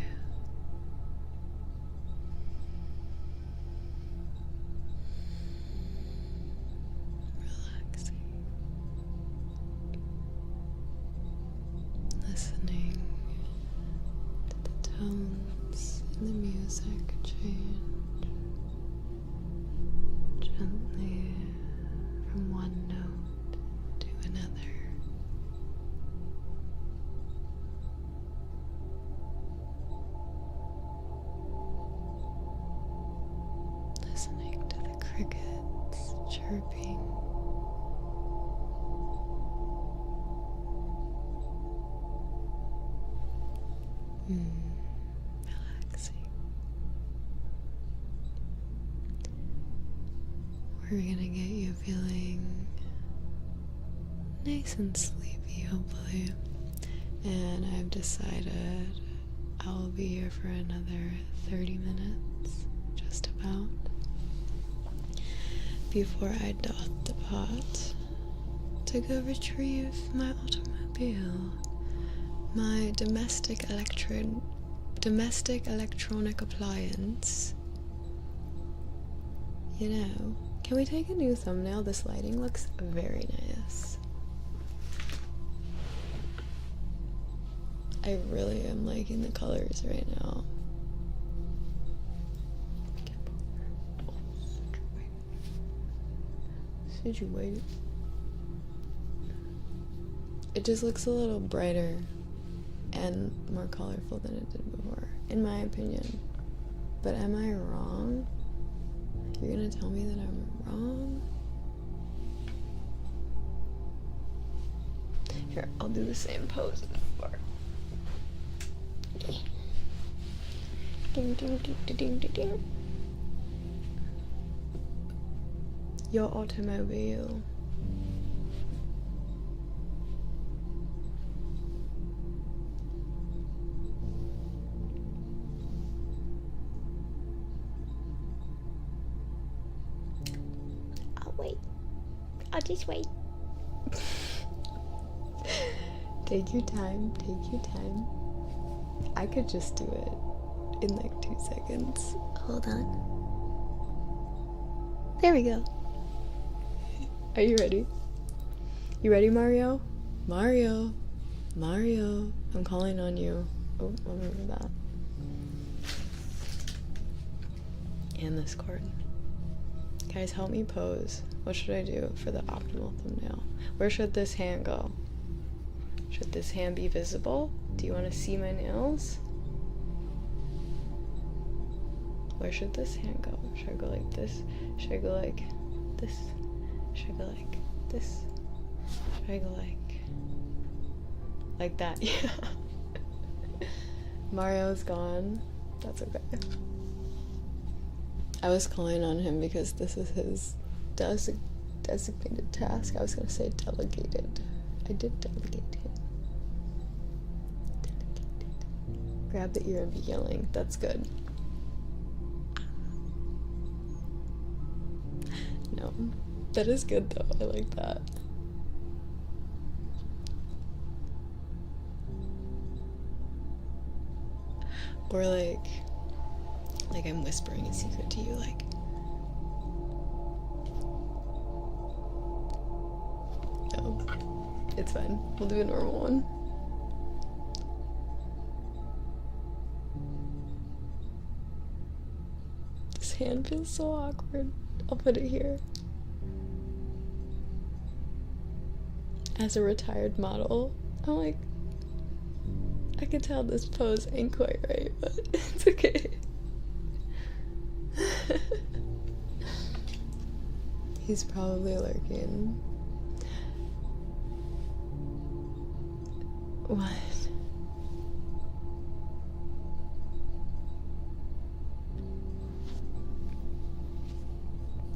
Speaker 2: Relaxing, listening to the tones and the music change. Gently from one note to another. Listening to the crickets chirping. Relaxing. We're gonna get you feeling nice and sleepy, hopefully. And I've decided I'll be here for another 30 minutes, just about, before I doth depart to go retrieve my automobile, my domestic electronic appliance. You know, can we take a new thumbnail? This lighting looks very nice. I really am liking the colors right now. Situated. It just looks a little brighter and more colorful than it did before, in my opinion. But am I wrong? You're gonna tell me that I'm wrong? Here, I'll do the same pose as before. Ding, ding, ding, ding, ding, ding, ding. Your automobile.
Speaker 3: I'll wait. I'll just wait.
Speaker 2: Take your time, take your time. I could just do it in like 2 seconds.
Speaker 3: Hold on. There we go.
Speaker 2: Are you ready? You ready, Mario? Mario. Mario. I'm calling on you. Oh, I'll remember that. And this cord. Guys, help me pose. What should I do for the optimal thumbnail? Where should this hand go? Should this hand be visible? Do you want to see my nails? Where should this hand go? Should I go like this? Should I go like this? Should I go like this? Should I go like that? Yeah. Mario's gone. That's okay. I was calling on him because this is his designated task. I was gonna say delegated. I I did delegate him. Grab the ear and be yelling. That's good. No. That is good though. I like that. Or like I'm whispering a secret to you, like, no, it's fine. We'll do a normal one. This hand feels so awkward. I'll put it here. As a retired model, I'm like, I can tell this pose ain't quite right, but it's okay. He's probably lurking. What?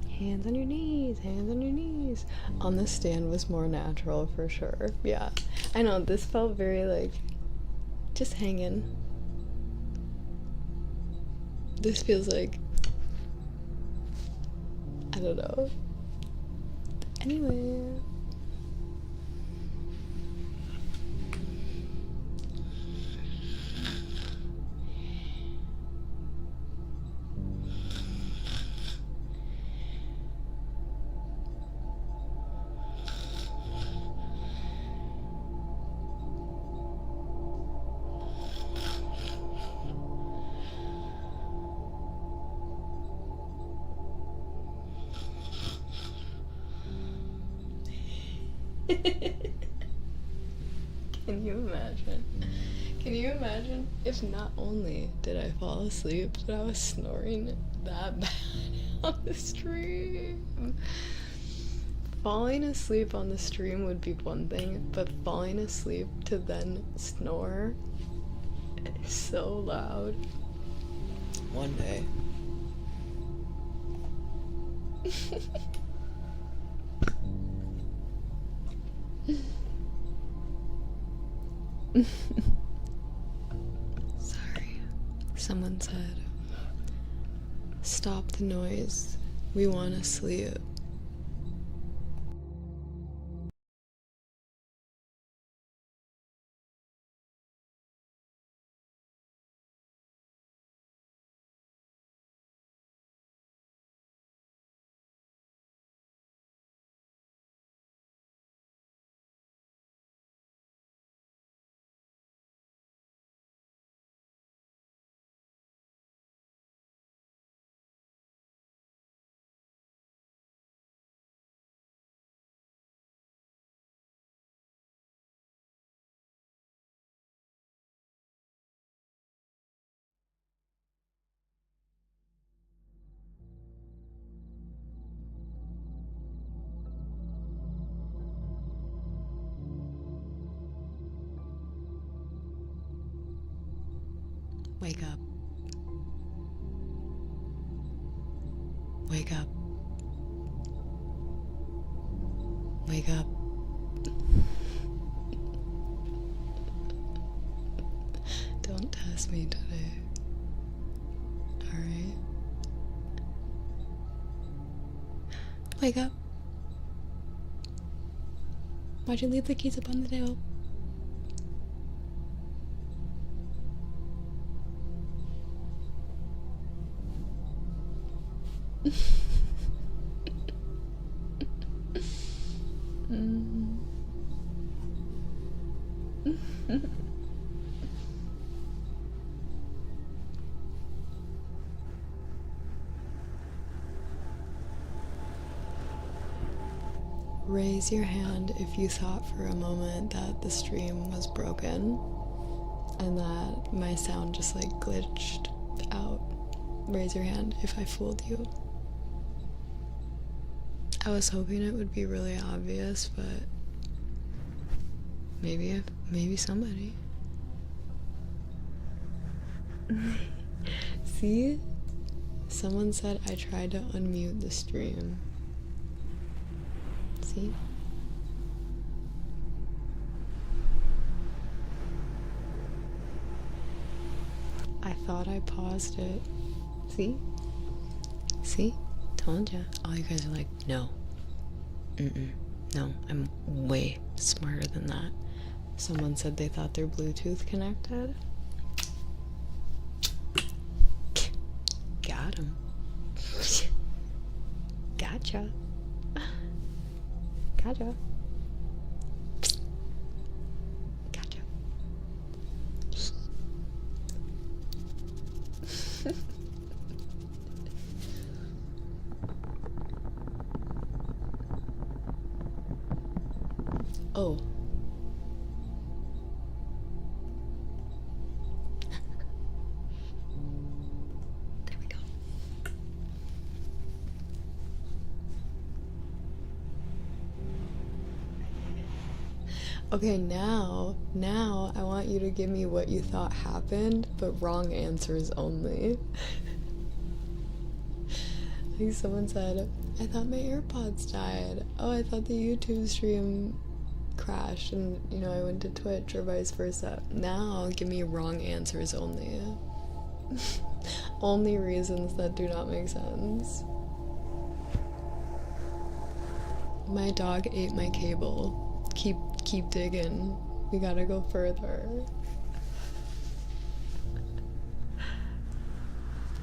Speaker 2: Hands on your knees, hands on your knees. On the stand was more natural for sure. Yeah, I know, this felt very like just hanging. This feels like, I don't know. Anyway. Can you imagine? Can you imagine if not only did I fall asleep, but I was snoring that bad on the stream? Falling asleep on the stream would be one thing, but falling asleep to then snore is so loud. One day. Sorry. Someone said, stop the noise. We want to sleep. Wake up. Wake up. Wake up. Don't test me today. Alright? Wake up. Why'd you leave the keys up on the table? Raise your hand if you thought for a moment that the stream was broken and that my sound just like glitched out. Raise your hand if I fooled you. I was hoping it would be really obvious, but maybe somebody. See? Someone said I tried to unmute the stream. See? thought I paused it. See? See? Told ya. All you guys are like, no. No, I'm way smarter than that. Someone said they thought their Bluetooth connected. Got him. Gotcha. Gotcha. Gotcha. Oh. There we go. Okay, now I want you to give me what you thought happened, but wrong answers only. Like someone said, I thought my AirPods died. Oh, I thought the YouTube stream crashed and, you know, I went to Twitch or vice versa. Now give me wrong answers only. Only reasons that do not make sense. My dog ate my cable. Keep digging. We gotta go further.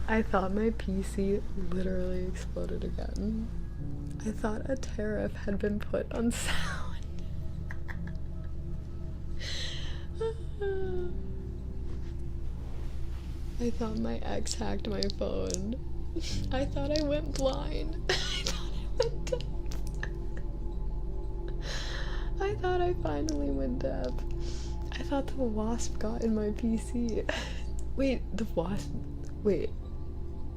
Speaker 2: I thought my PC literally exploded again. I thought a tariff had been put on sound. I thought my ex hacked my phone. I thought I went blind. I thought I went deaf. I thought I finally went deaf. I thought the wasp got in my PC. Wait, the wasp? Wait,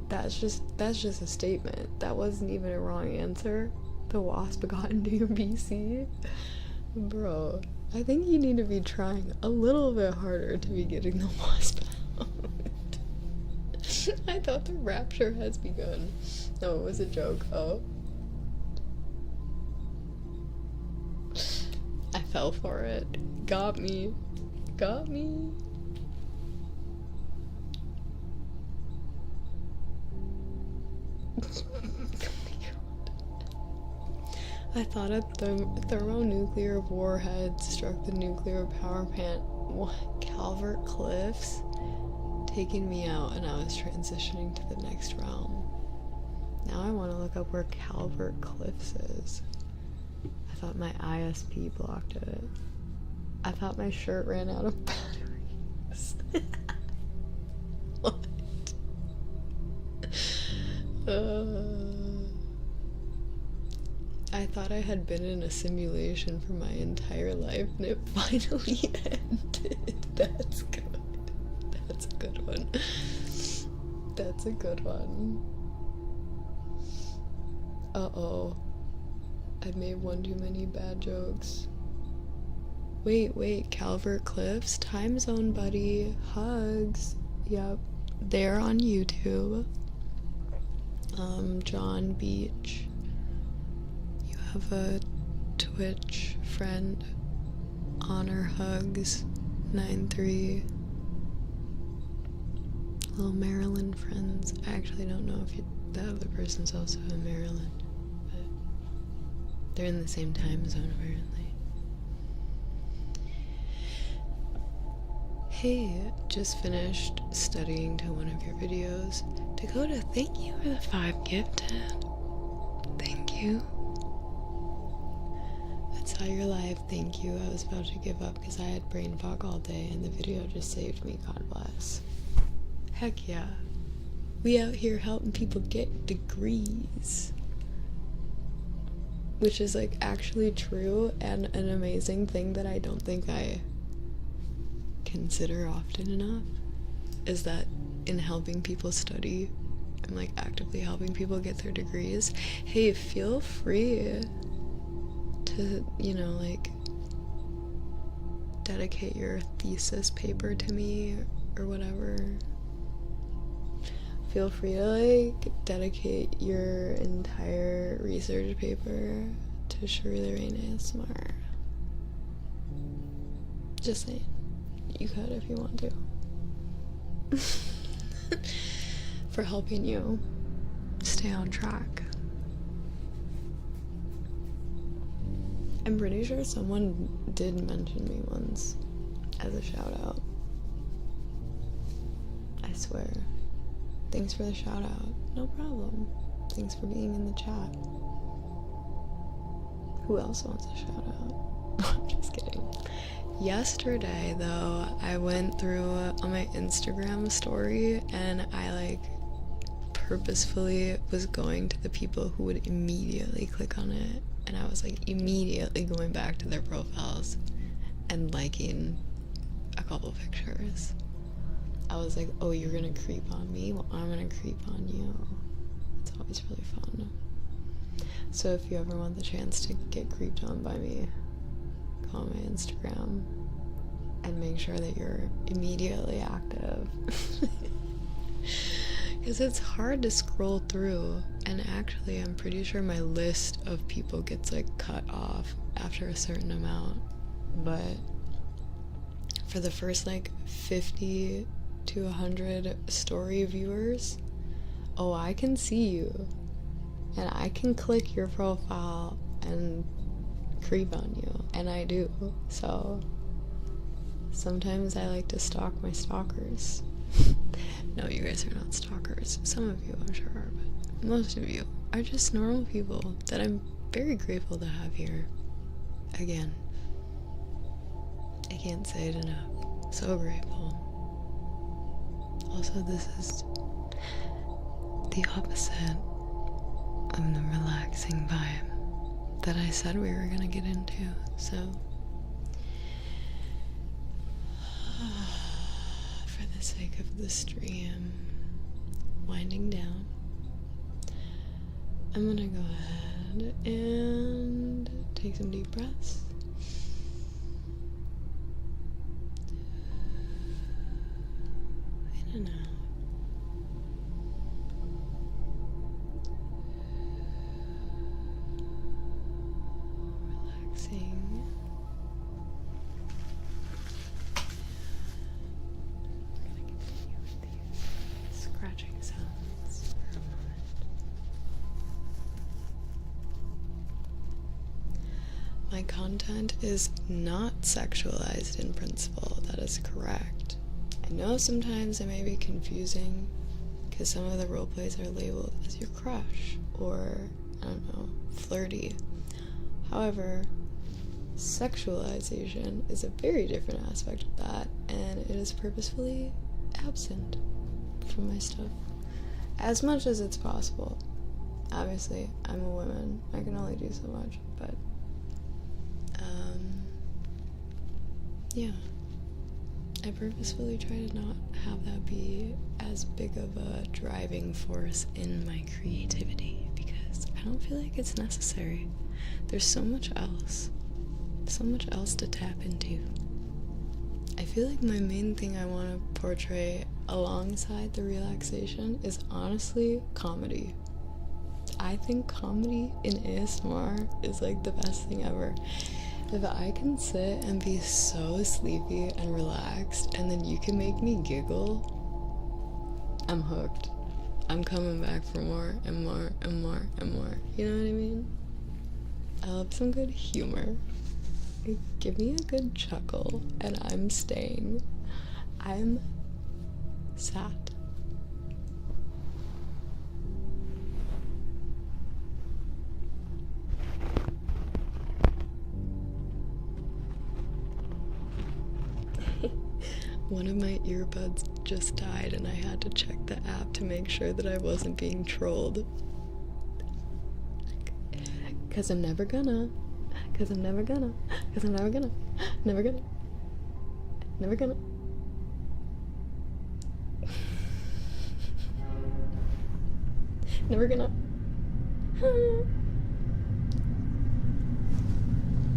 Speaker 2: that's just a statement. That wasn't even a wrong answer. The wasp got into your PC? Bro, I think you need to be trying a little bit harder to be getting the wasp out. I thought the rapture has begun. No, it was a joke. Oh. I fell for it. Got me. Got me. I thought a thermonuclear warhead struck the nuclear power plant. What? Calvert Cliffs? Taking me out, and I was transitioning to the next realm. Now I want to look up where Calvert Cliffs is. I thought my ISP blocked it. I thought my shirt ran out of batteries. What? I thought I had been in a simulation for my entire life and it finally ended. That's good. That's a good one. That's a good one. Uh-oh. I made one too many bad jokes. Wait, Calvert Cliffs? Time zone, buddy. Hugs. Yep. They're on YouTube. John Beach. You have a Twitch friend. Honor Hugs 93. Little Maryland friends. I actually don't know if the other person's also in Maryland, but they're in the same time zone apparently. Hey, just finished studying to one of your videos. Dakota, thank you for the 5 gifted. Thank you. I saw your live, thank you. I was about to give up because I had brain fog all day and the video just saved me, God bless. Heck yeah. We out here helping people get degrees. Which is like actually true and an amazing thing that I don't think I consider often enough, is that in helping people study, I'm like actively helping people get their degrees. Hey, feel free to, you know, like dedicate your thesis paper to me or whatever. Feel free to like dedicate your entire research paper to Cherie the Rain ASMR. Just saying. You could if you want to. for helping you stay on track. I'm pretty sure someone did mention me once as a shout out. I swear. Thanks for the shout out. No problem. Thanks for being in the chat. Who else wants a shout out? I'm just kidding. Yesterday, though, I went through on my Instagram story and I like purposefully was going to the people who would immediately click on it, and I was like immediately going back to their profiles and liking a couple pictures. I was like, oh, you're gonna creep on me? Well, I'm gonna creep on you. It's always really fun. So if you ever want the chance to get creeped on by me, go on my Instagram and make sure that you're immediately active. Because it's hard to scroll through, and actually I'm pretty sure my list of people gets like cut off after a certain amount, but for the first like 50 to 100 story viewers, oh, I can see you and I can click your profile and creep on you, and I do. So sometimes I like to stalk my stalkers. No, you guys are not stalkers. Some of you I'm sure are, but most of you are just normal people that I'm very grateful to have here. Again, I can't say it enough. So grateful. Also, this is the opposite of the relaxing vibe that I said we were gonna get into, so for the sake of the stream winding down, I'm gonna go ahead and take some deep breaths. In and out. My content is not sexualized in principle, that is correct. I know sometimes it may be confusing because some of the roleplays are labeled as your crush or, I don't know, flirty. However, sexualization is a very different aspect of that, and it is purposefully absent from my stuff as much as it's possible. Obviously, I'm a woman, I can only do so much, but yeah, I purposefully try to not have that be as big of a driving force in my creativity because I don't feel like it's necessary. There's so much else to tap into. I feel like my main thing I want to portray alongside the relaxation is honestly comedy. I think comedy in ASMR is like the best thing ever. If I can sit and be so sleepy and relaxed and then you can make me giggle, I'm hooked. I'm coming back for more and more and more and more. You know what I mean? I love some good humor. Give me a good chuckle and I'm staying. I'm sat. One of my earbuds just died and I had to check the app to make sure that I wasn't being trolled. Cause I'm never gonna. Cause I'm never gonna. Cause I'm never gonna. Never gonna. Never gonna. Never gonna.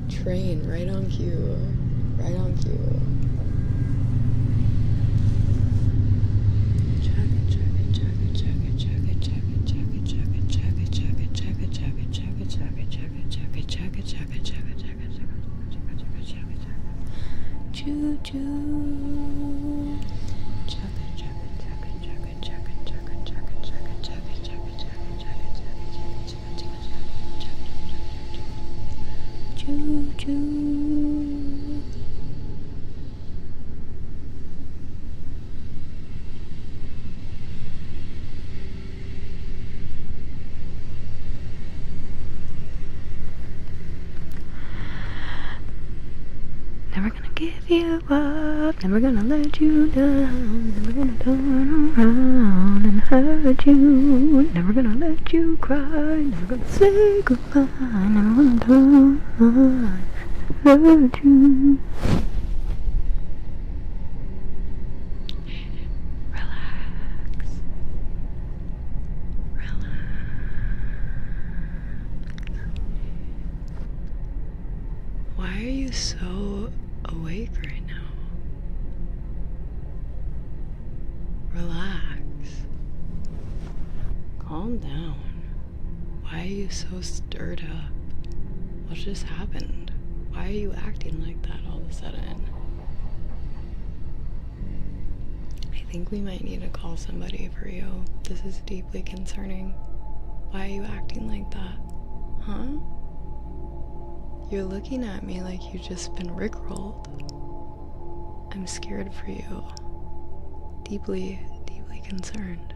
Speaker 2: Train, right on cue. Right on cue. Choo choo. Chugga chugga chugga chugga you. Never gonna give you up, never gonna let you down, never gonna turn around and hurt you, never gonna let you cry, never gonna say goodbye, never gonna turn around and hurt you. Relax. Relax. Why are you so awake right now? Relax. Calm down. Why are you so stirred up? What just happened? Why are you acting like that all of a sudden? I think we might need to call somebody for you. This is deeply concerning. Why are you acting like that? Huh? You're looking at me like you've just been rickrolled. I'm scared for you. Deeply, deeply concerned.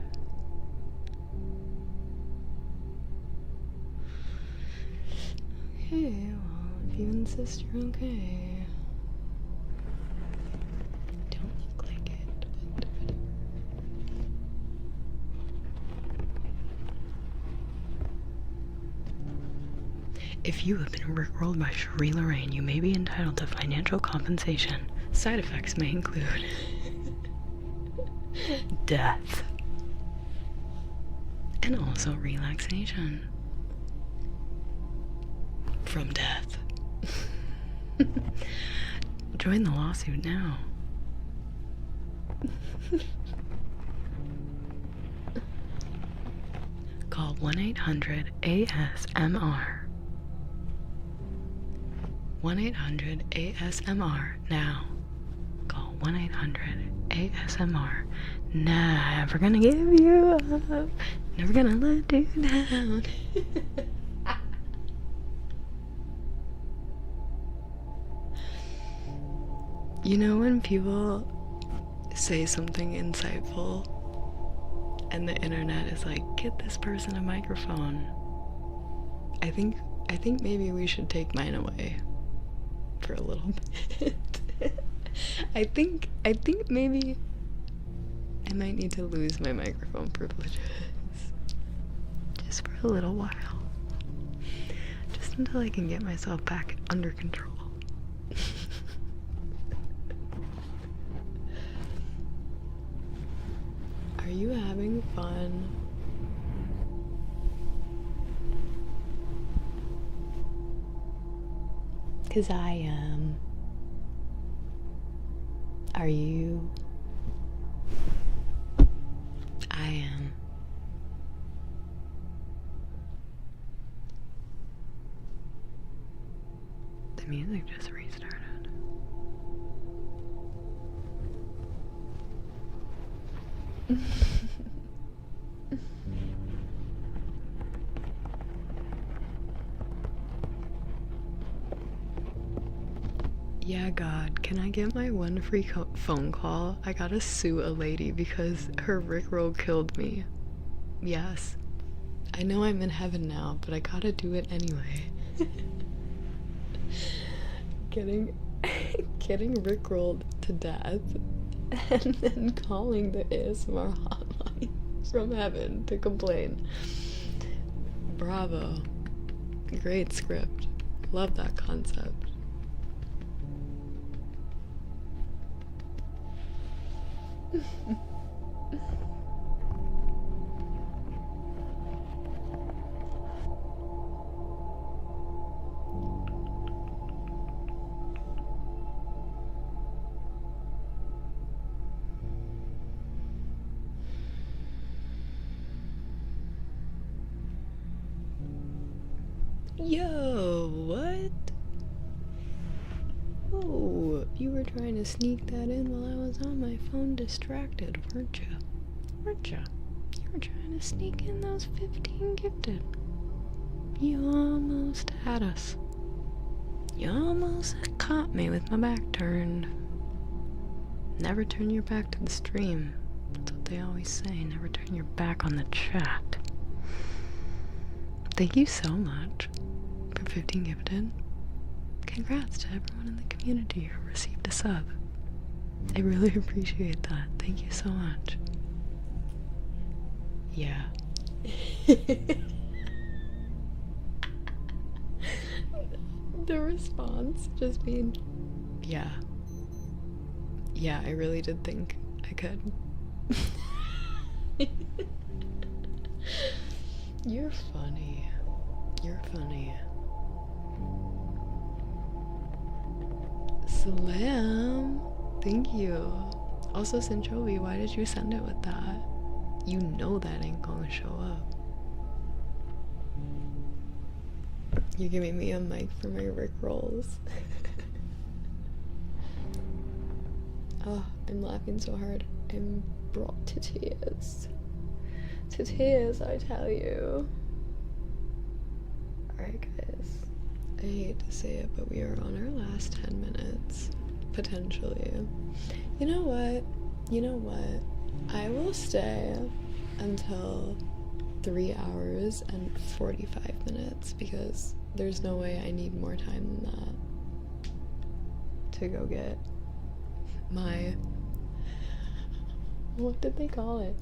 Speaker 2: Okay, well, if you insist you're okay. Don't look like it, but if you have been rickrolled by Cherie Lorraine, you may be entitled to financial compensation. Side effects may include death and also relaxation from death. Join the lawsuit now. Call 1-800-ASMR. 1-800-ASMR now. Call 1-800-ASMR. Never gonna give you up. Never gonna let you down. You know when people say something insightful and the internet is like, get this person a microphone. I think maybe we should take mine away for a little bit. I think maybe I might need to lose my microphone privileges just for a little while. Just until I can get myself back under control. Are you having fun? Cause I am. Are you? I am. The music just restarted. Yeah, God, can I get my one free phone call? I gotta sue a lady because her rickroll killed me. Yes. I know I'm in heaven now, but I gotta do it anyway. Getting rickrolled to death and then calling the ASMR hotline from heaven to complain. Bravo. Great script. Love that concept. Yo, what? Oh, you were trying to sneak that in while I was on my phone distracted, weren't you? Weren't you? You were trying to sneak in those 15 gifted. You almost had us. You almost caught me with my back turned. Never turn your back to the stream. That's what they always say. Never turn your back on the chat. Thank you so much for 15 gifted. Congrats to everyone in the community who received a sub. I really appreciate that. Thank you so much. Yeah. The response just being, yeah. Yeah, I really did think I could. You're funny. You're funny. Slam! Thank you. Also, Cinchobi, why did you send it with that? You know that ain't gonna show up. You're giving me a mic for my Rick rolls. Oh, I'm laughing so hard. I'm brought to tears. To tears, I tell you. Alright, guys. I hate to say it, but we are on our last 10 minutes. Potentially. You know what? You know what? I will stay until 3 hours and 45 minutes because there's no way I need more time than that to go get my, what did they call it?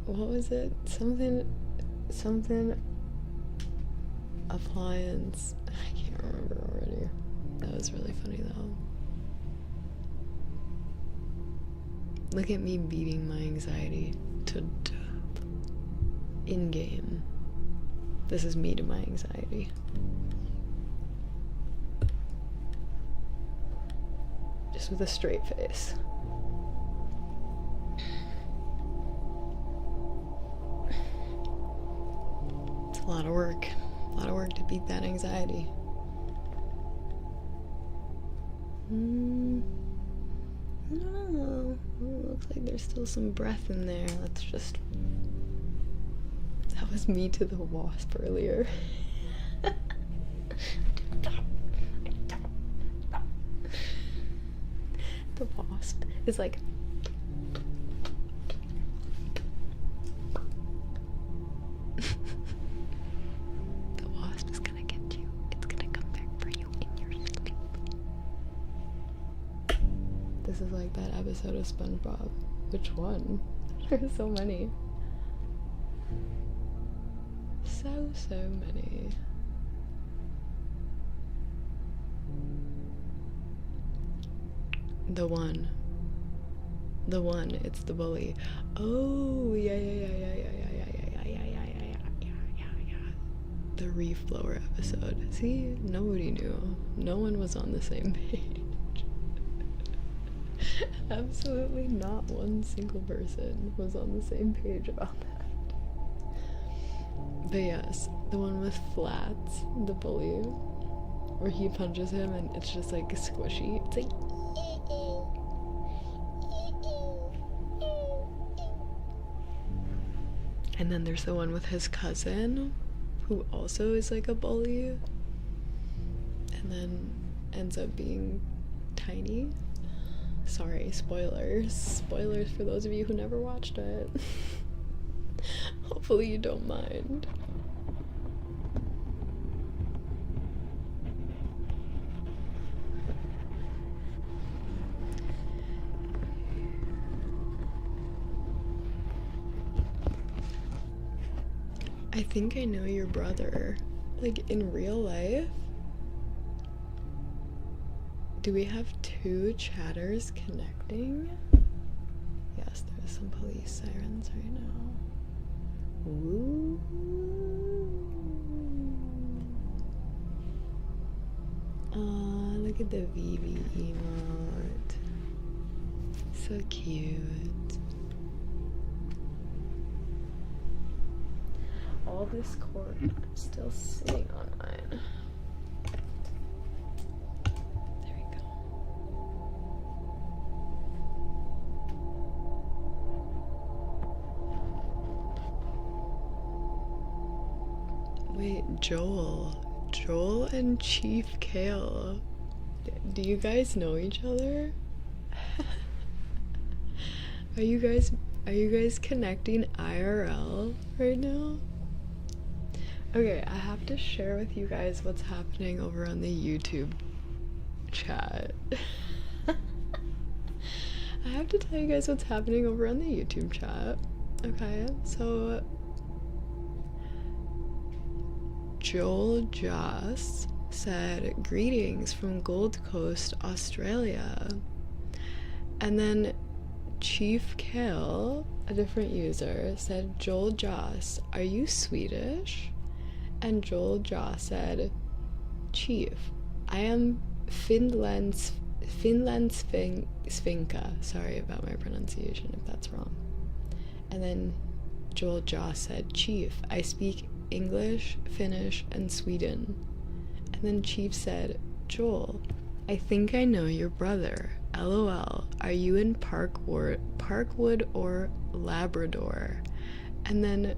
Speaker 2: What was it? Something appliance. I can't remember already. That was really funny though. Look at me beating my anxiety to death. In game. This is me to my anxiety. Just with a straight face. It's a lot of work. A lot of work to beat that anxiety. I don't know. It looks like there's still some breath in there. Let's just... That was me to the wasp earlier. The wasp is like... The wasp is gonna get you. It's gonna come back for you in your sleep. This is like that episode of SpongeBob. Which one? There's so many. So many. The one, it's the bully. Oh, yeah. The reef blower episode. See, nobody knew. No one was on the same page. Absolutely not one single person was on the same page about that. But yes, the one with Flats, the bully, where he punches him and it's just like squishy. It's like... And then there's the one with his cousin, who also is like a bully, and then ends up being tiny. Sorry, spoilers. Spoilers for those of you who never watched it. Hopefully you don't mind. I think I know your brother. Like, in real life? Do we have two chatters connecting? Yes, there's some police sirens right now. Ooh. Aw, look at the Vivi emote. So cute. All this cord still sitting on mine. There we go. Wait, Joel. Joel and Chief Kale. Do you guys know each other? Are you guys connecting IRL right now? Okay, I have to share with you guys what's happening over on the YouTube chat. I have to tell you guys what's happening over on the YouTube chat. Okay, so Joel Joss said, "Greetings from Gold Coast, Australia." And then Chief Kale, a different user, said, "Joel Joss, are you Swedish?" And Joel Joss said, "Chief, I am Finlandsfinka." Sorry about my pronunciation if that's wrong. And then Joel Joss said, "Chief, I speak English, Finnish, and Sweden." And then Chief said, "Joel, I think I know your brother. LOL, are you in Parkwood or Labrador?" And then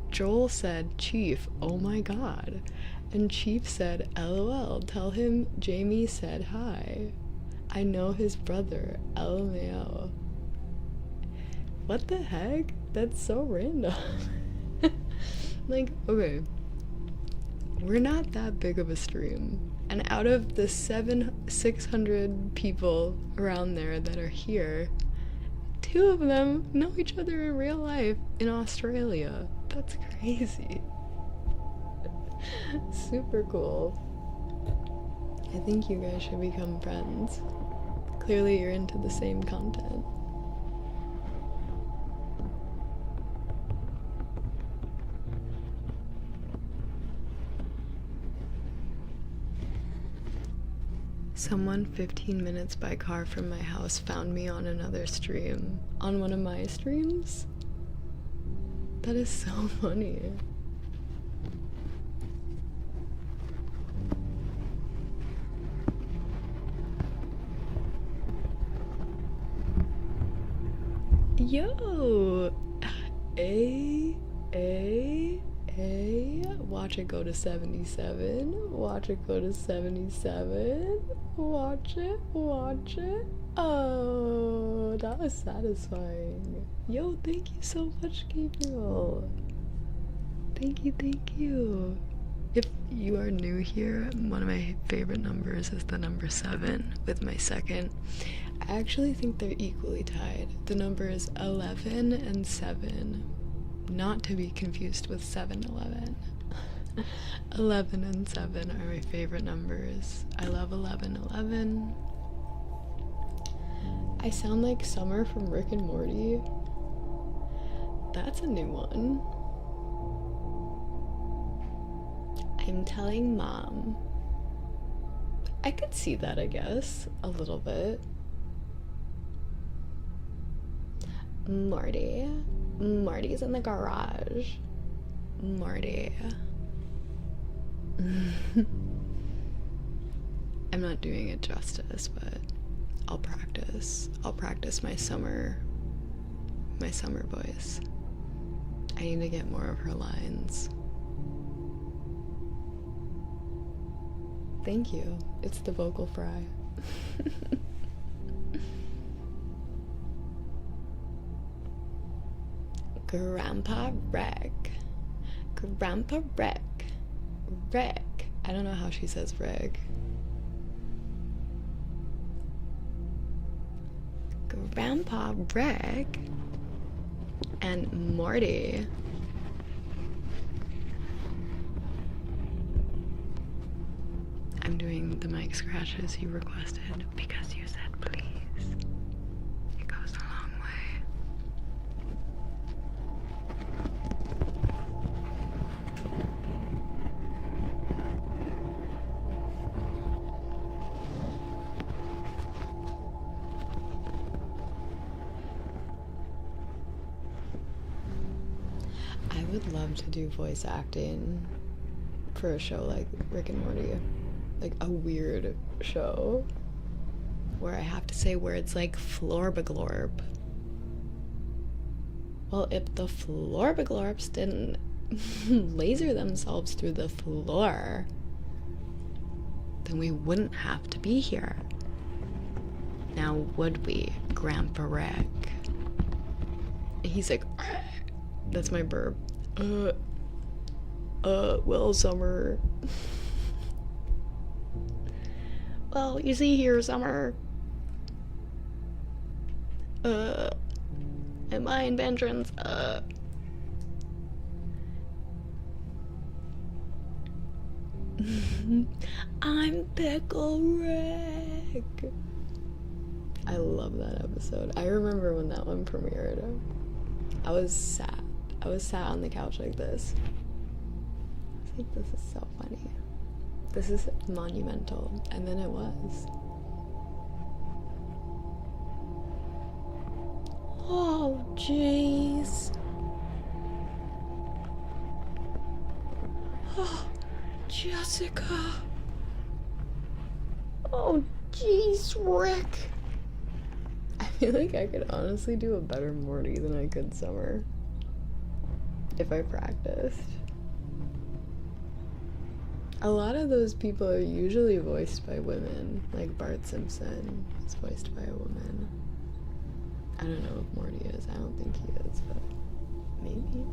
Speaker 2: Joel said, "Chief, oh my god." And Chief said, "LOL, tell him Jamie said hi. I know his brother, LMAO." What the heck? That's so random. Like, okay, we're not that big of a stream, and out of the 600 people around there that are here, 2 of them know each other in real life in Australia. That's crazy. Super cool. I think you guys should become friends. Clearly you're into the same content. Someone 15 minutes by car from my house found me on another stream. On one of my streams? That is so funny. Yo! Watch it go to 77. Watch it go to 77. Watch it. Oh, that was satisfying. Yo, thank you so much, Gabriel. Thank you. If you are new here, one of my favorite numbers is the number 7 with my second. I actually think they're equally tied. The numbers 11 and 7. Not to be confused with 7-Eleven. 11 and 7 are my favorite numbers. I love 11. I sound like Summer from Rick and Morty. That's a new one. I'm telling Mom. I could see that, I guess, a little bit. Marty's in the garage. Marty. I'm not doing it justice, but I'll practice. I'll practice my summer voice. I need to get more of her lines. Thank you. It's the vocal fry. Grandpa Reg. I don't know how she says Reg. Grandpa Reg and Morty. I'm doing the mic scratches you requested because you said please. It goes a long way. I would love to do voice acting for a show like Rick and Morty. Like a weird show where I have to say words like florbaglorb. Well, if the florbaglorps didn't laser themselves through the floor, then we wouldn't have to be here. Now would we, Grandpa Rick? And he's like, that's my burp. Well, Summer. Well, you see here, Summer. Am I in vengeance? I'm Pickle Rick. I love that episode. I remember when that one premiered. I was sad. I was sat on the couch like this. I was like, this is so funny. This is monumental. And then it was. Oh, jeez. Oh, Jessica. Oh, jeez, Rick. I feel like I could honestly do a better Morty than I could Summer. If I practiced. A lot of those people are usually voiced by women. Like Bart Simpson is voiced by a woman. I don't know if Morty is. I don't think he is, but maybe.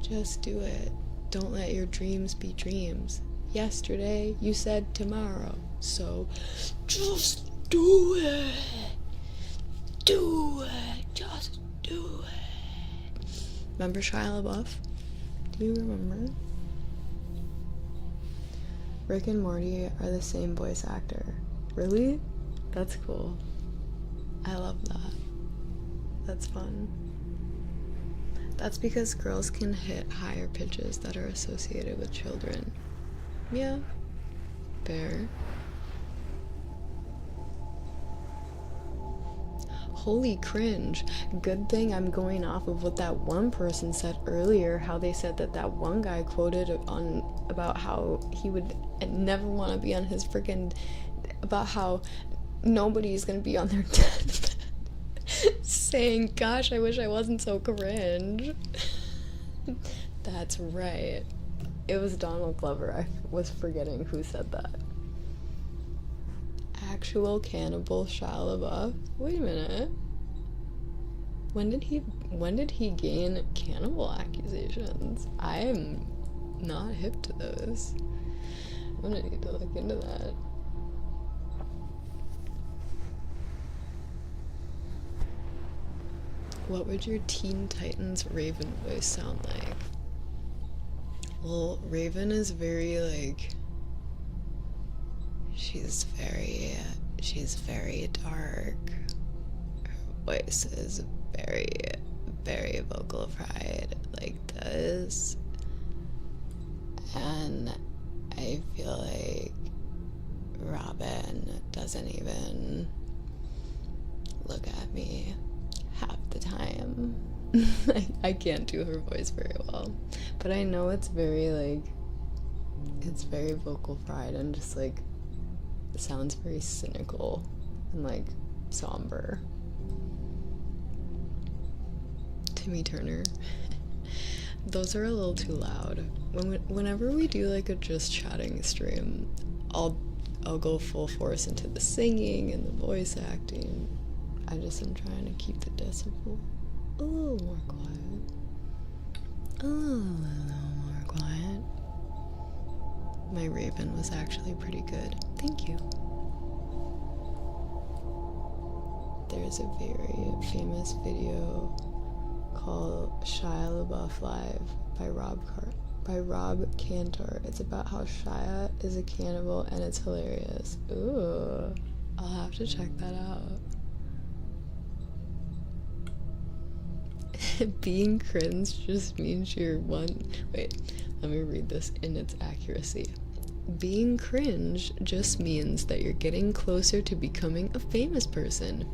Speaker 2: Just do it. Don't let your dreams be dreams. Yesterday, you said tomorrow. So, just do it. Do it. Just do it. Remember Shia LaBeouf? Do you remember? Rick and Morty are the same voice actor. Really? That's cool. I love that. That's fun. That's because girls can hit higher pitches that are associated with children. Yeah. Fair. Holy cringe. Good thing I'm going off of what that one person said earlier, how they said that one guy quoted on about how he would never want to be on his freaking, about how nobody's gonna be on their deathbed. Saying, gosh, I wish I wasn't so cringe. That's right. It was Donald Glover. I was forgetting who said that. Actual cannibal Shia LaBeouf? Wait a minute. When did he gain cannibal accusations? I am not hip to those. I'm gonna need to look into that. What would your Teen Titans Raven voice sound like? Well, Raven is very, like, she's very dark. Her voice is very, very vocal fried, like this. And I feel like Robin doesn't even look at me half the time. I can't do her voice very well, but I know it's very, like, it's very vocal fried and just, like, it sounds very cynical and, like, somber. Timmy Turner. Those are a little too loud. Whenever we do, like, a just chatting stream, I'll go full force into the singing and the voice acting. I just am trying to keep the decibel a little more quiet. A little more quiet. My Raven was actually pretty good. Thank you. There's a very famous video called Shia LaBeouf Live by Rob Cantor. It's about how Shia is a cannibal and it's hilarious. Ooh, I'll have to check that out. Being cringe just means you're one. Wait, let me read this in its accuracy. Being cringe just means that you're getting closer to becoming a famous person.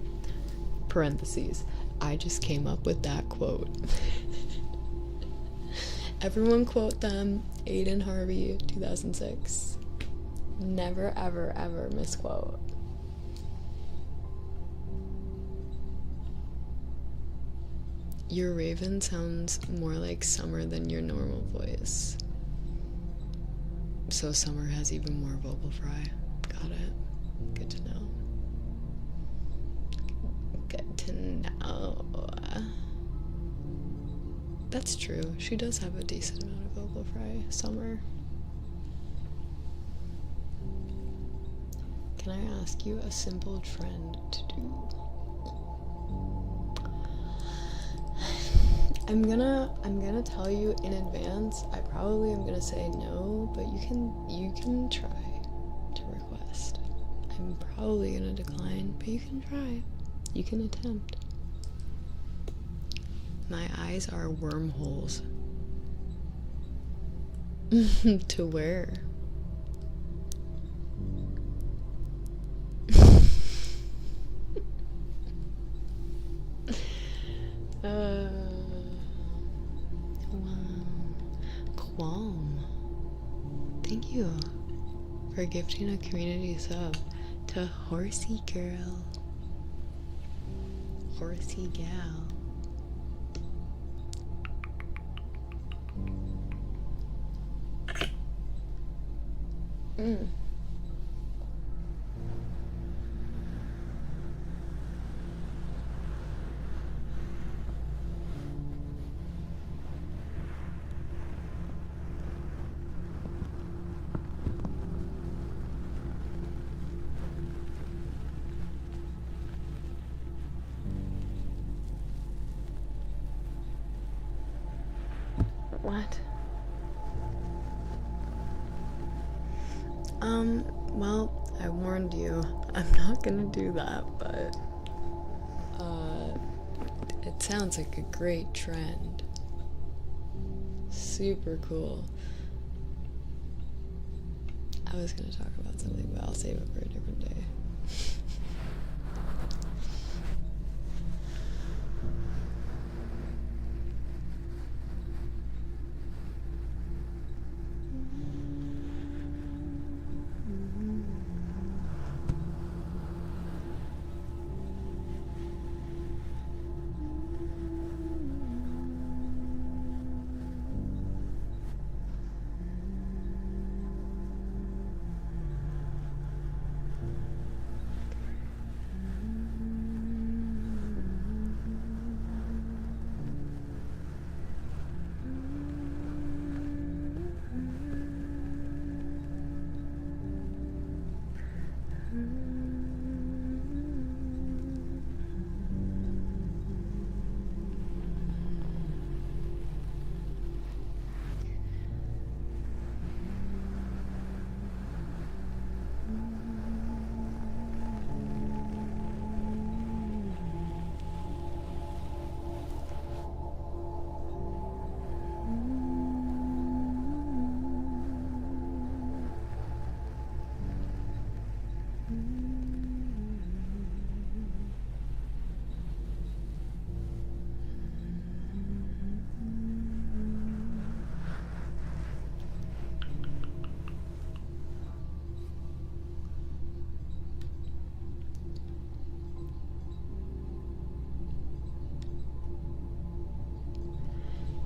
Speaker 2: Parentheses. I just came up with that quote. Everyone quote them. Aiden Harvey, 2006. Never, ever, ever misquote. Your Raven sounds more like Summer than your normal voice. So Summer has even more vocal fry. Got it. Good to know. Good to know. That's true. She does have a decent amount of vocal fry, Summer. Can I ask you a simple trend to do? I'm gonna tell you in advance. I probably am gonna say no, but you can try to request. I'm probably gonna decline, but you can try. You can attempt. My eyes are wormholes. To where? Qualm. Thank you for gifting a community sub to Horsey Girl. Horsey Gal. What? Well, I warned you. I'm not gonna do that, but it sounds like a great trend. Super cool. I was gonna talk about something, but I'll save it for a different day.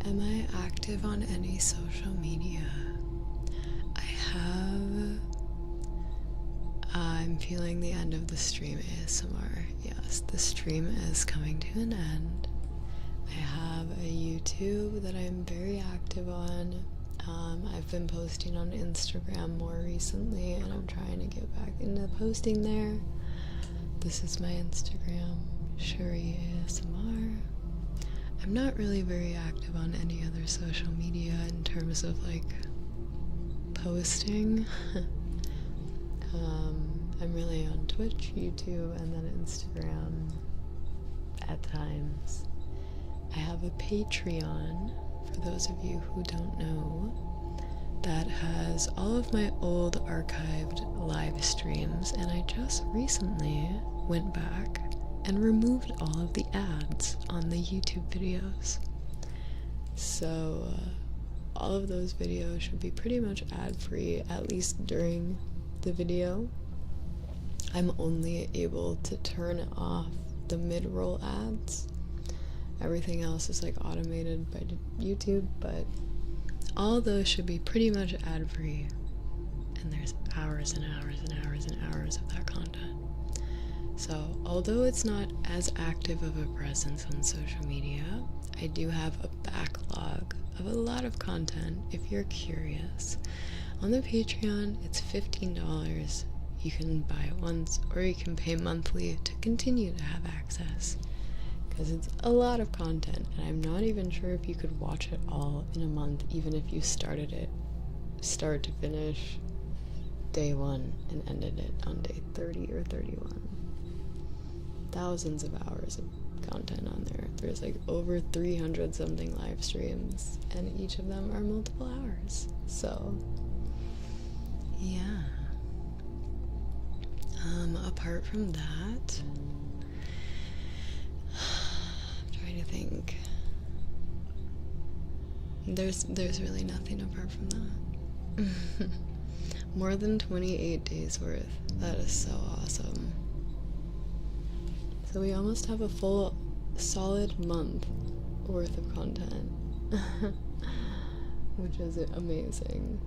Speaker 2: Am I active on any social media? I have. I'm feeling the end of the stream ASMR. Yes, the stream is coming to an end. I have a YouTube that I'm very active on. I've been posting on Instagram more recently, and I'm trying to get back into posting there. This is my Instagram, Cherie ASMR. I'm not really very active on any other social media in terms of like posting. I'm really on Twitch, YouTube, and then Instagram at times. I have a Patreon, for those of you who don't know, that has all of my old archived live streams, and I just recently went back and removed all of the ads on the YouTube videos. So all of those videos should be pretty much ad-free, at least during the video. I'm only able to turn off the mid-roll ads, Everything else is like automated by YouTube, but all those should be pretty much ad-free. And there's hours and hours and hours and hours of that content. So, although it's not as active of a presence on social media, I do have a backlog of a lot of content if you're curious. On the Patreon, it's $15. You can buy it once, or you can pay monthly to continue to have access. Because it's a lot of content, and I'm not even sure if you could watch it all in a month, even if you started it start to finish day 1 and ended it on day 30 or 31. Thousands of hours of content on there. There's like over 300 something live streams, and each of them are multiple hours. So, yeah. Apart from that, I'm trying to think. There's really nothing apart from that. More than 28 days worth. That is so awesome. So we almost have a full solid month worth of content, which is amazing.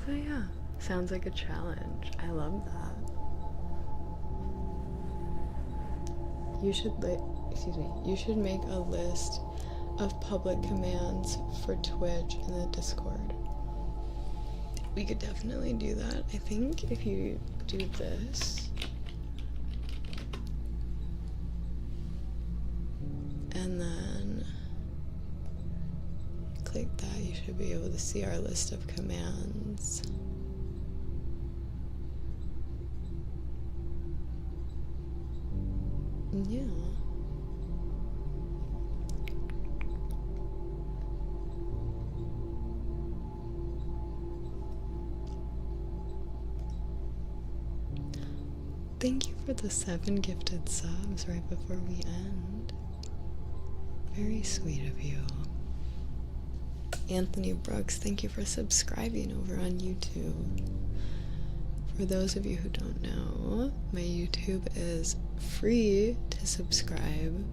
Speaker 2: So yeah, sounds like a challenge. I love that. You should make a list of public commands for Twitch in the Discord. We could definitely do that. I think if you do this and then click that, you should be able to see our list of commands. Yeah. Thank you for the 7 gifted subs right before we end. Very sweet of you. Anthony Brooks, thank you for subscribing over on YouTube. For those of you who don't know, my YouTube is free to subscribe.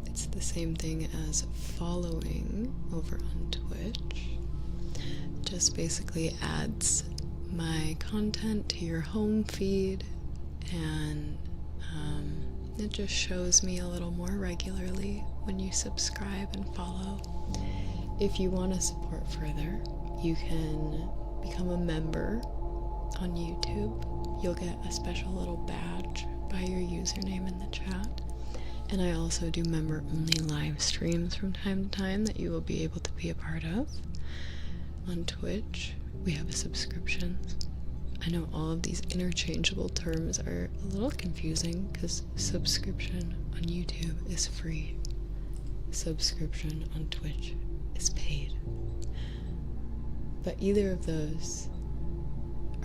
Speaker 2: It's the same thing as following over on Twitch. Just basically adds my content to your home feed, and it just shows me a little more regularly when you subscribe and follow. If you want to support further, you can become a member on YouTube. You'll get a special little badge by your username in the chat. And I also do member-only live streams from time to time that you will be able to be a part of. On Twitch, we have a subscription. I know all of these interchangeable terms are a little confusing because subscription on YouTube is free. Subscription on Twitch is paid. But either of those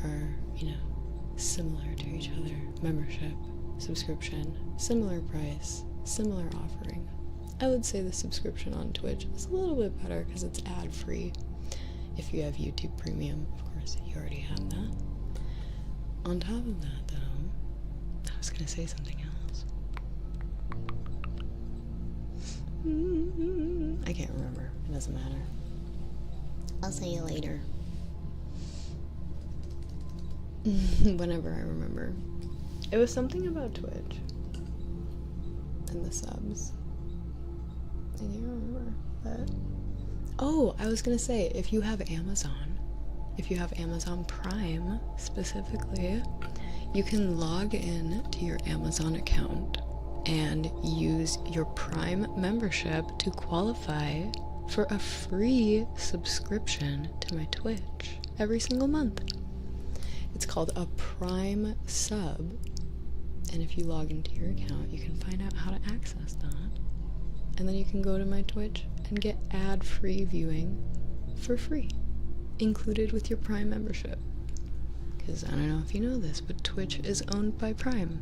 Speaker 2: are, similar to each other. Membership, subscription, similar price, similar offering. I would say the subscription on Twitch is a little bit better because it's ad-free. If you have YouTube Premium, of course, you already have that. On top of that, though, I was gonna say something else. I can't remember. It doesn't matter.
Speaker 3: I'll see you later.
Speaker 2: Whenever I remember. It was something about Twitch and the subs. I can't remember. But oh, I was gonna say, if you have Amazon Prime specifically, you can log in to your Amazon account and use your Prime membership to qualify for a free subscription to my Twitch every single month. It's called a Prime sub, and if you log into your account, you can find out how to access that. And then you can go to my Twitch and get ad-free viewing for free, included with your Prime membership. Because I don't know if you know this, but Twitch is owned by Prime.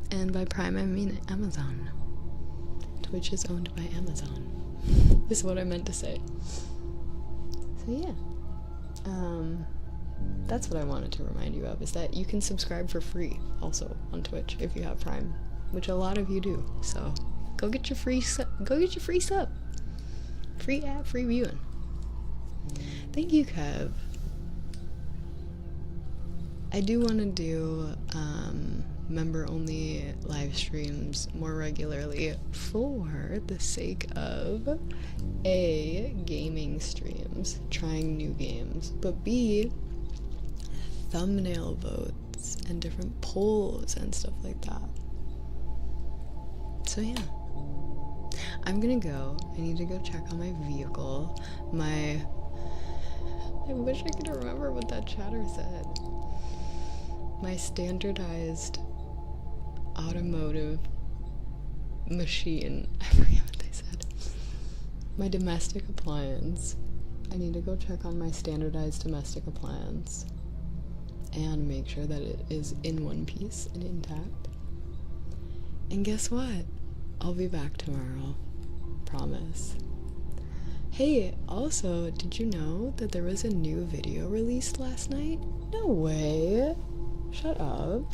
Speaker 2: And by Prime, I mean Amazon. Twitch is owned by Amazon. Is what I meant to say. So yeah. That's what I wanted to remind you of, is that you can subscribe for free also on Twitch if you have Prime. which a lot of you do. So go get your free sub. Free app, free viewing. Thank you, Kev. I do want to do member-only live streams more regularly for the sake of A, gaming streams, trying new games, but B, thumbnail votes and different polls and stuff like that. So yeah, I'm gonna go. I need to go check on my vehicle. I wish I could remember what that chatter said. My standardized automotive machine. I forget what they said. My domestic appliance. I need to go check on my standardized domestic appliance and make sure that it is in one piece and intact. And guess what? I'll be back tomorrow. Promise. Hey, also, did you know that there was a new video released last night? No way. Shut up.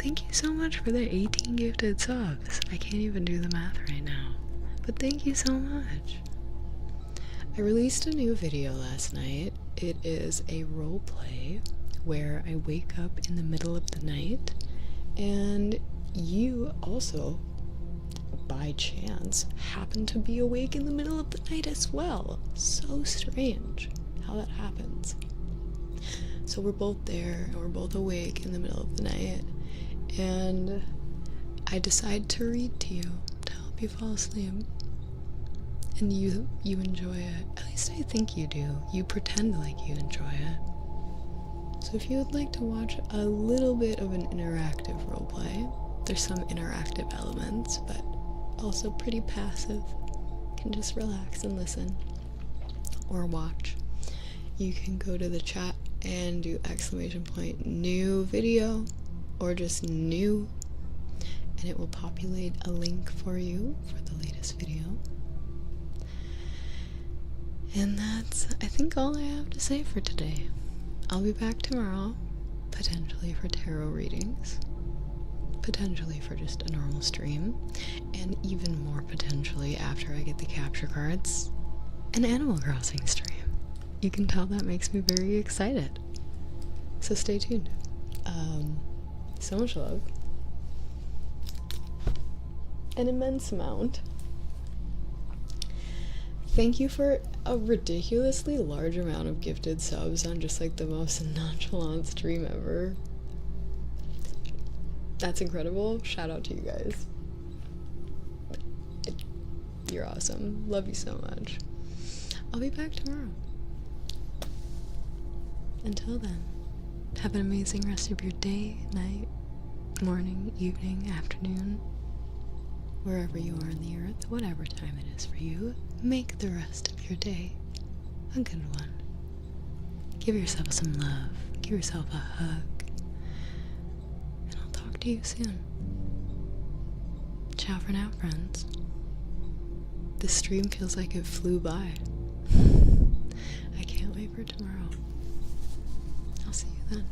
Speaker 1: Thank you so much for the 18 gifted subs. I can't even do the math right now. But thank you so much.
Speaker 2: I released a new video last night. It is a role play where I wake up in the middle of the night and you also, by chance, happen to be awake in the middle of the night as well. So strange how that happens. So we're both there and we're both awake in the middle of the night, and I decide to read to you to help you fall asleep. And you enjoy it. At least I think you do. You pretend like you enjoy it. So if you would like to watch a little bit of an interactive roleplay, there's some interactive elements, but also pretty passive. You can just relax and listen or watch. You can go to the chat and do ! new video or just new, and it will populate a link for you for the latest video. And that's, I think, all I have to say for today. I'll be back tomorrow, potentially for tarot readings, potentially for just a normal stream, and even more potentially, after I get the capture cards, an Animal Crossing stream. You can tell that makes me very excited. So stay tuned. So much love. An immense amount. Thank you for a ridiculously large amount of gifted subs on just like the most nonchalant stream ever. That's incredible. Shout out to you guys. You're awesome. Love you so much. I'll be back tomorrow. Until then, have an amazing rest of your day, night, morning, evening, afternoon, wherever you are on the earth, whatever time it is for you. Make the rest of your day a good one. Give yourself some love. Give yourself a hug. And I'll talk to you soon. Ciao for now, friends. This stream feels like it flew by. I can't wait for tomorrow. I'll see you then.